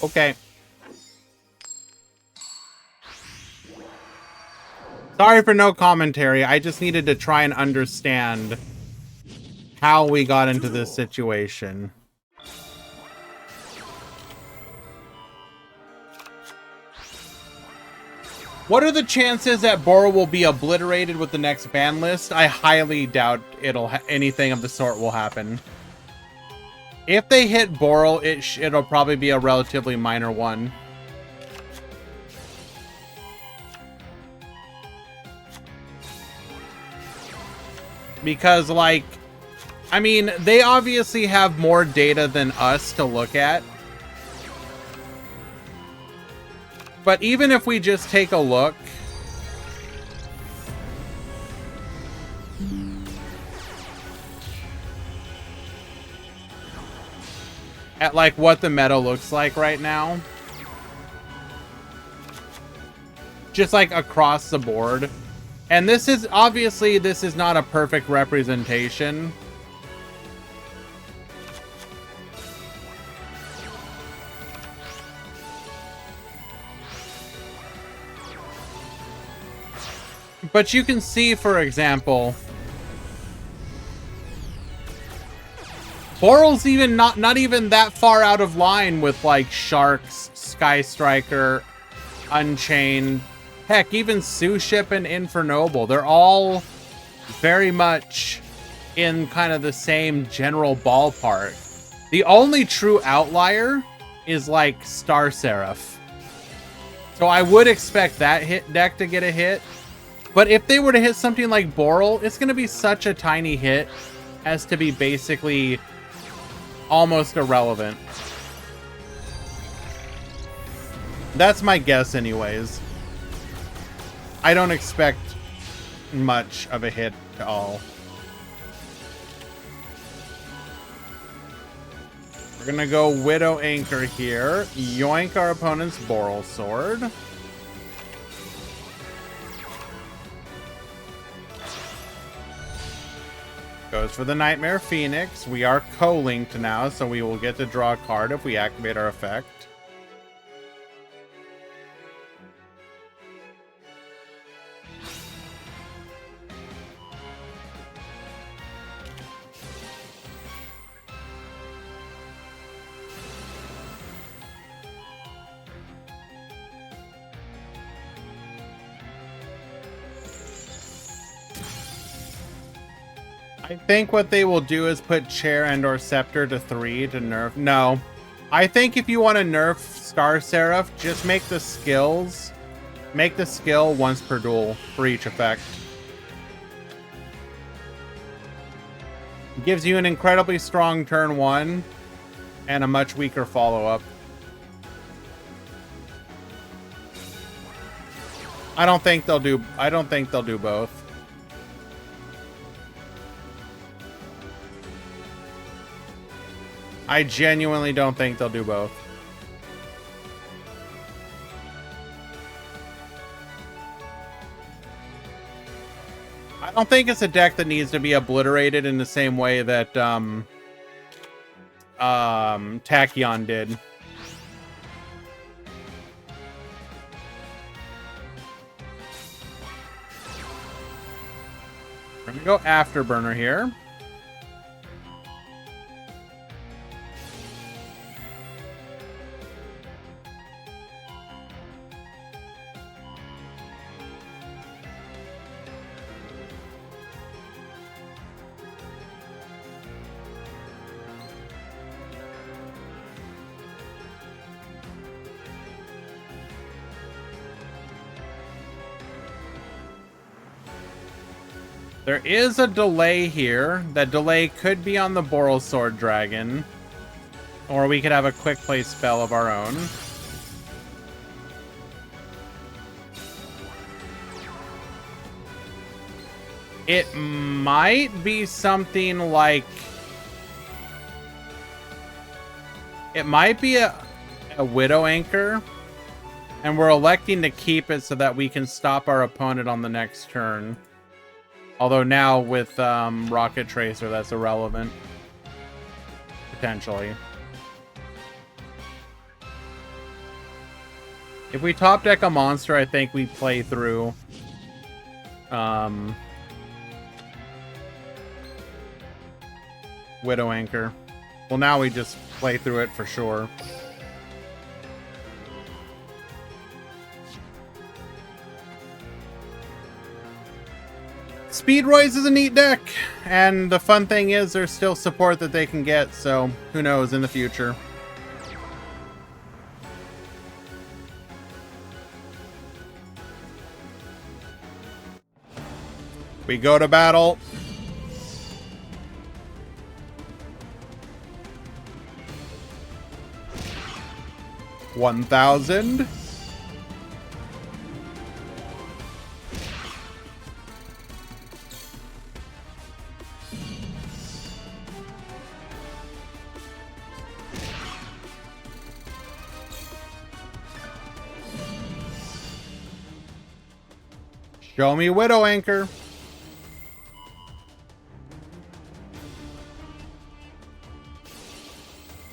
Okay. Sorry for no commentary. I just needed to try and understand how we got into this situation. What are the chances that Boral will be obliterated with the next ban list? I highly doubt anything of the sort will happen. If they hit Boral, it'll probably be a relatively minor one. Because, like, I mean, they obviously have more data than us to look at. But even if we just take a look, at like what the meta looks like right now, just like across the board, and this is obviously not a perfect representation. But you can see, for example, Boral's even not even that far out of line with like Sharks, Sky Striker, Unchained, heck, even Suship and Infernoble. They're all very much in kind of the same general ballpark. The only true outlier is like Star Seraph. So I would expect that hit deck to get a hit. But if they were to hit something like Boral, it's going to be such a tiny hit as to be basically almost irrelevant. That's my guess anyways. I don't expect much of a hit at all. We're going to go Widow Anchor here. Yoink our opponent's Boral Sword. Goes for the Nightmare Phoenix. We are co-linked now, so we will get to draw a card if we activate our effect. I think what they will do is put Chair and or Scepter to 3 to nerf. No. I think if you want to nerf Star Seraph, just make the skills. Make the skill once per duel for each effect. It gives you an incredibly strong turn 1 and a much weaker follow-up. I don't think they'll do both. I genuinely don't think they'll do both. I don't think it's a deck that needs to be obliterated in the same way that Tachyon did. We're gonna go Afterburner here. There is a delay here. That delay could be on the Boral Sword Dragon. Or we could have a quick play spell of our own. It might be something like... It might be a Widow Anchor. And we're electing to keep it so that we can stop our opponent on the next turn. Although now with Rocket Tracer, that's irrelevant. Potentially. If we top deck a monster, I think we play through Widow Anchor. Well, now we just play through it for sure. Speedroids is a neat deck, and the fun thing is there's still support that they can get, so who knows in the future. We go to battle. $1,000. Show me Widow Anchor.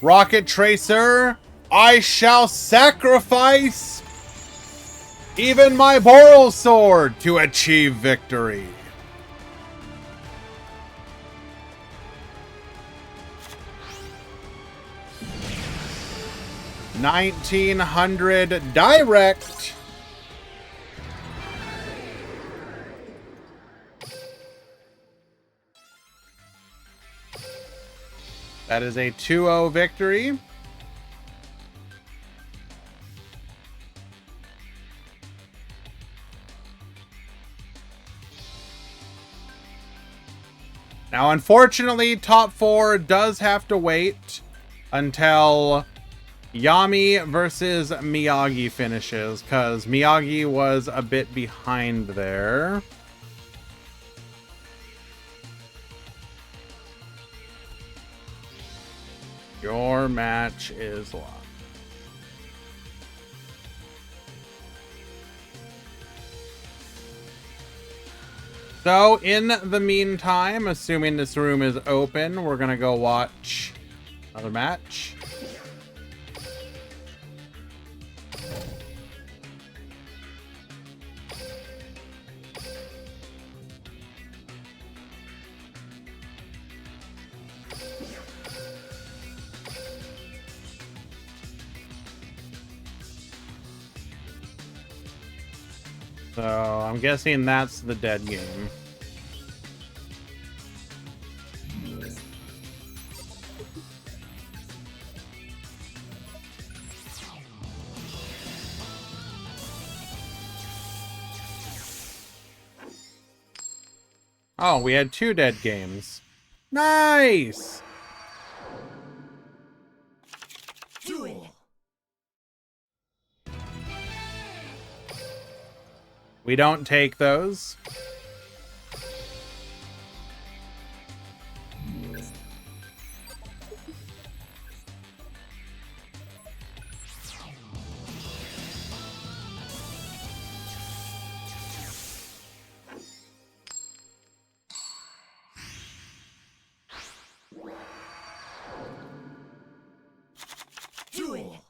Rocket Tracer, I shall sacrifice even my Boral Sword to achieve victory. $1,900 direct. That is a 2-0 victory. Now, unfortunately, top 4 does have to wait until Yami versus Miyagi finishes, because Miyagi was a bit behind there. Your match is locked. So, in the meantime, assuming this room is open, we're gonna go watch another match. So, I'm guessing that's the dead game. Oh, we had 2 dead games. Nice! Duel. We don't take those. Duel.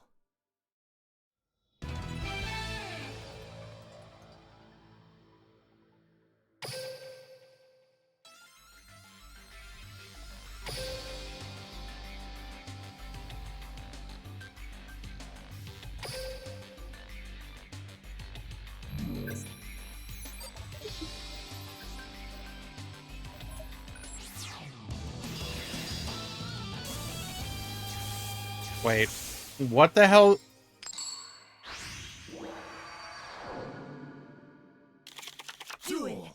Wait, what the hell? Duel.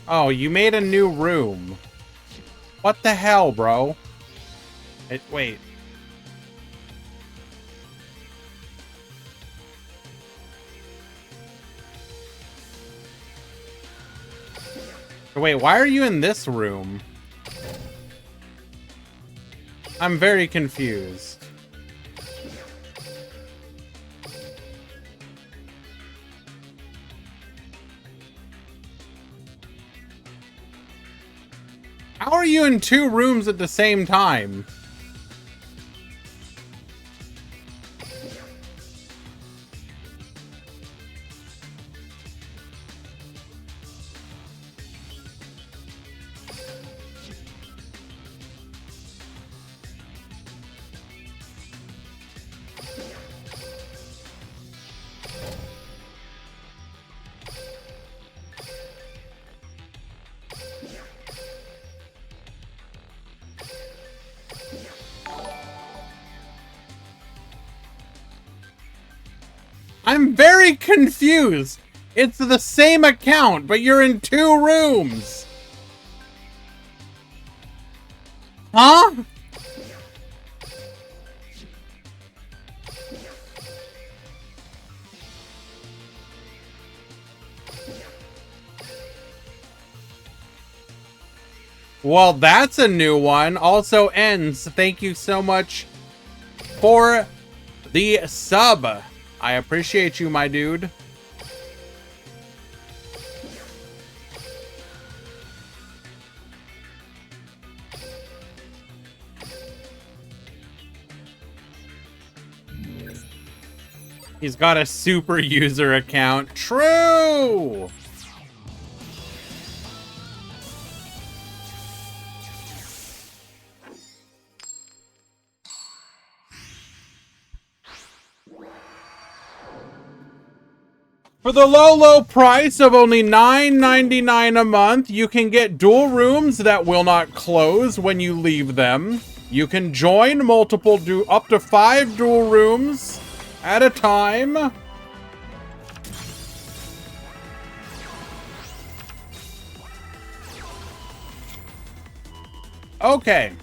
Oh, you made a new room. What the hell, bro? Wait. Wait, why are you in this room? I'm very confused. How are you in 2 rooms at the same time? I'm very confused. It's the same account, but you're in 2 rooms. Huh? Well, that's a new one. Also ends. Thank you so much for the sub. I appreciate you, my dude. He's got a super user account. True! For the low price of only $9.99 a month, you can get dual rooms that will not close when you leave them. You can join multiple up to 5 dual rooms at a time. Okay.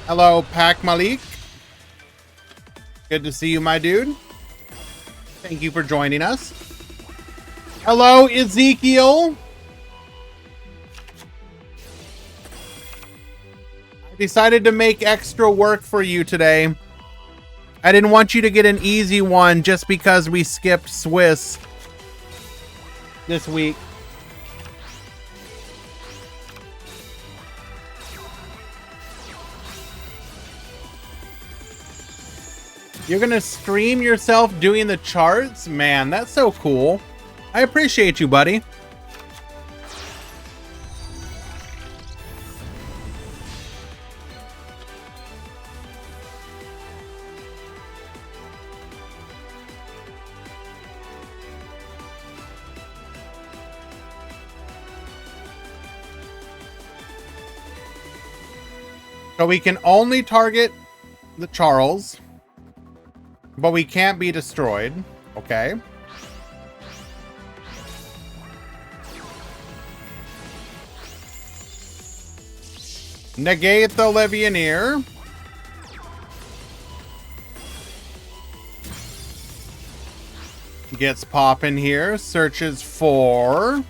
Hello, Pac Malik. Good to see you, my dude. Thank you for joining us. Hello, Ezekiel. I Decided to make extra work for you today. I didn't want you to get an easy one just because we skipped Swiss this week. You're gonna stream yourself doing the charts? Man, that's so cool. I appreciate you, buddy. So we can only target the Charles, but we can't be destroyed. Okay. Negate the Legionnaire. Gets popping here. Searches for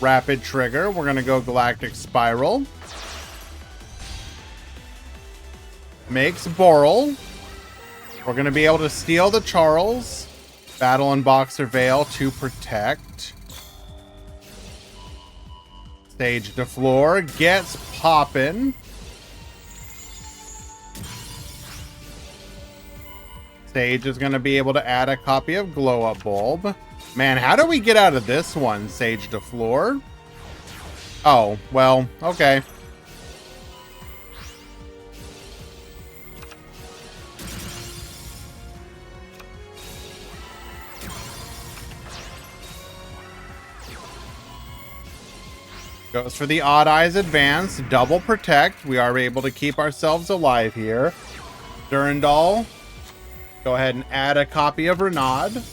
Rapid Trigger. We're going to go Galactic Spiral. Makes Boral. We're going to be able to steal the Charles. Battle and Boxer Veil to protect. Stage to floor. Gets poppin'. Sage is going to be able to add a copy of Glow Up Bulb. Man, how do we get out of this one? Sage to floor. Oh, well, okay. Goes for the Odd Eyes Advance. Double Protect. We are able to keep ourselves alive here. Durandal. Go ahead and add a copy of Renaud.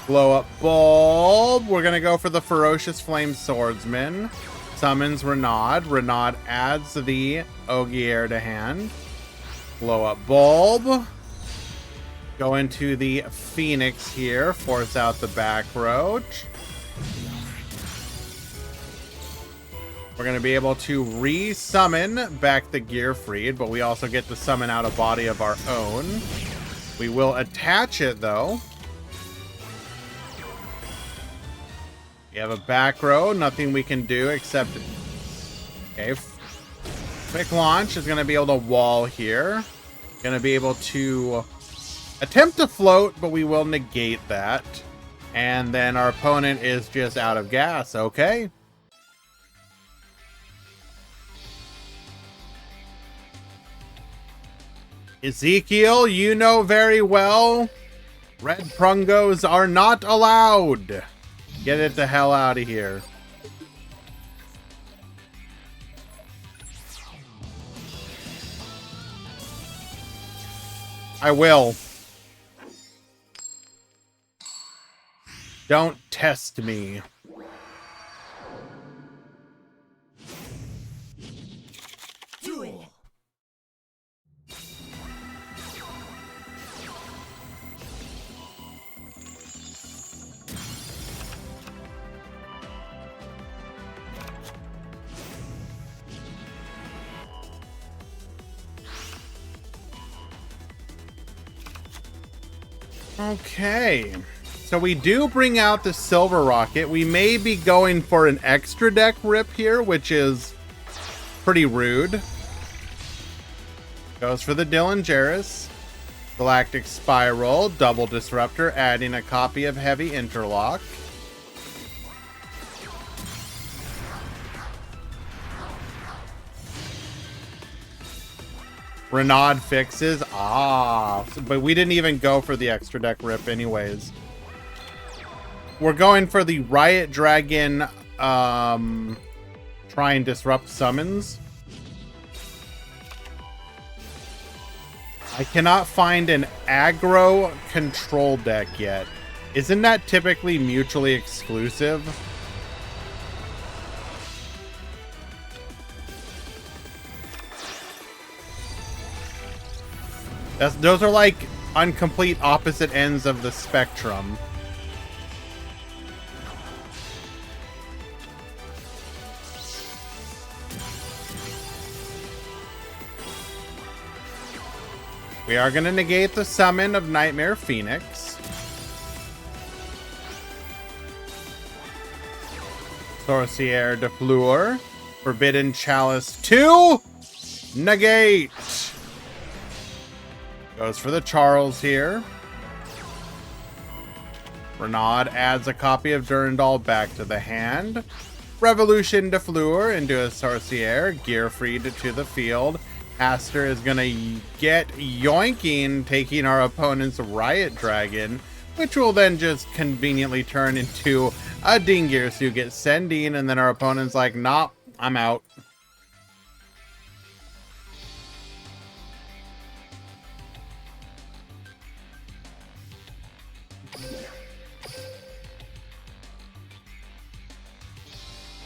Blow Up Bulb. We're going to go for the Ferocious Flame Swordsman. Summons Renaud. Renaud adds the Ogier to hand. Blow Up Bulb. Go into the Phoenix here. Force out the back roach. We're going to be able to re-summon back the Gearfried, but we also get to summon out a body of our own. We will attach it, though. We have a back row. Nothing we can do except... Okay. Quick Launch is going to be able to wall here. Going to be able to attempt to float, but we will negate that. And then our opponent is just out of gas. Okay. Ezekiel, you know very well, red prungos are not allowed. Get it the hell out of here. I will. Don't test me. Duel. Okay, so we do bring out the Silver Rocket. We may be going for an extra deck rip here, which is pretty rude. Goes for the Dylan Jarrus. Galactic Spiral, Double Disruptor, adding a copy of Heavy Interlock. Renaud fixes. Ah, but we didn't even go for the extra deck rip anyways. We're going for the Riot Dragon try and disrupt summons. I cannot find an aggro control deck yet. Isn't that typically mutually exclusive? Those are like on complete opposite ends of the spectrum. We are going to negate the summon of Nightmare Phoenix. Sorcière de Fleur. Forbidden Chalice 2. Negate. Goes for the Charles here. Renaud adds a copy of Durandal back to the hand. Revolution de Fleur into a Sorcière. Gearfried to the field. Aster is going to get yoinking, taking our opponent's Riot Dragon, which will then just conveniently turn into a Dingir. So you get Sending, and then our opponent's like, nah, I'm out.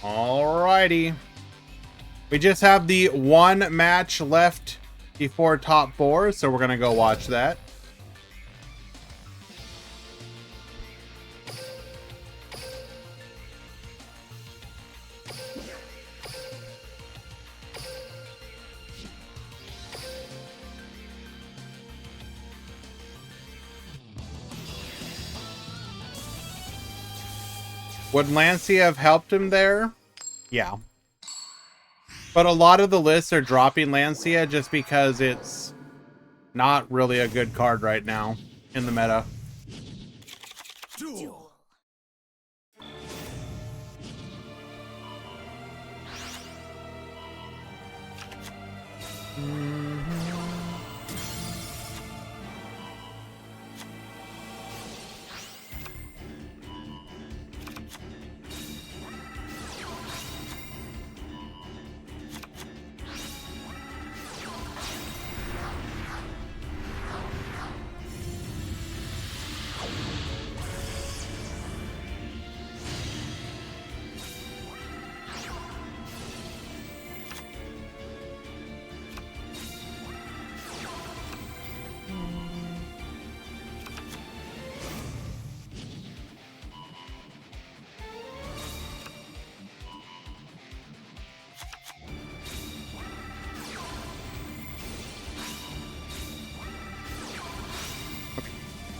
Alrighty. We just have the one match left before top 4, so we're going to go watch that. Would Lancia have helped him there? Yeah. But a lot of the lists are dropping Lancia just because it's not really a good card right now in the meta. Duel.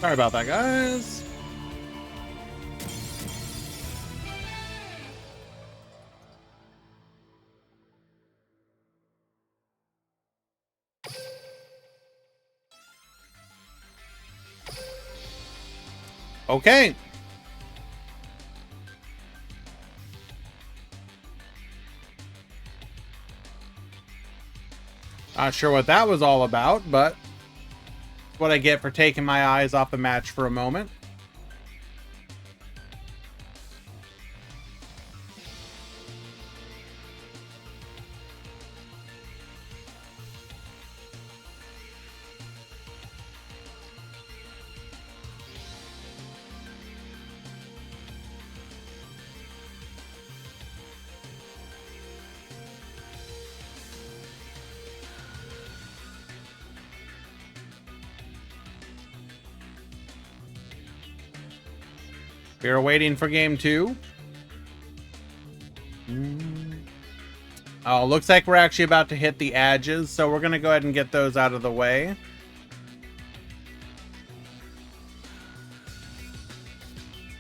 Sorry about that, guys. Okay. Not sure what that was all about, but it's what I get for taking my eyes off the match for a moment. We are waiting for game 2. Oh, looks like we're actually about to hit the edges, so we're going to go ahead and get those out of the way.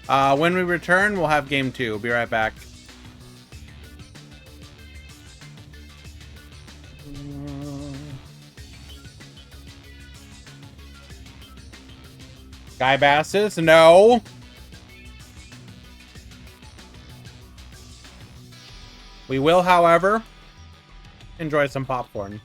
When we return, we'll have game 2. Be right back. Sky Basses? No. We will, however, enjoy some popcorn.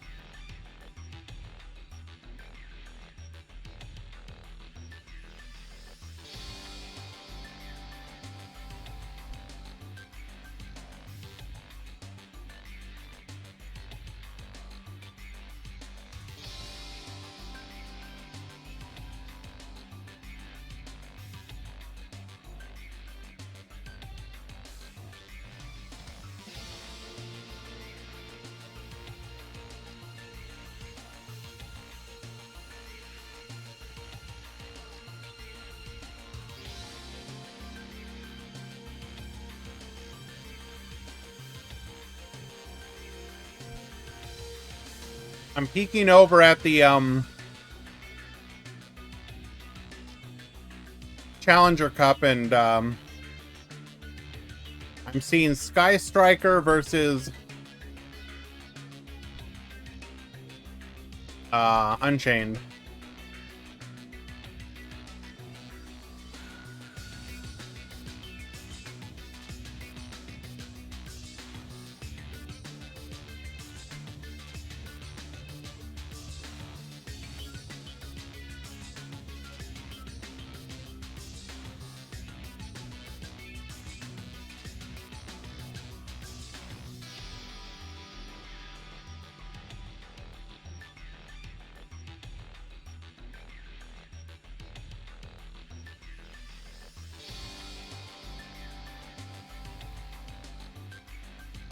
I'm peeking over at the Challenger Cup, and I'm seeing Sky Striker versus Unchained.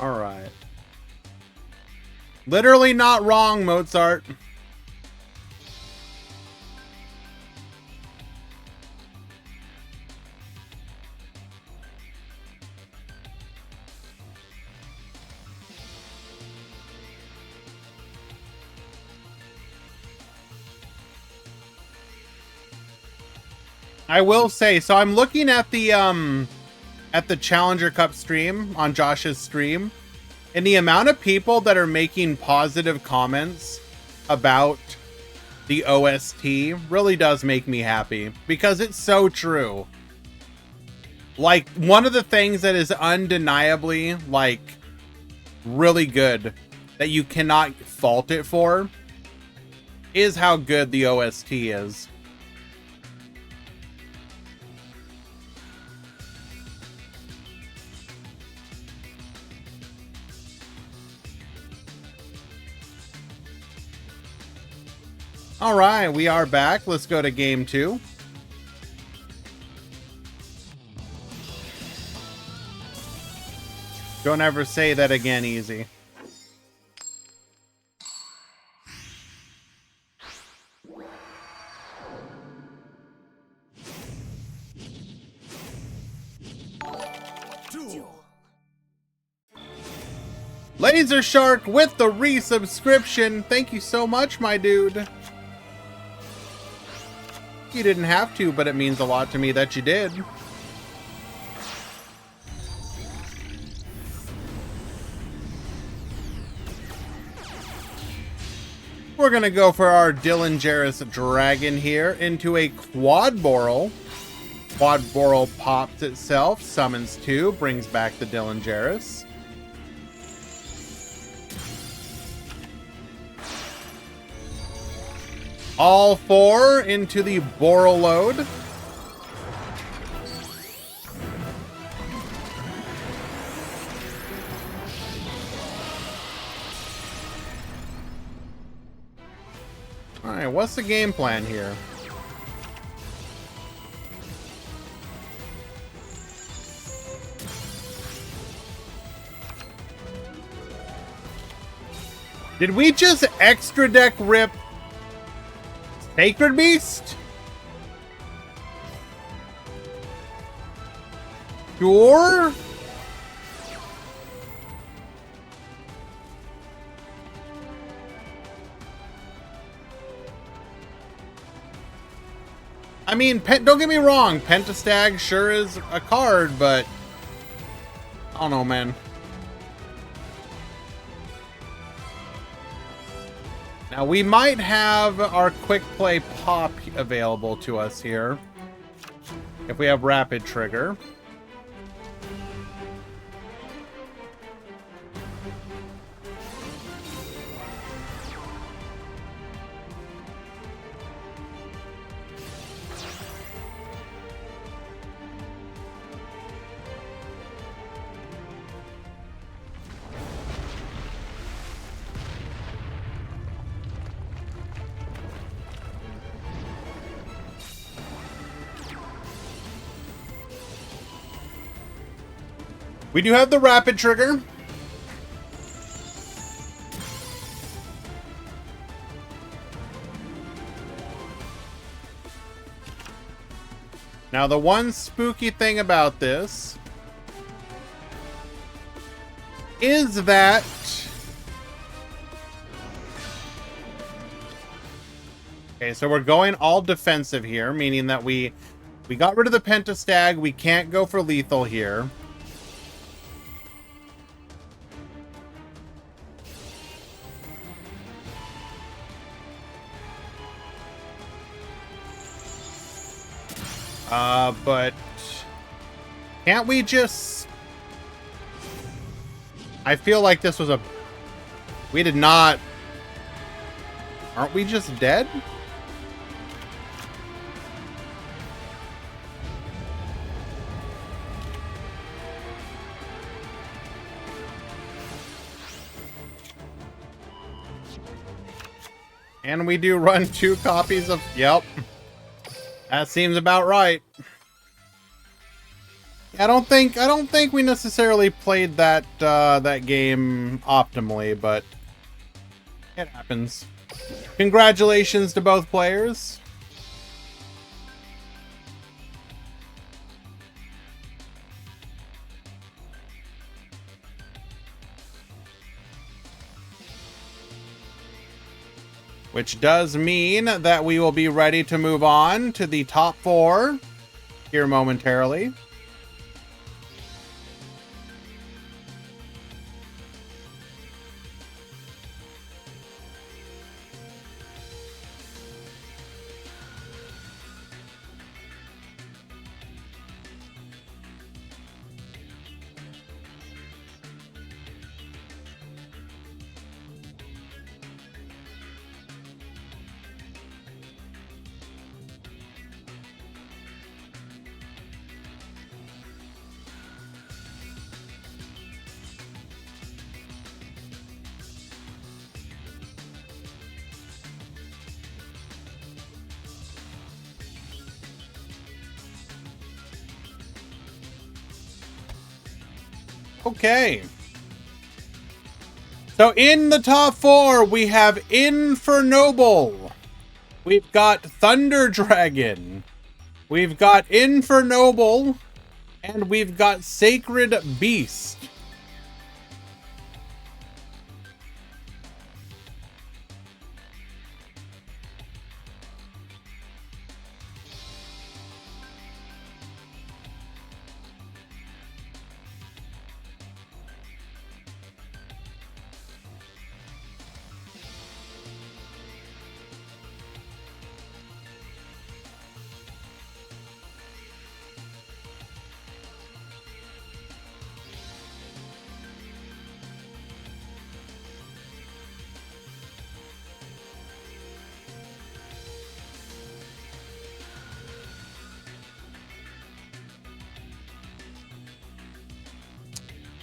All right. Literally not wrong, Mozart. I will say, so I'm looking at the Challenger Cup stream on Josh's stream, and the amount of people that are making positive comments about the OST really does make me happy, because it's so true. Like, one of the things that is undeniably, like, really good that you cannot fault it for is how good the OST is. All right, we are back. Let's go to game 2. Don't ever say that again, Easy. Duel. Laser Shark with the resubscription. Thank you so much, my dude. You didn't have to, but it means a lot to me that you did. We're gonna go for our Dylan Jarrus Dragon here into a Quad Boral. Quad Boral pops itself, summons 2, brings back the Dylan Jarrus. All 4 into the Boral load. Alright, what's the game plan here? Did we just extra deck rip Sacred Beast? Sure. I mean, don't get me wrong, Pentastag sure is a card, but I don't know, man. Now, we might have our quick play pop available to us here if we have rapid trigger. We do have the rapid trigger. Now, the one spooky thing about this is that okay, so we're going all defensive here, meaning that we We got rid of the Pentastag. We can't go for lethal here. But can't we just... I feel like this was a... We did not... Aren't we just dead? And we do run 2 copies of... Yep. That seems about right. I don't think we necessarily played that that game optimally, but it happens. Congratulations to both players. Which does mean that we will be ready to move on to the top 4 here momentarily. Okay. So in the top 4, we have Infernoble. We've got Thunder Dragon. We've got Infernoble. And we've got Sacred Beast.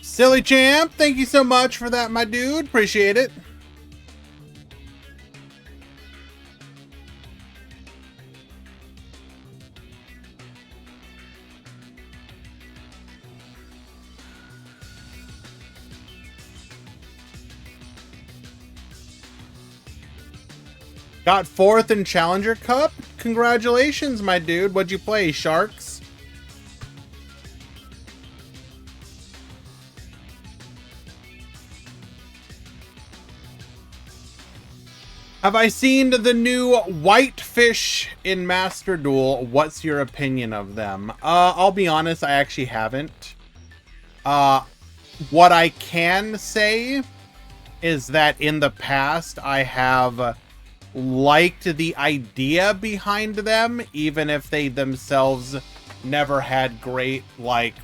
Silly Champ, thank you so much for that, my dude. Appreciate it. Got 4th in Challenger Cup. Congratulations, my dude. What'd you play, Sharks? Have I seen the new Whitefish in Master Duel? What's your opinion of them? I'll be honest, I actually haven't. What I can say is that in the past, I have liked the idea behind them, even if they themselves never had great, like,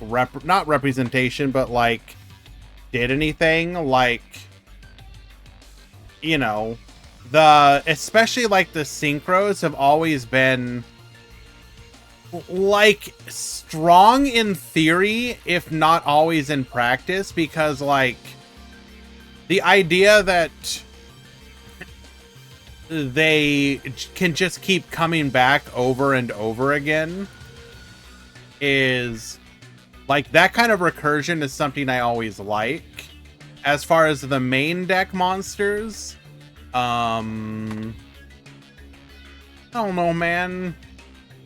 not representation, but, like, did anything. Like, you know... especially like the synchros have always been like strong in theory, if not always in practice, because like the idea that they can just keep coming back over and over again is like that kind of recursion is something I always like. As far as the main deck monsters, I don't know, man.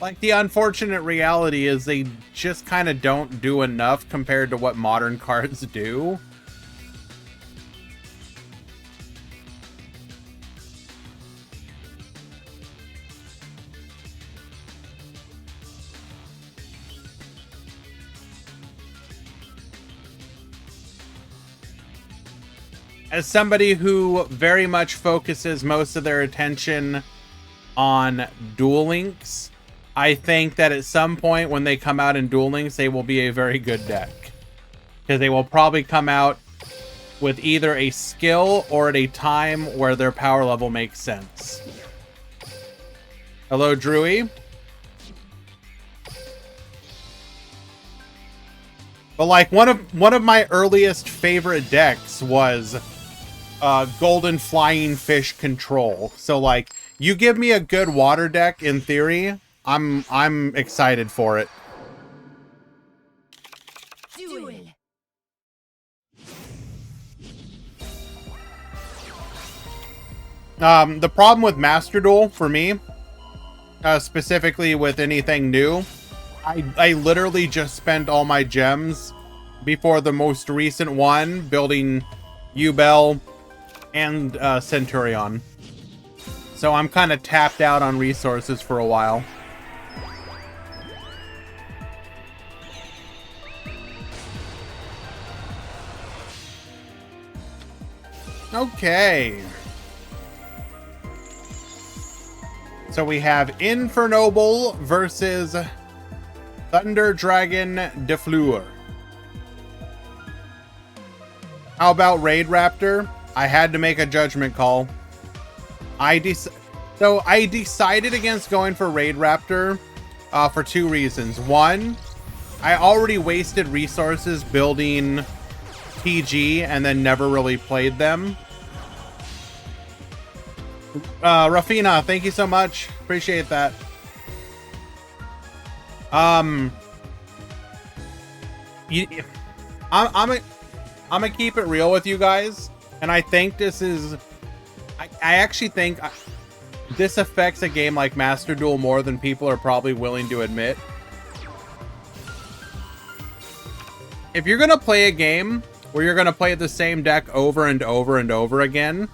Like, the unfortunate reality is they just kind of don't do enough compared to what modern cards do. as somebody who very much focuses most of their attention on Duel Links, I think that at some point when they come out in Duel Links, they will be a very good deck. Because they will probably come out with either a skill or at a time where their power level makes sense. Hello, Drewy. But like one of my earliest favorite decks was Golden Flying Fish Control. So like you give me a good water deck in theory, I'm excited for it. Duel. The problem with Master Duel for me, specifically with anything new, I literally just spent all my gems before the most recent one building Ubel and Centurion. So I'm kind of tapped out on resources for a while. Okay. So we have Infernoble versus Thunder Dragon de Fleur. How about Raid Raptor? I had to make a judgment call. I decided against going for Raid Raptor for two reasons. One, I already wasted resources building TG and then never really played them. Rafina, thank you so much. Appreciate that. I'm gonna keep it real with you guys, and I think this is, I actually think this affects a game like Master Duel more than people are probably willing to admit. If you're gonna play a game where you're gonna play the same deck over and over and over again,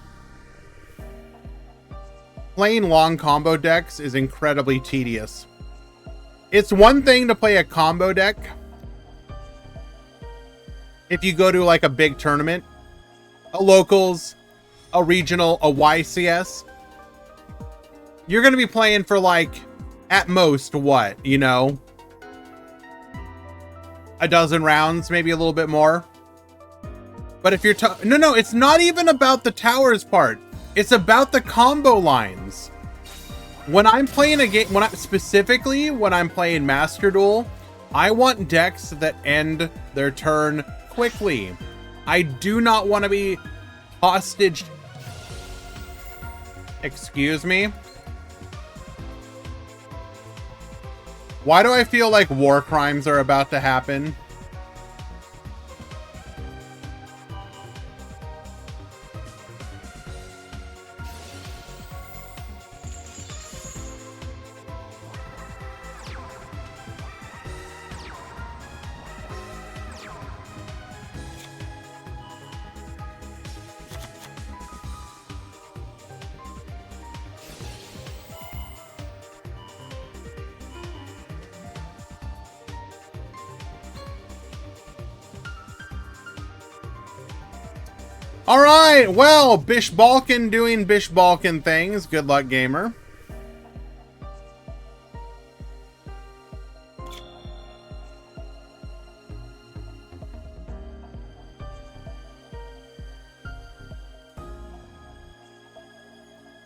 playing long combo decks is incredibly tedious. It's one thing to play a combo deck if you go to like a big tournament, a locals, a regional, a YCS. You're going to be playing for like, at most, what, you know? A dozen rounds, maybe a little bit more. But if you're... No, it's not even about the towers part. It's about the combo lines. When I'm playing a game, specifically when I'm playing Master Duel, I want decks that end their turn quickly. I do not want to be hostage. Excuse me? Why do I feel like war crimes are about to happen? All right, well, Bish Balkan doing Bish Balkan things. Good luck, gamer.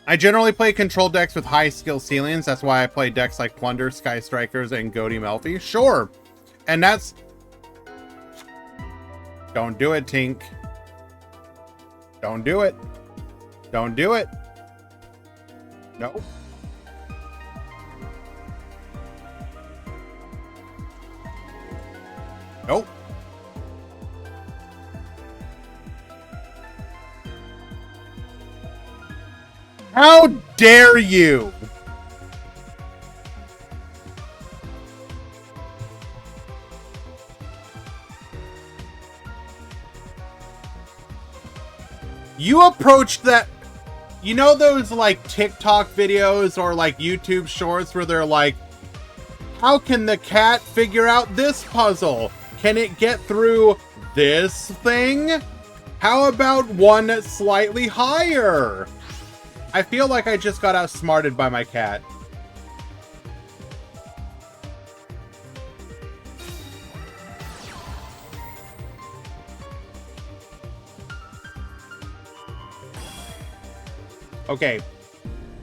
I generally play control decks with high skill ceilings. That's why I play decks like Plunder, Sky Strikers, and Goaty Melfi. Sure. And that's... Don't do it, Tink. Don't do it. Don't do it. No. Nope. How dare you? You approached that, you know those like TikTok videos or like YouTube shorts where they're like, how can the cat figure out this puzzle? Can it get through this thing? How about one slightly higher? I feel like I just got outsmarted by my cat. Okay,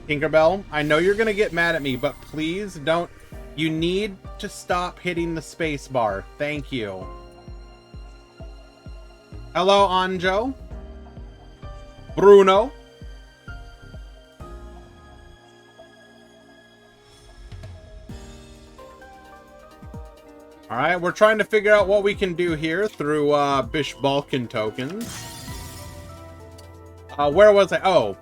Tinkerbell, I know you're gonna get mad at me, but please don't. You need to stop hitting the space bar. Thank you. Hello, Anjo. Bruno. All right, we're trying to figure out what we can do here through Bish Balkan tokens. Where was I? Oh.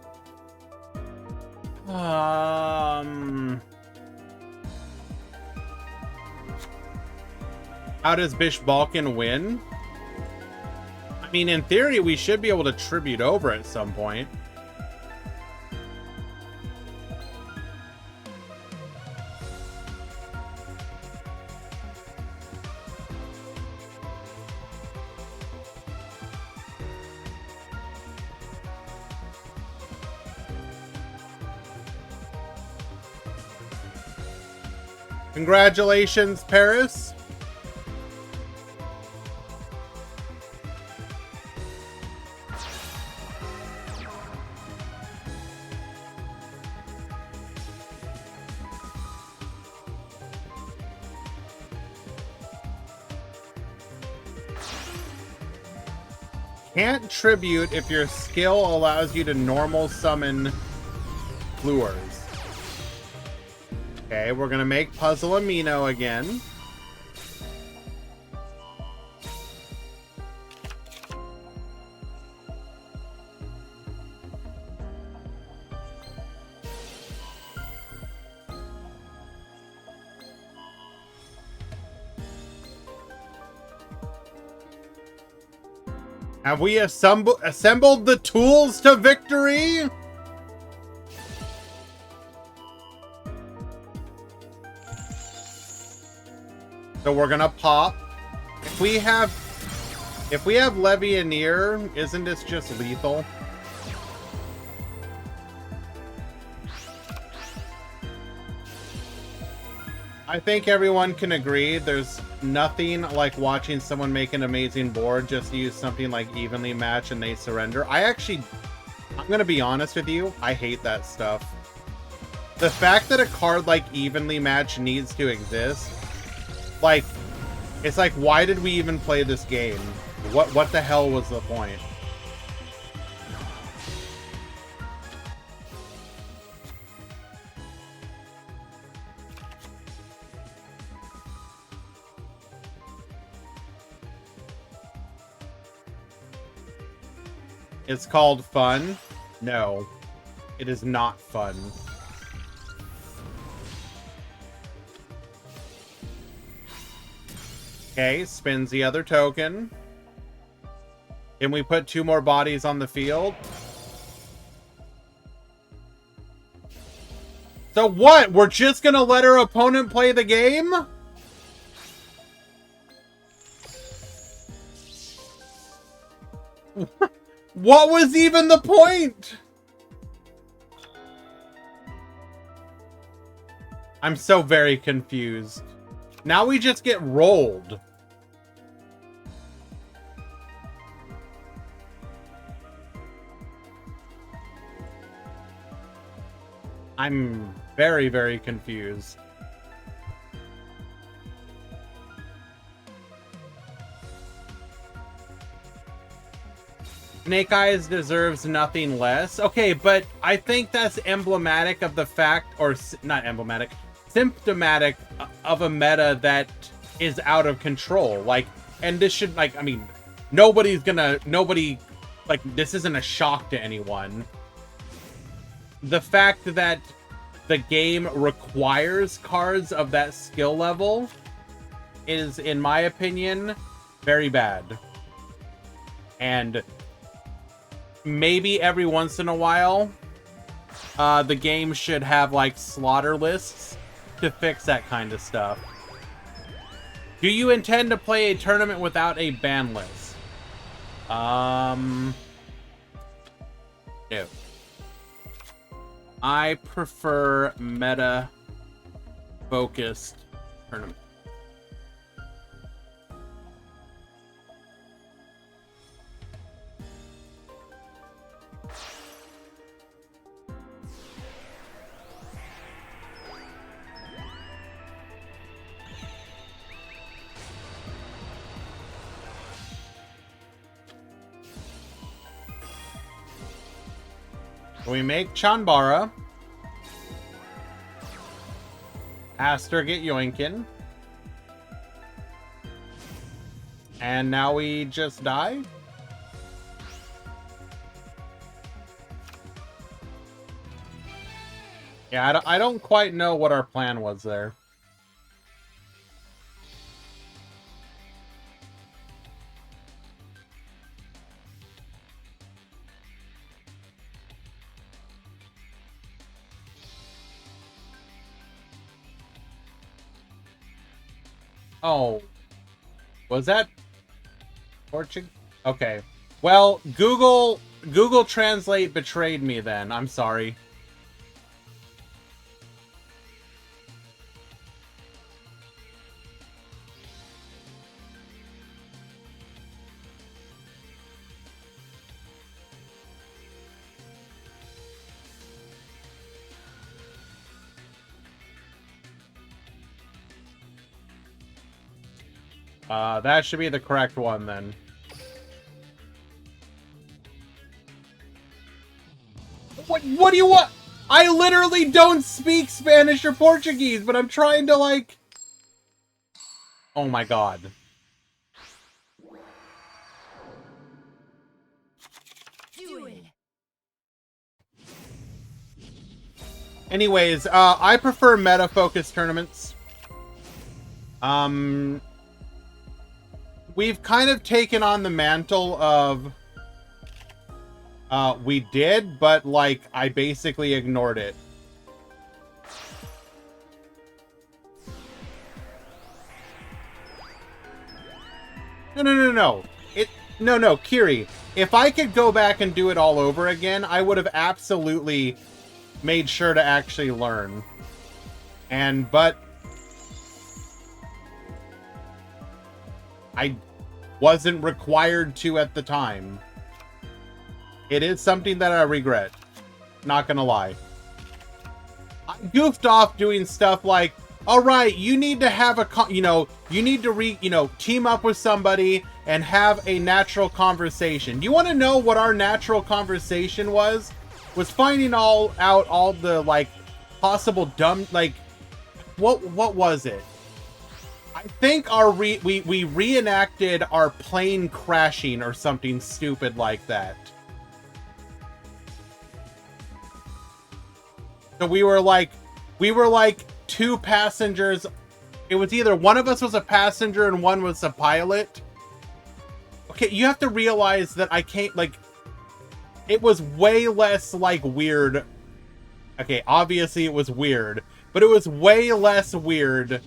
How does Bish Balkan win? I mean, in theory, we should be able to tribute over at some point. Congratulations, Paris. Can't tribute if your skill allows you to normal summon lures. Okay, we're gonna make Puzzle Amino again. Have we assembled the tools to victory? So we're gonna pop. If we have Levianeer, isn't this just lethal? I think everyone can agree there's nothing like watching someone make an amazing board just use something like Evenly Match and they surrender. I'm gonna be honest with you, I hate that stuff. The fact that a card like Evenly Match needs to exist, like, it's like, why did we even play this game? What the hell was the point? It's called fun? No, it is not fun. Okay, spins the other token. Can we put 2 more bodies on the field? So what? We're just gonna let our opponent play the game? What was even the point? I'm so very confused. Now we just get rolled. I'm very, very confused. Snake Eyes deserves nothing less. Okay, but I think that's emblematic of the fact, or not emblematic, symptomatic of a meta that is out of control. Like, and this should, like, I mean, nobody, like, this isn't a shock to anyone. The fact that the game requires cards of that skill level is, in my opinion, very bad. And maybe every once in a while, the game should have, like, slaughter lists to fix that kind of stuff. Do you intend to play a tournament without a ban list? No. I prefer meta focused tournament. We make Chanbara. Aster get Yoinkin. And now we just die? Yeah, I don't quite know what our plan was there. Oh, was that Portuguese? Okay. Well, Google Translate betrayed me then. I'm sorry. That should be the correct one then. What do you want? I literally don't speak Spanish or Portuguese, but I'm trying to like... Oh my god. Duel. Anyways, I prefer meta-focused tournaments. We've kind of taken on the mantle of... we did, but, like, I basically ignored it. No. No, Kiri. If I could go back and do it all over again, I would have absolutely made sure to actually learn. But... I wasn't required to at the time. It is something that I regret. Not gonna lie. I goofed off doing stuff like, alright, you need to have a, you need to team up with somebody and have a natural conversation. Do you want to know what our natural conversation was? Was finding out all the, like, possible dumb, like, what was it? I think we reenacted our plane crashing or something stupid like that. So we were like two passengers. It was either one of us was a passenger and one was a pilot. Okay, you have to realize that I can't, like, it was way less, like, weird. Okay, obviously it was weird, but it was way less weird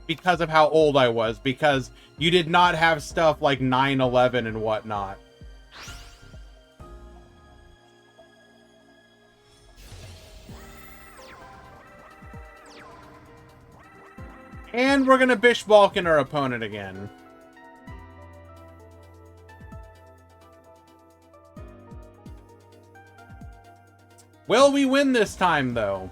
because of how old I was, because you did not have stuff like 9/11 and whatnot. And we're gonna Bish Balkan our opponent again. Will we win this time, though?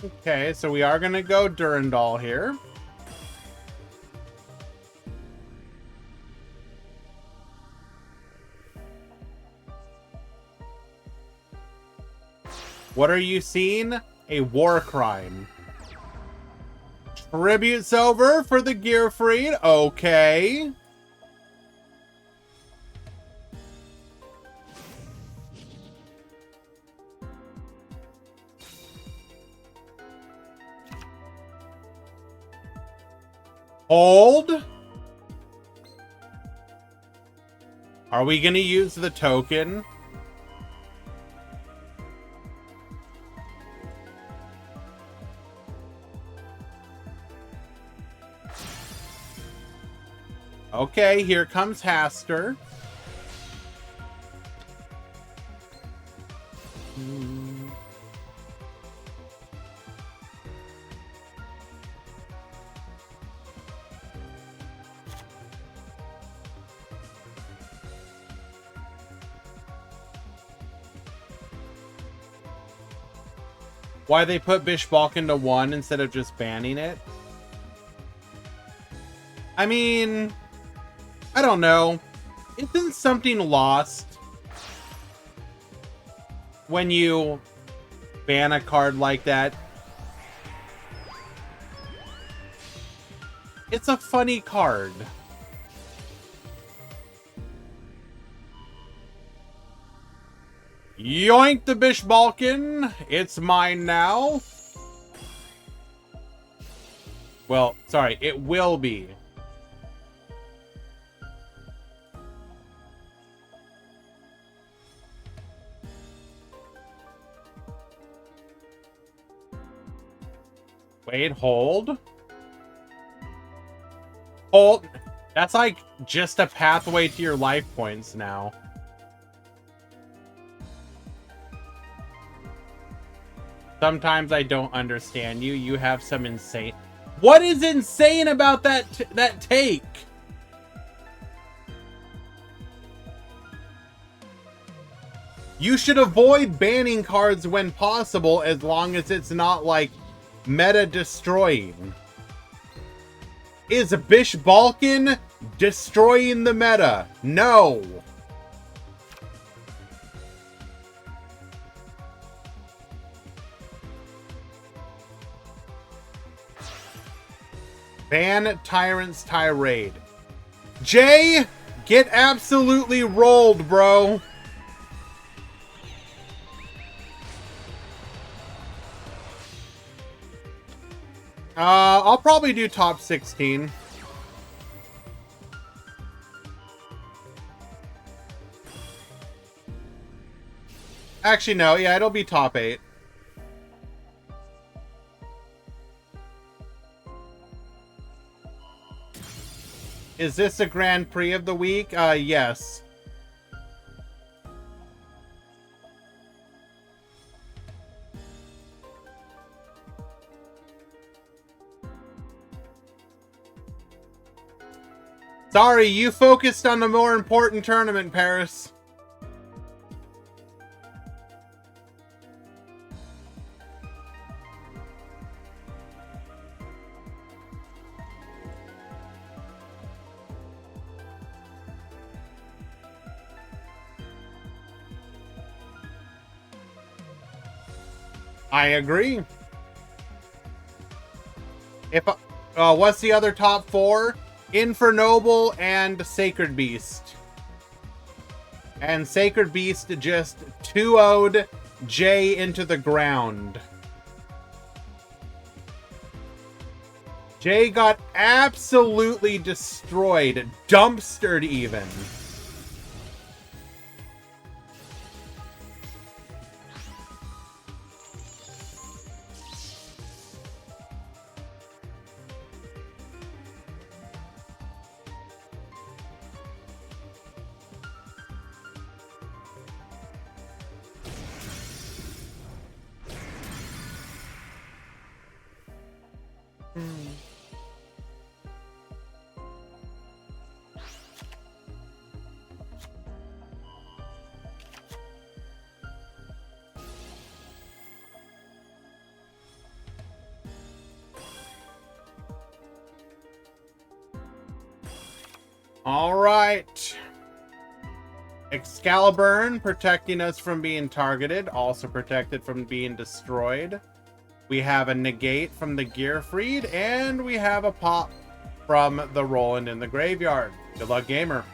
Okay, so we are gonna go Durandal here. What are you seeing? A war crime. Tribute's over for the Gearfried. Okay. Hold. Are we going to use the token? Okay, here comes Haster. Why they put Bishbalk into 1 instead of just banning it? I mean, I don't know. Isn't something lost when you ban a card like that? It's a funny card. Yoink the Bishbalkin. It's mine now. Well, sorry, it will be. Wait, hold. Hold. That's like just a pathway to your life points now. Sometimes I don't understand you. You have some insane... What is insane about that take? You should avoid banning cards when possible as long as it's not like meta destroying. Is Bishbalkin destroying the meta? No. Ban Tyrant's Tirade. Jay, get absolutely rolled, bro. I'll probably do top 16. Actually, no. Yeah, it'll be top 8. Is this a Grand Prix of the week? Yes. Sorry, you focused on the more important tournament, Paris. I agree. If what's the other top 4? Infernoble and Sacred Beast. And Sacred Beast just 2-0'd Jay into the ground. Jay got absolutely destroyed. Dumpstered even. All right. Excalibur protecting us from being targeted, also protected from being destroyed. We have a negate from the Gearfried, and we have a pop from the Roland in the graveyard. Good luck, gamer.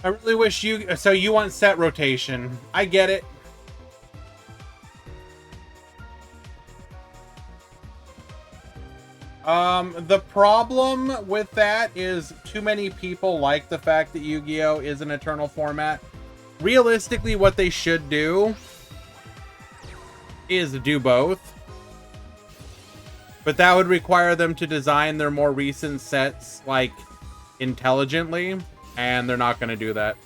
I really wish you... So you want set rotation. I get it. The problem with that is too many people like the fact that Yu-Gi-Oh! Is an Eternal format. Realistically, what they should do is do both. But that would require them to design their more recent sets, like, intelligently. And they're not going to do that.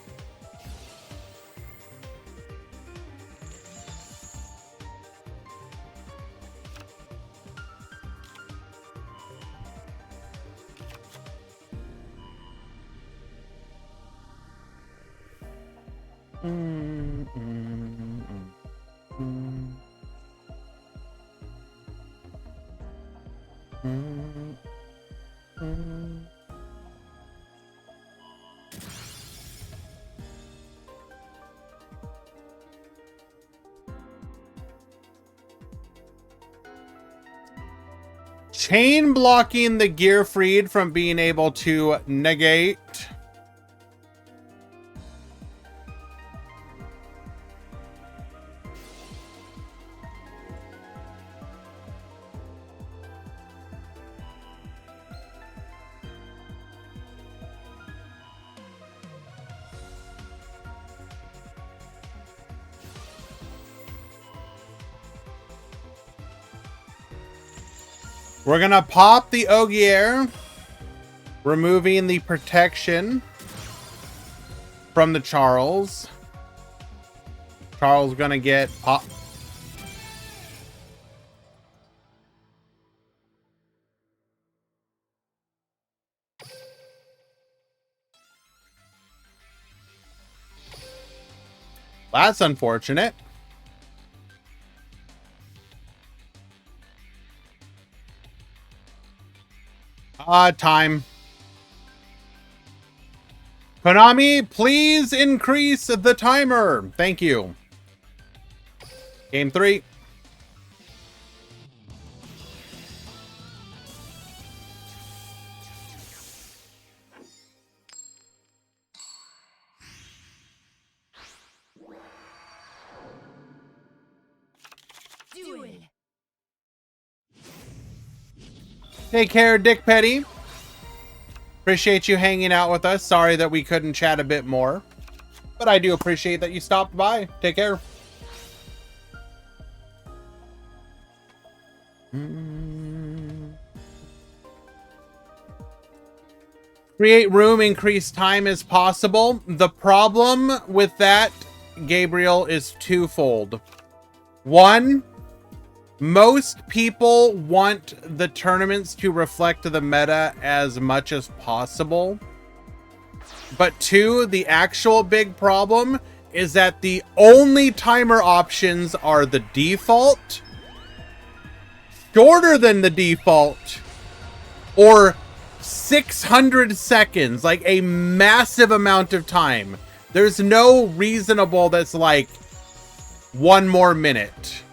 Chain blocking the Gearfried from being able to negate. We're going to pop the Ogier, removing the protection from the Charles. Charles going to get pop. That's unfortunate. Time. Konami, please increase the timer. Thank you. Game 3. Duel. Take care, Dick Petty. Appreciate you hanging out with us. Sorry that we couldn't chat a bit more, but I do appreciate that you stopped by. Take care. Create room, increase time as possible. The problem with that, Gabriel, is twofold. One, most people want the tournaments to reflect the meta as much as possible. But two, the actual big problem is that the only timer options are the default, shorter than the default, or 600 seconds, like a massive amount of time. There's no reasonable that's like 1 more minute.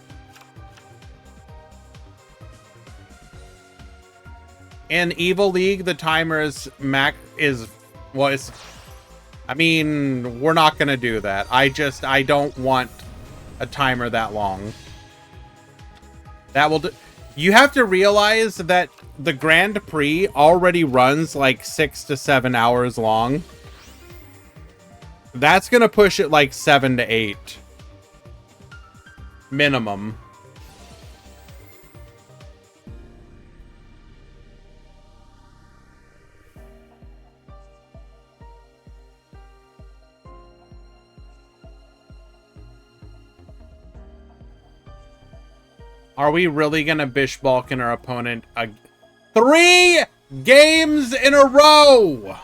In Evil League, the timer is I mean, we're not gonna do that. I don't want a timer that long. That will do. You have to realize that the Grand Prix already runs like 6 to 7 hours long. That's gonna push it like 7 to 8 minimum. Are we really gonna Bish Balkan our opponent? 3 games in a row!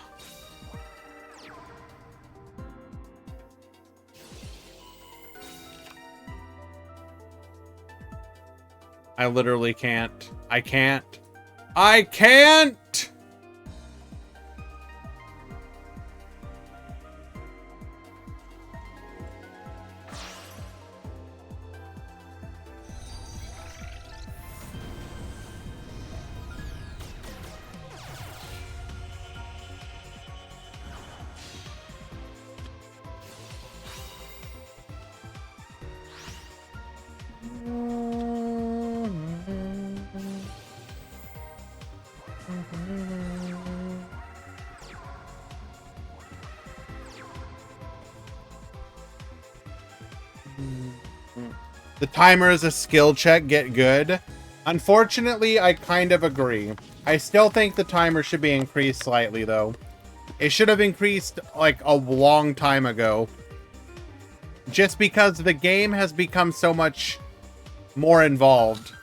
I literally can't. I can't. I can't! The timer is a skill check, get good. Unfortunately, I kind of agree. I still think the timer should be increased slightly, though. It should have increased, like, a long time ago. Just because the game has become so much more involved.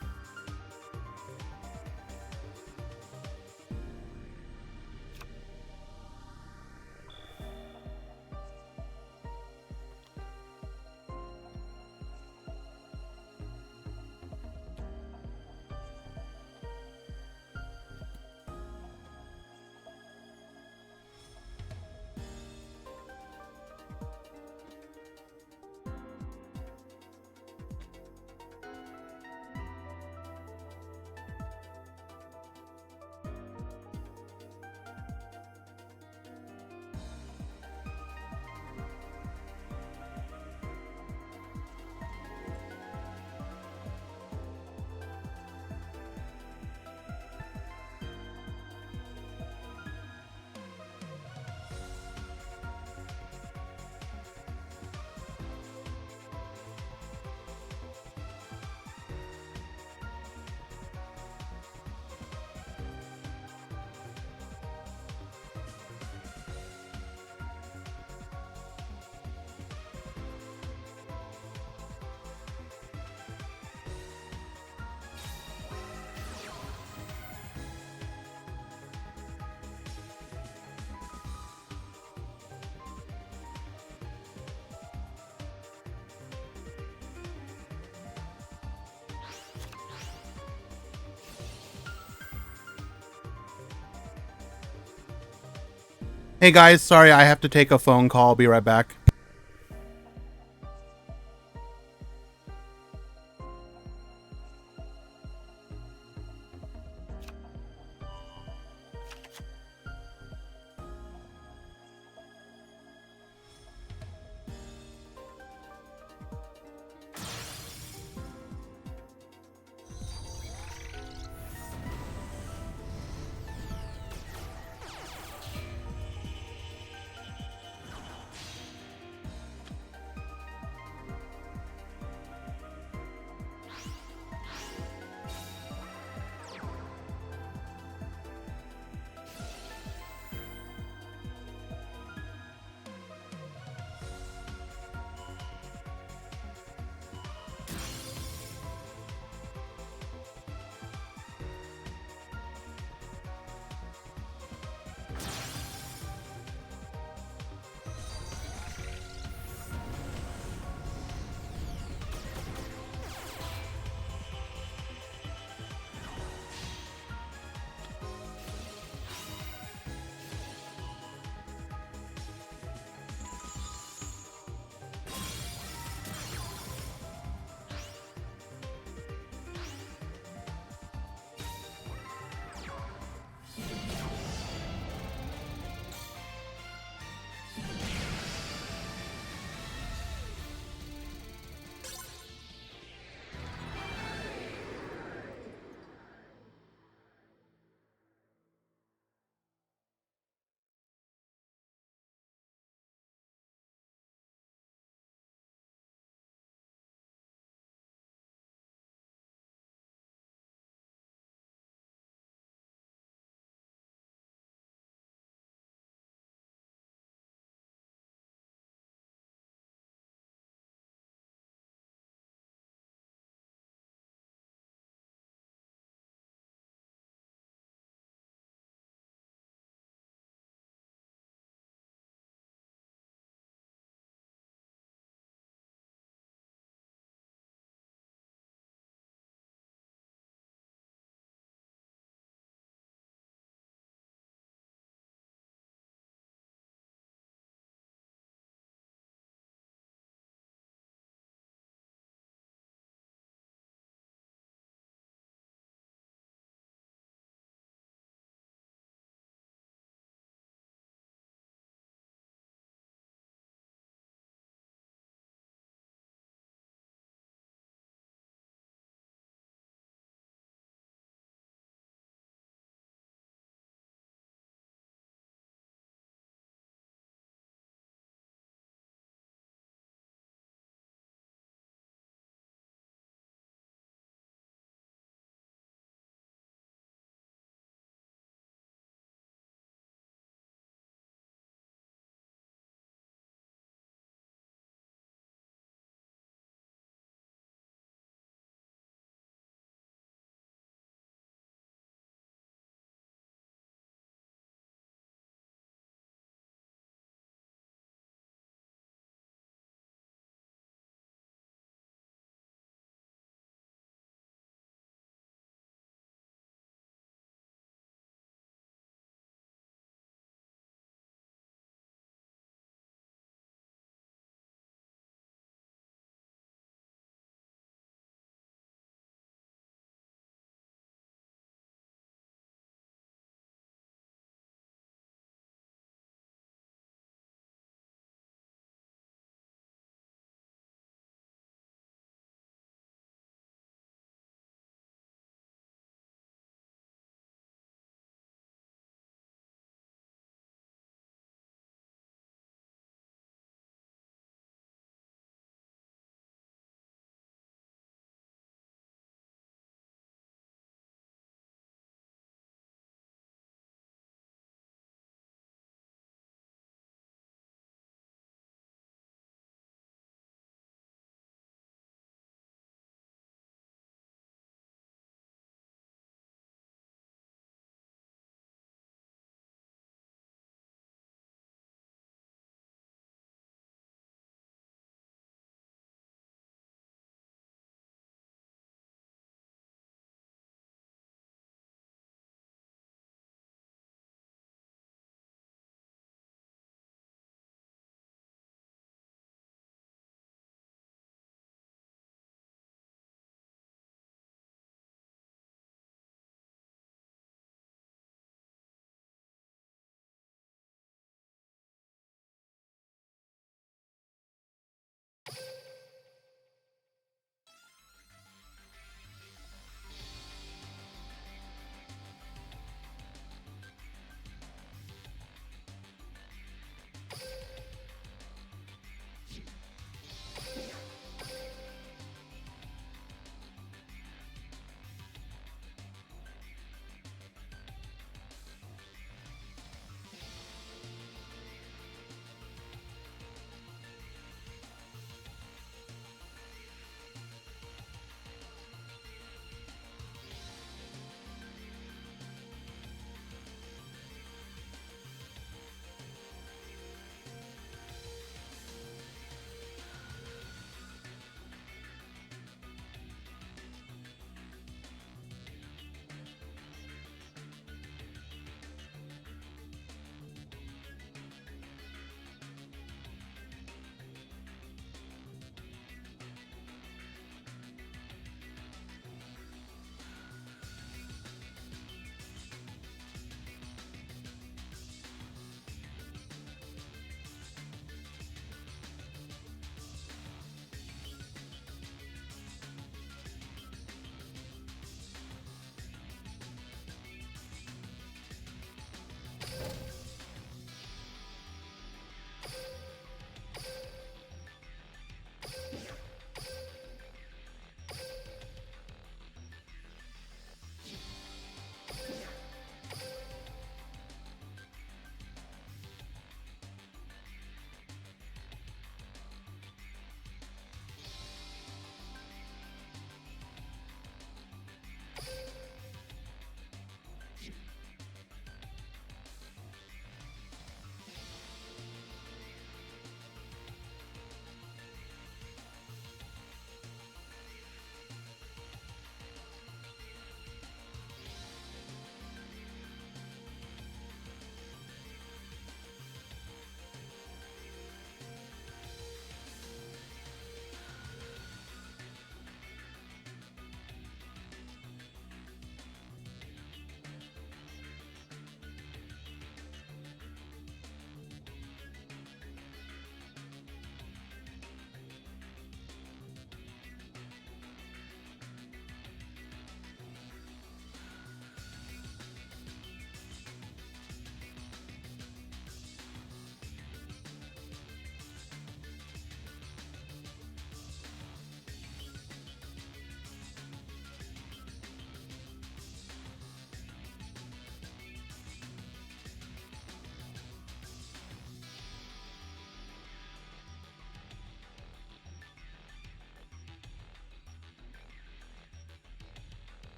Hey guys, sorry, I have to take a phone call. I'll be right back.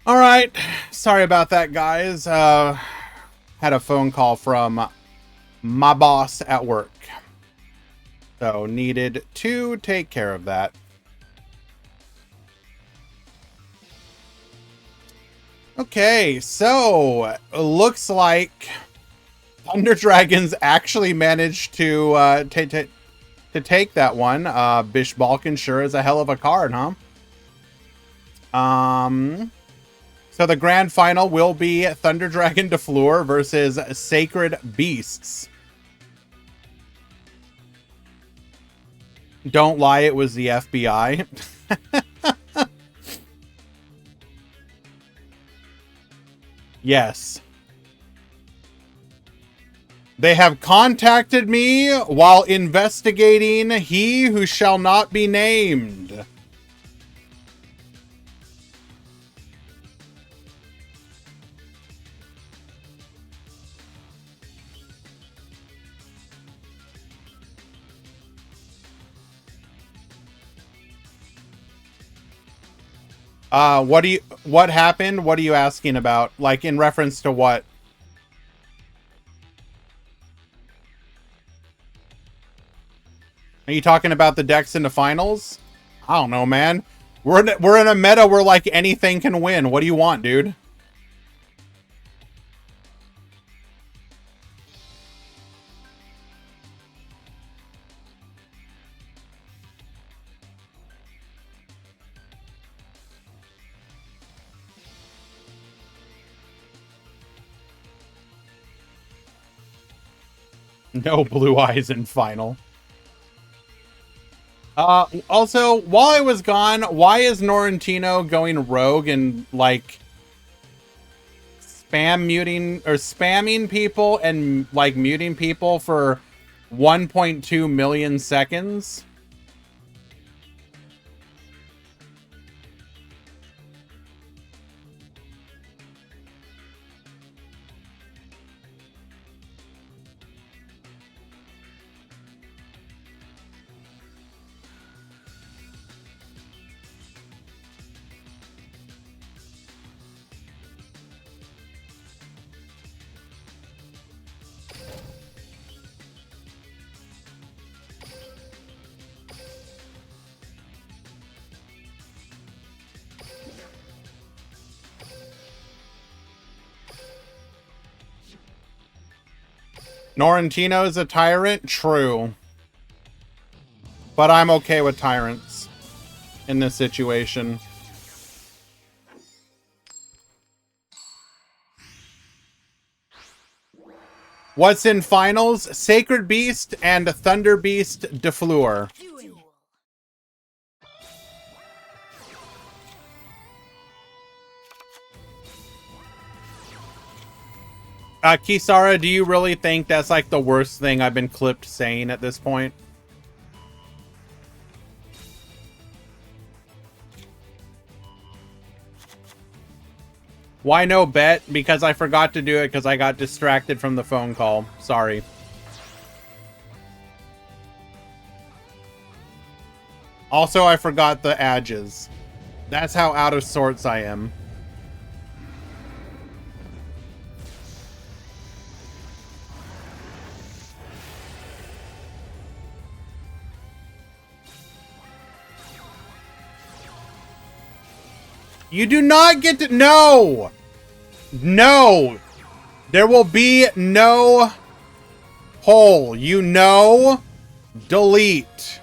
All right. Sorry about that, guys. Had a phone call from my boss at work. So needed to take care of that. Okay, so looks like Thunder Dragons actually managed to take that one. Bish Balkan sure is a hell of a card, huh? So the grand final will be Thunder Dragon DeFleur versus Sacred Beasts. Don't lie, it was the FBI. Yes. They have contacted me while investigating he who shall not be named. What happened? What are you asking about? Like, in reference to what? Are you talking about the decks in the finals? I don't know, man. We're in a meta where, like, anything can win. What do you want, dude? No blue eyes in final. Also, while I was gone, why is Norrentino going rogue and, like, spamming people and, like, muting people for 1.2 million seconds? Norrentino is a tyrant? True. But I'm okay with tyrants in this situation. What's in finals? Sacred Beast and Thunder Beast DeFleur. Duel. Kisara, do you really think that's like the worst thing I've been clipped saying at this point? Why no bet? Because I forgot to do it because I got distracted from the phone call. Sorry. Also, I forgot the adges. That's how out of sorts I am. You do not get to... No! No! There will be no hole. You know? Delete.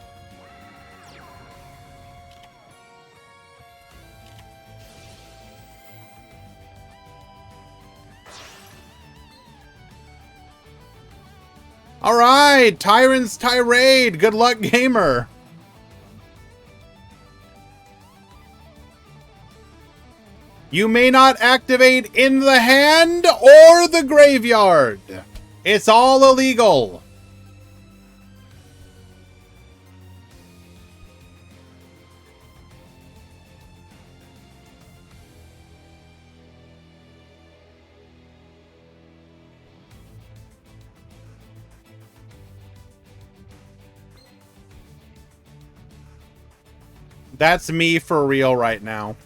Alright! Tyrant's Tirade! Good luck, gamer! You may not activate in the hand or the graveyard. It's all illegal. That's me for real right now.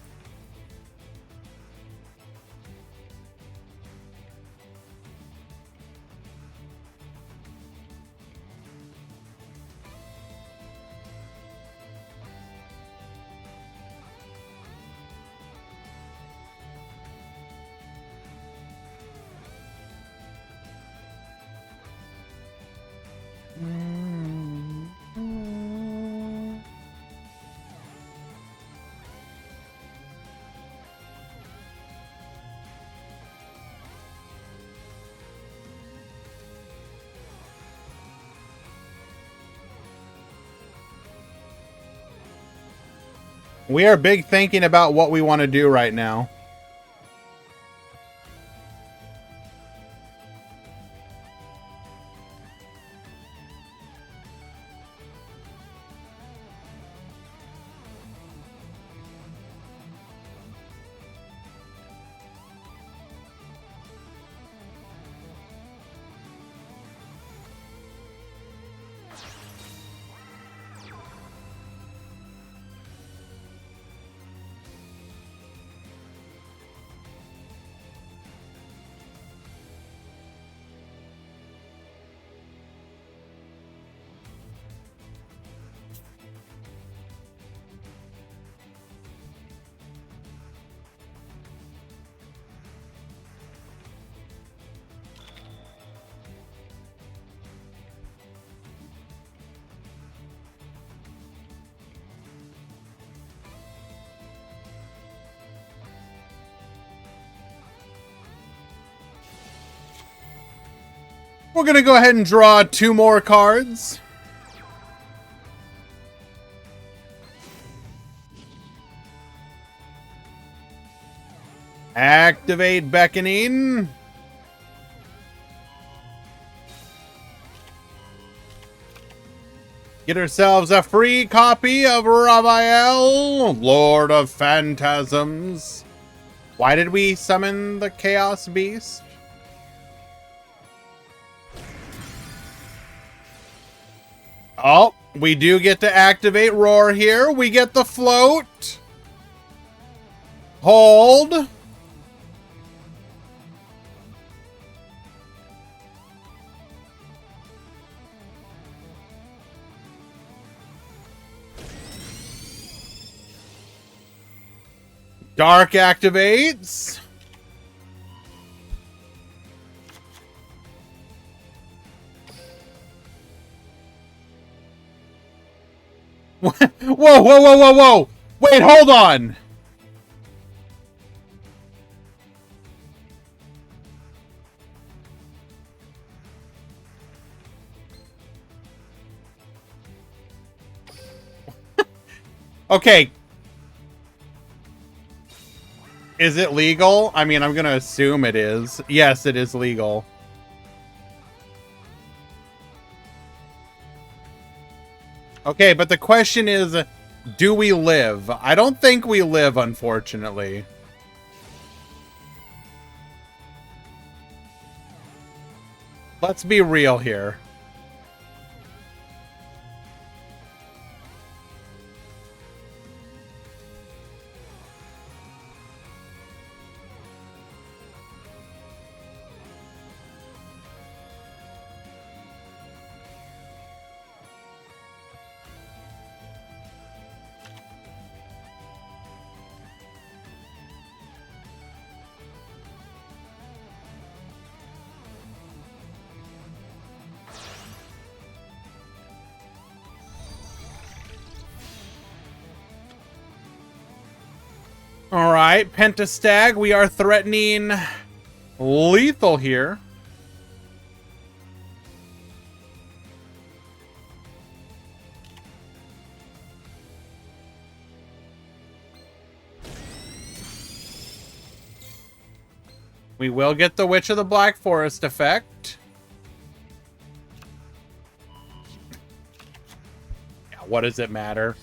We are big thinking about what we want to do right now. We're going to go ahead and draw 2 more cards. Activate Beckoning. Get ourselves a free copy of Awhile, Lord of Phantasms. Why did we summon the Chaos Beast? Oh, we do get to activate Roar here. We get the float. Hold. Dark activates. Whoa, whoa, whoa, whoa, whoa! Wait, hold on! Okay. Is it legal? I mean, I'm gonna assume it is. Yes, it is legal. Okay, but the question is, do we live? I don't think we live, unfortunately. Let's be real here. All right, Pentastag, we are threatening lethal here. We will get the Witch of the Black Forest effect. Yeah, what does it matter?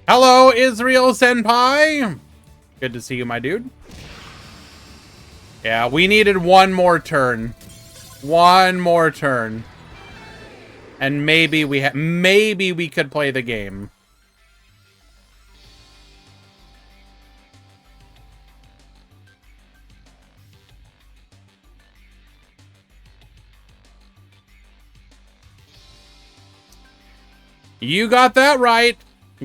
Hello, Israel Senpai. Good to see you, my dude. Yeah, we needed one more turn. One more turn. And maybe we could play the game. You got that right.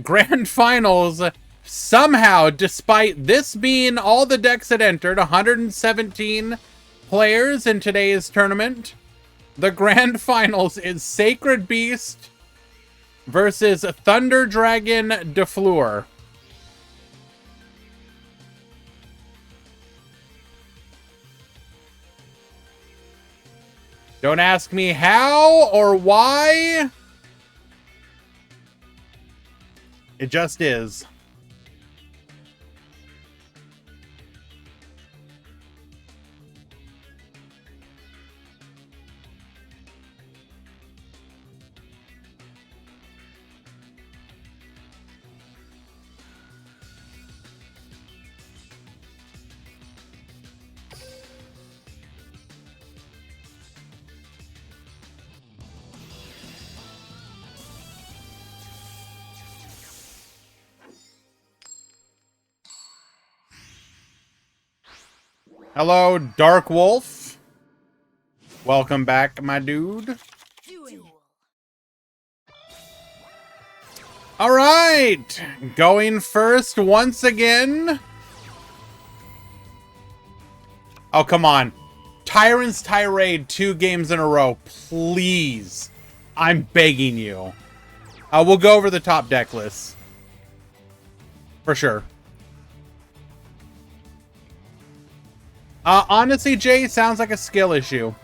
Grand Finals, somehow, despite this being all the decks that entered, 117 players in today's tournament, the Grand Finals is Sacred Beast versus Thunder Dragon DeFleur. Don't ask me how or why. It just is. Hello, Dark Wolf. Welcome back, my dude. Duel. All right, going first once again. Oh, come on. Tyrant's Tirade 2 games in a row, please. I'm begging you. We'll go over the top deck list. For sure. Honestly, Jay, sounds like a skill issue.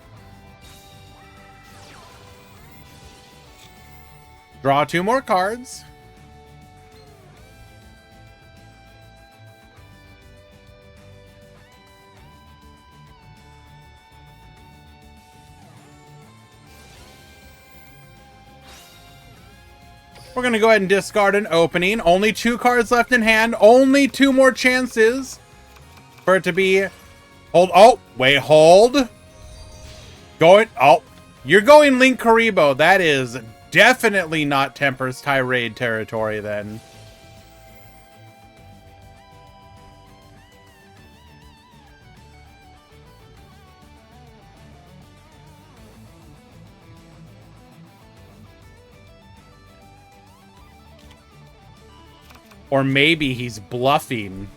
Draw 2 more cards. We're going to go ahead and discard an opening. Only 2 cards left in hand. Only 2 more chances for it to be... Hold. Oh, wait, hold. Going. Oh, you're going Link Karibo. That is definitely not Temper's Tirade territory then. Or maybe he's bluffing.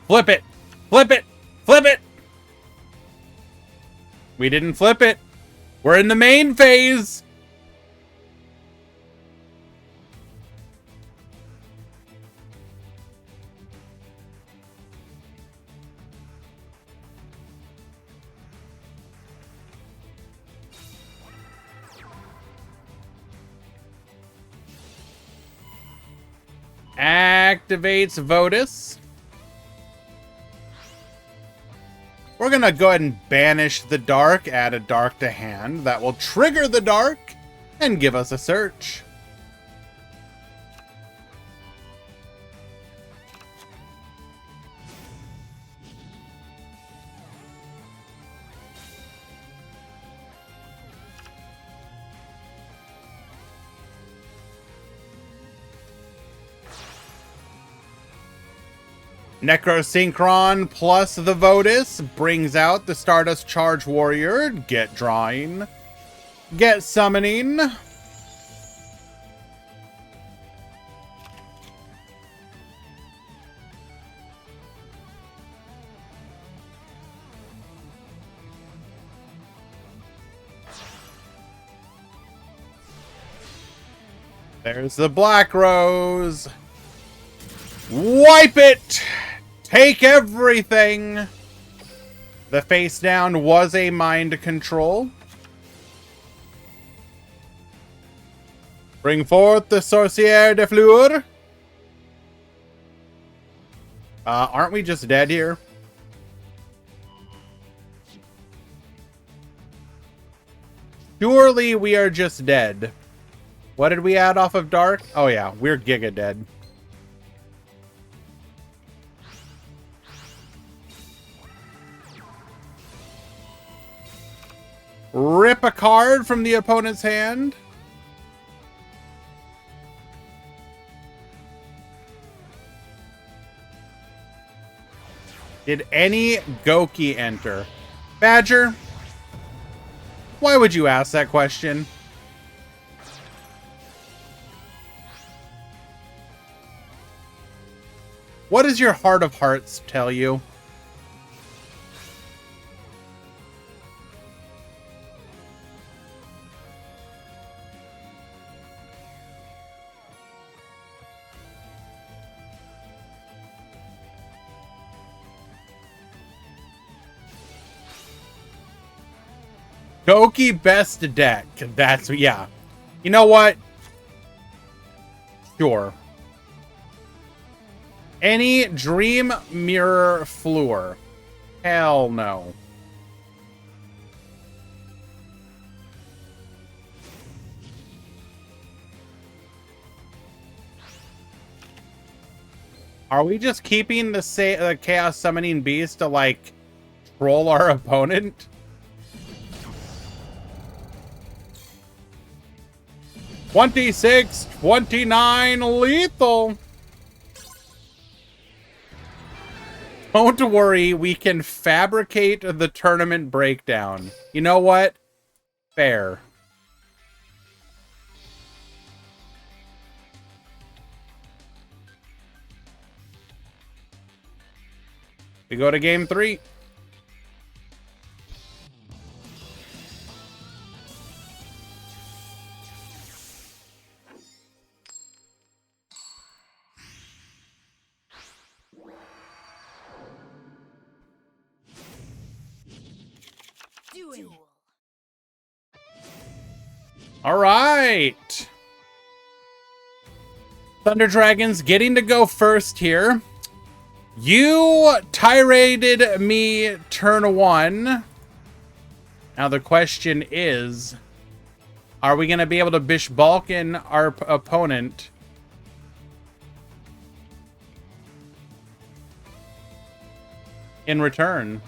Flip it! Flip it! Flip it! We didn't flip it. We're in the main phase. Activates Votus. We're going to go ahead and banish the dark, add a dark to hand. That will trigger the dark and give us a search. Necrosynchron plus the Votus brings out the Stardust Charge Warrior. Get drawing. Get summoning. There's the Black Rose. Wipe it! Take everything! The face down was a mind control. Bring forth the Sorcière de Fleur. Aren't we just dead here? Surely we are just dead. What did we add off of Dark? Oh yeah, we're giga dead. Rip a card from the opponent's hand. Did any Goki enter? Badger, why would you ask that question? What does your heart of hearts tell you? Goki best deck. That's, yeah. You know what? Sure. Any Dream Mirror Floor? Hell no. Are we just keeping the Chaos Summoning Beast to, like, troll our opponent? $26, $29 lethal. Don't worry, we can fabricate the tournament breakdown. You know what? Fair. We go to game 3. Duel. All right. Thunder Dragons getting to go first here. You tiraded me turn 1. Now the question is, are we going to be able to Bish Balkan our opponent? In return.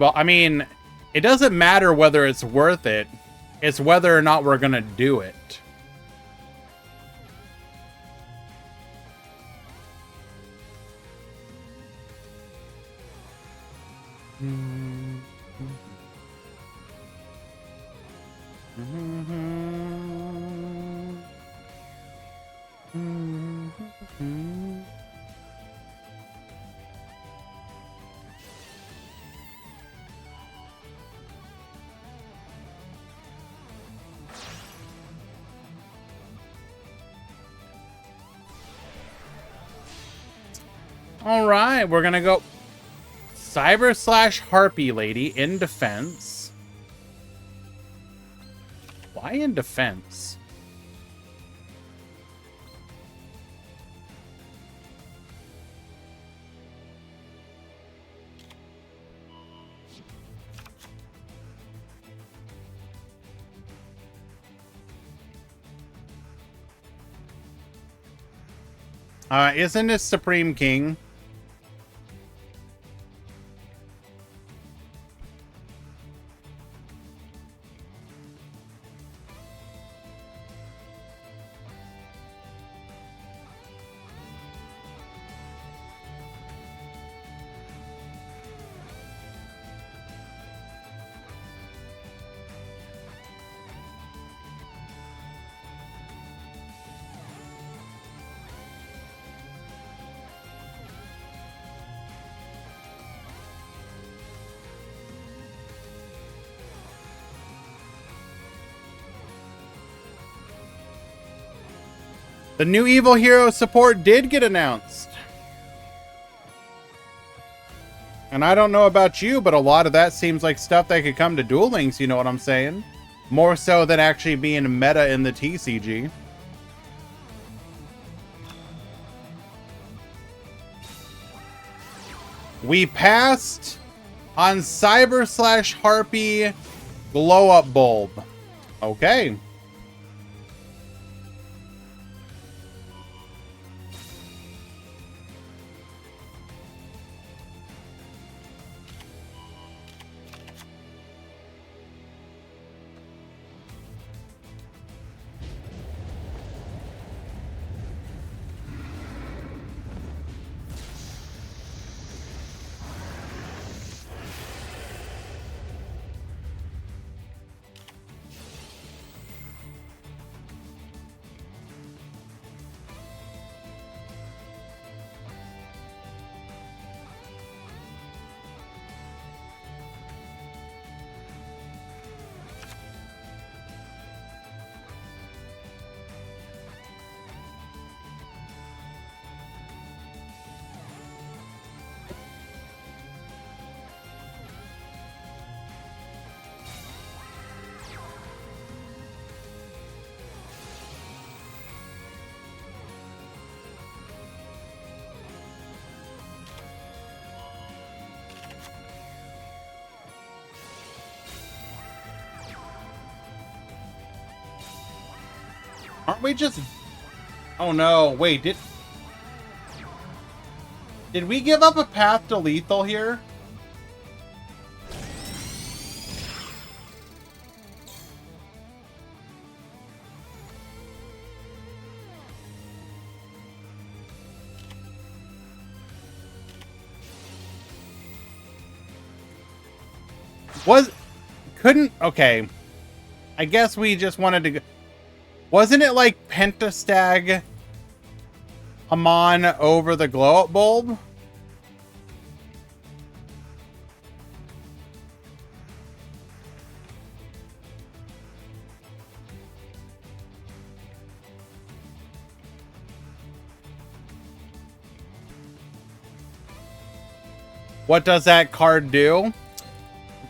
I mean, it doesn't matter whether it's worth it. It's whether or not we're going to do it. All right, we're going to go Cyber/Harpy Lady in defense. Why in defense? Isn't this Supreme King? The new Evil Hero support did get announced. And I don't know about you, but a lot of that seems like stuff that could come to Duel Links, you know what I'm saying? More so than actually being meta in the TCG. We passed on Cyber/Harpy Glow Up Bulb. Okay. Aren't we just... Oh no, wait, did we give up a path to lethal here? Okay. I guess we just wanted to go. Wasn't it like Pentastag Haman over the glow up bulb? What does that card do?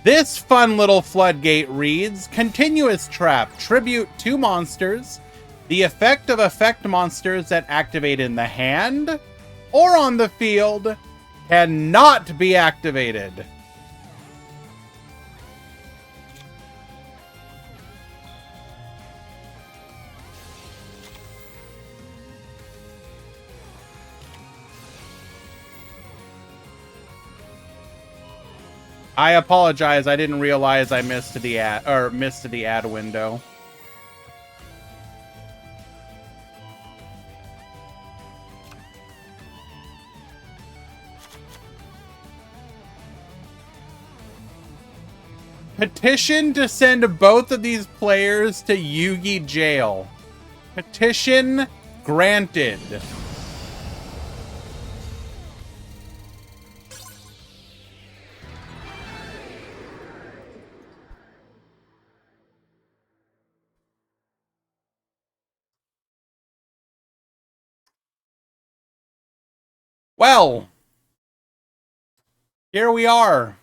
This fun little floodgate reads, Continuous Trap, tribute 2 monsters. The effect of effect monsters that activate in the hand or on the field cannot be activated. I apologize. I didn't realize I missed the ad window. Petition to send both of these players to Yugi jail. Petition granted. Well, here we are.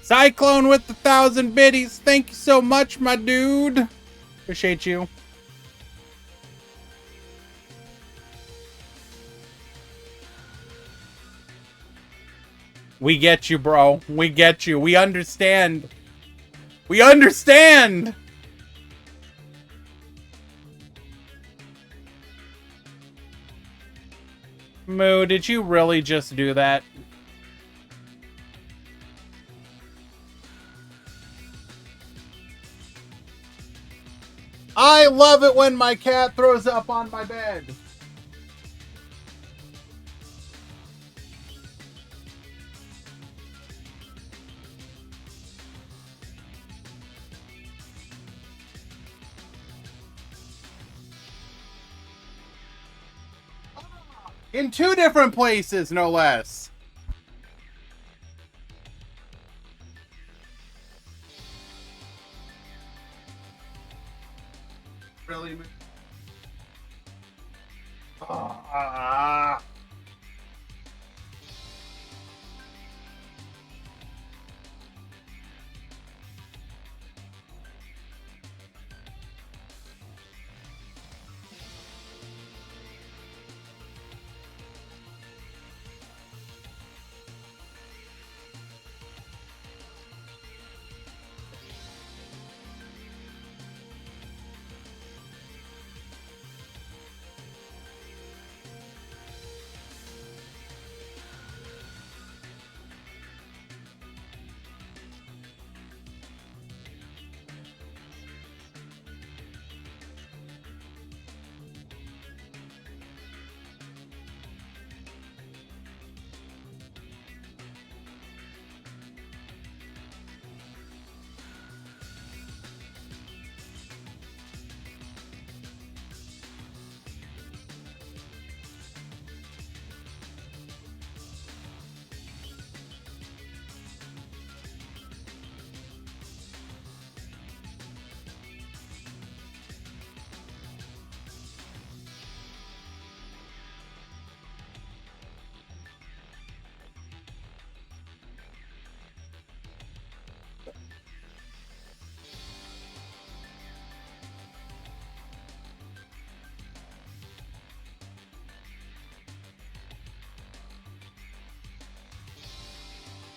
Cyclone with the 1,000 biddies. Thank you so much, my dude. Appreciate you. We get you, bro. We get you. We understand. We understand. Moo, did you really just do that? I love it when my cat throws up on my bed. In 2 different places, no less. Really?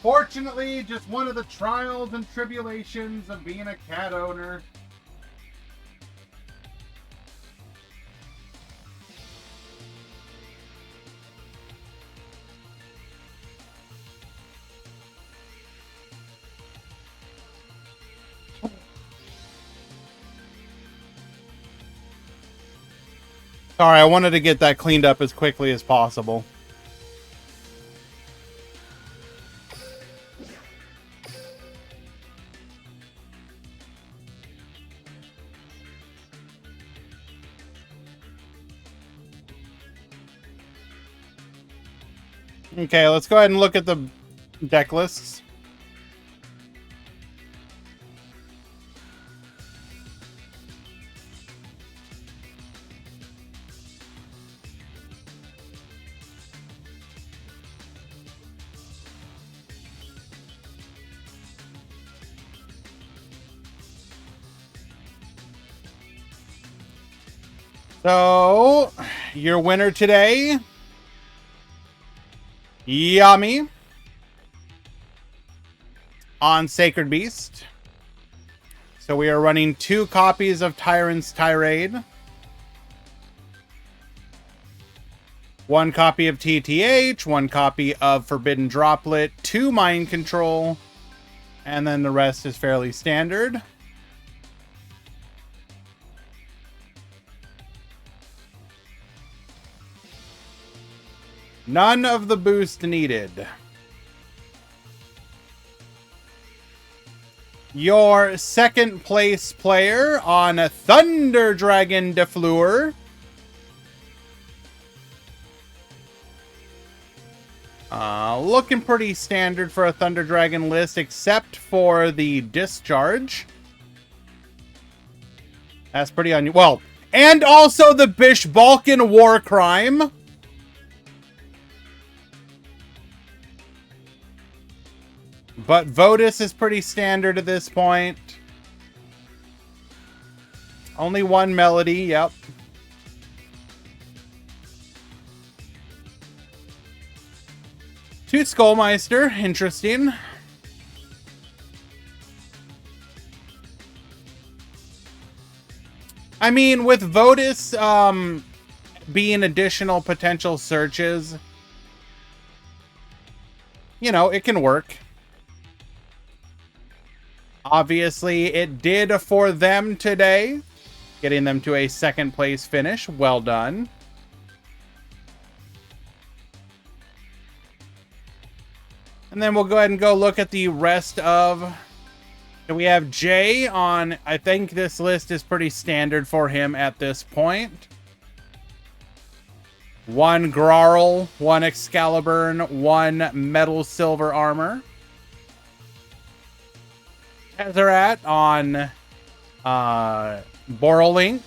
Unfortunately, just one of the trials and tribulations of being a cat owner. Sorry, I wanted to get that cleaned up as quickly as possible. Okay, let's go ahead and look at the deck lists. So, your winner today, Yami, on Sacred Beast. So we are running 2 copies of Tyrant's Tirade, 1 copy of TTH, 1 copy of Forbidden Droplet, 2 Mind Control, and then the rest is fairly standard. None of the boost needed. Your second place player on Thunder Dragon Defleur, looking pretty standard for a Thunder Dragon list, except for the Discharge. That's pretty well, and also the Bish Balkan War Crime. But Votus is pretty standard at this point. Only 1 melody, yep. Two Skullmeister, interesting. I mean, with Votus being additional potential searches, you know, it can work. Obviously, it did for them today, getting them to a second place finish. Well done. And then we'll go ahead and go look at the rest of... We have Jay on... I think this list is pretty standard for him at this point. 1 Grarl, 1 Excalibur, 1 Metal Silver Armor. Tezzeret on Borolink.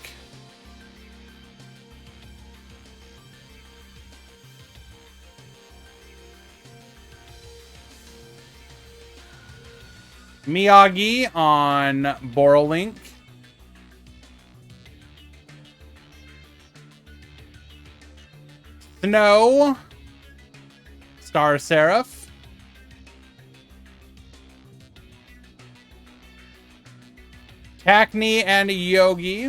Miyagi on Borolink. Snow. Star Seraph. Hackney and Yogi.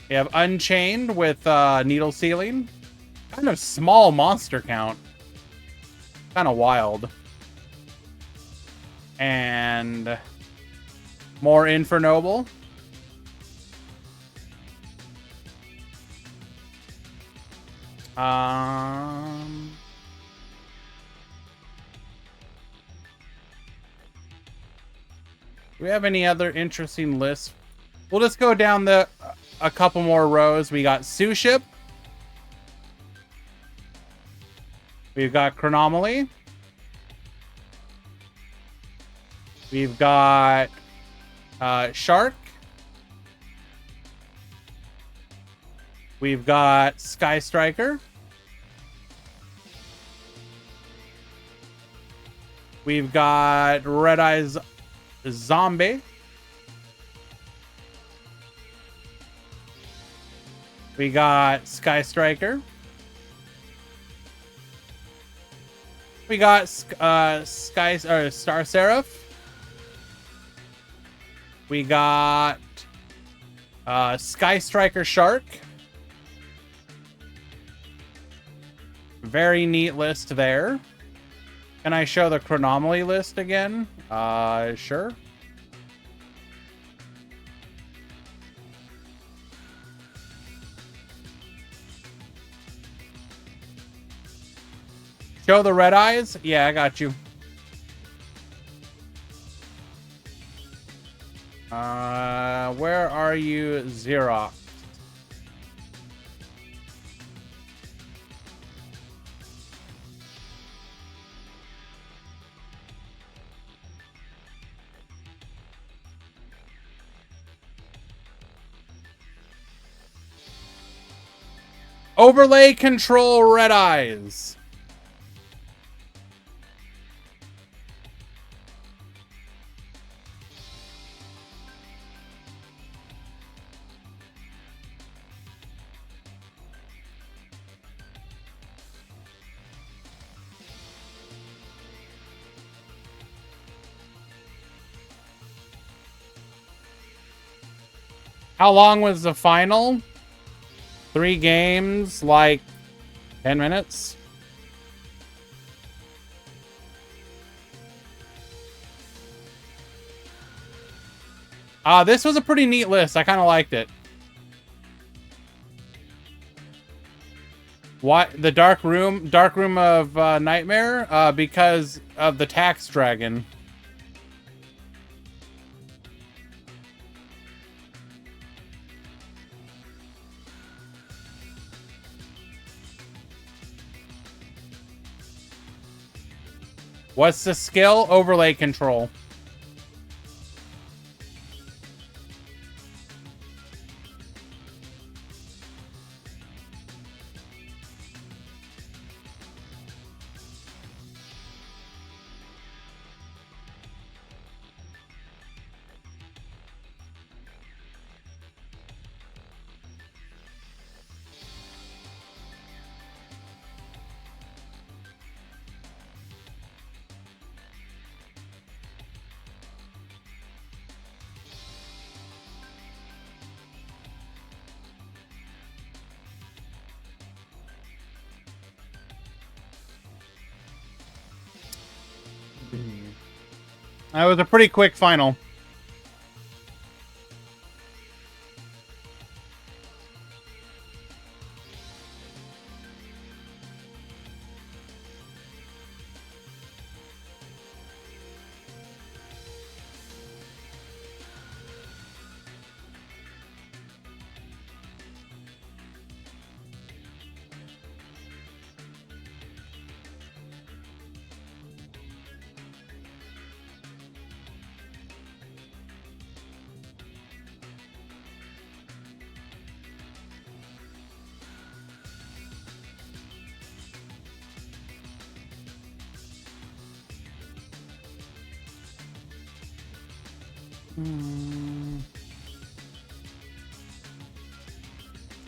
We have Unchained with Needle Sealing. Kind of small monster count. Kind of wild. And more Infernoble. Do we have any other interesting lists? We'll just go down a couple more rows. We got Suship. We've got Chronomaly. We've got Shark. We've got Sky Striker. We've got Red Eyes Zombie. We got Sky Striker. We got Star Seraph. We got Sky Striker Shark. Very neat list there. Can I show the Chronomaly list again? Sure. Show the red eyes? Yeah, I got you. Where are you, Xerox? Overlay control red eyes. How long was the final? 3 games, like 10 minutes. This was a pretty neat list. I kind of liked it. Why the dark room of Nightmare? Because of the tax dragon. What's the skill? Overlay control. That was a pretty quick final.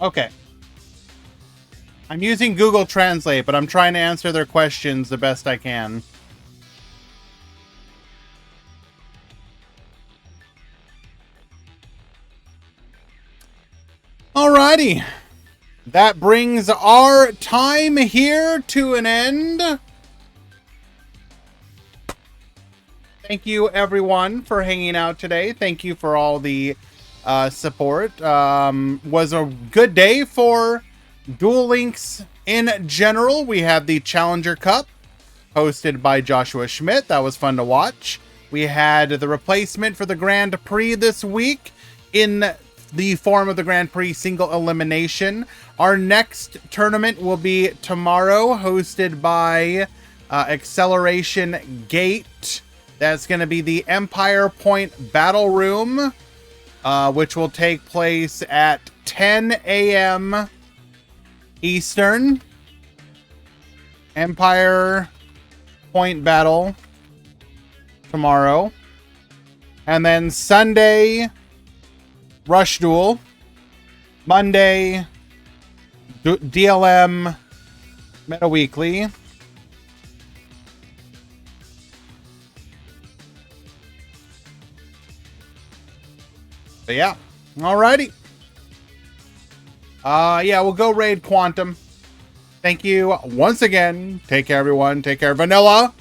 Okay. I'm using Google Translate, but I'm trying to answer their questions the best I can. Alrighty. That brings our time here to an end. Thank you, everyone, for hanging out today. Thank you for all the support. Was a good day for Duel Links in general. We had the Challenger Cup hosted by Joshua Schmidt. That was fun to watch. We had the replacement for the Grand Prix this week in the form of the Grand Prix single elimination. Our next tournament will be tomorrow, hosted by Acceleration Gate. That's going to be the Empire Point Battle Room, which will take place at 10 a.m. Eastern. Empire Point Battle tomorrow. And then Sunday, Rush Duel. Monday, DLM Meta Weekly. But yeah, alrighty. Yeah, we'll go raid Quantum. Thank you once again. Take care, everyone. Take care, Vanilla.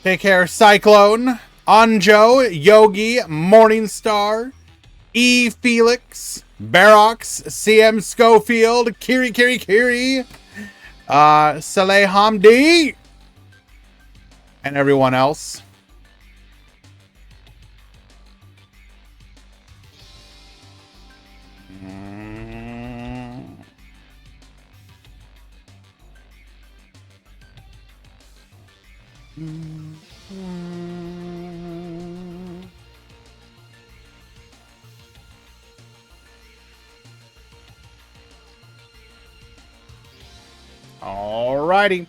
Take care, Cyclone, Anjo, Yogi, Morningstar, E. Felix, Barox, CM Schofield, Kiri, Saleh Hamdi, and everyone else. Alrighty.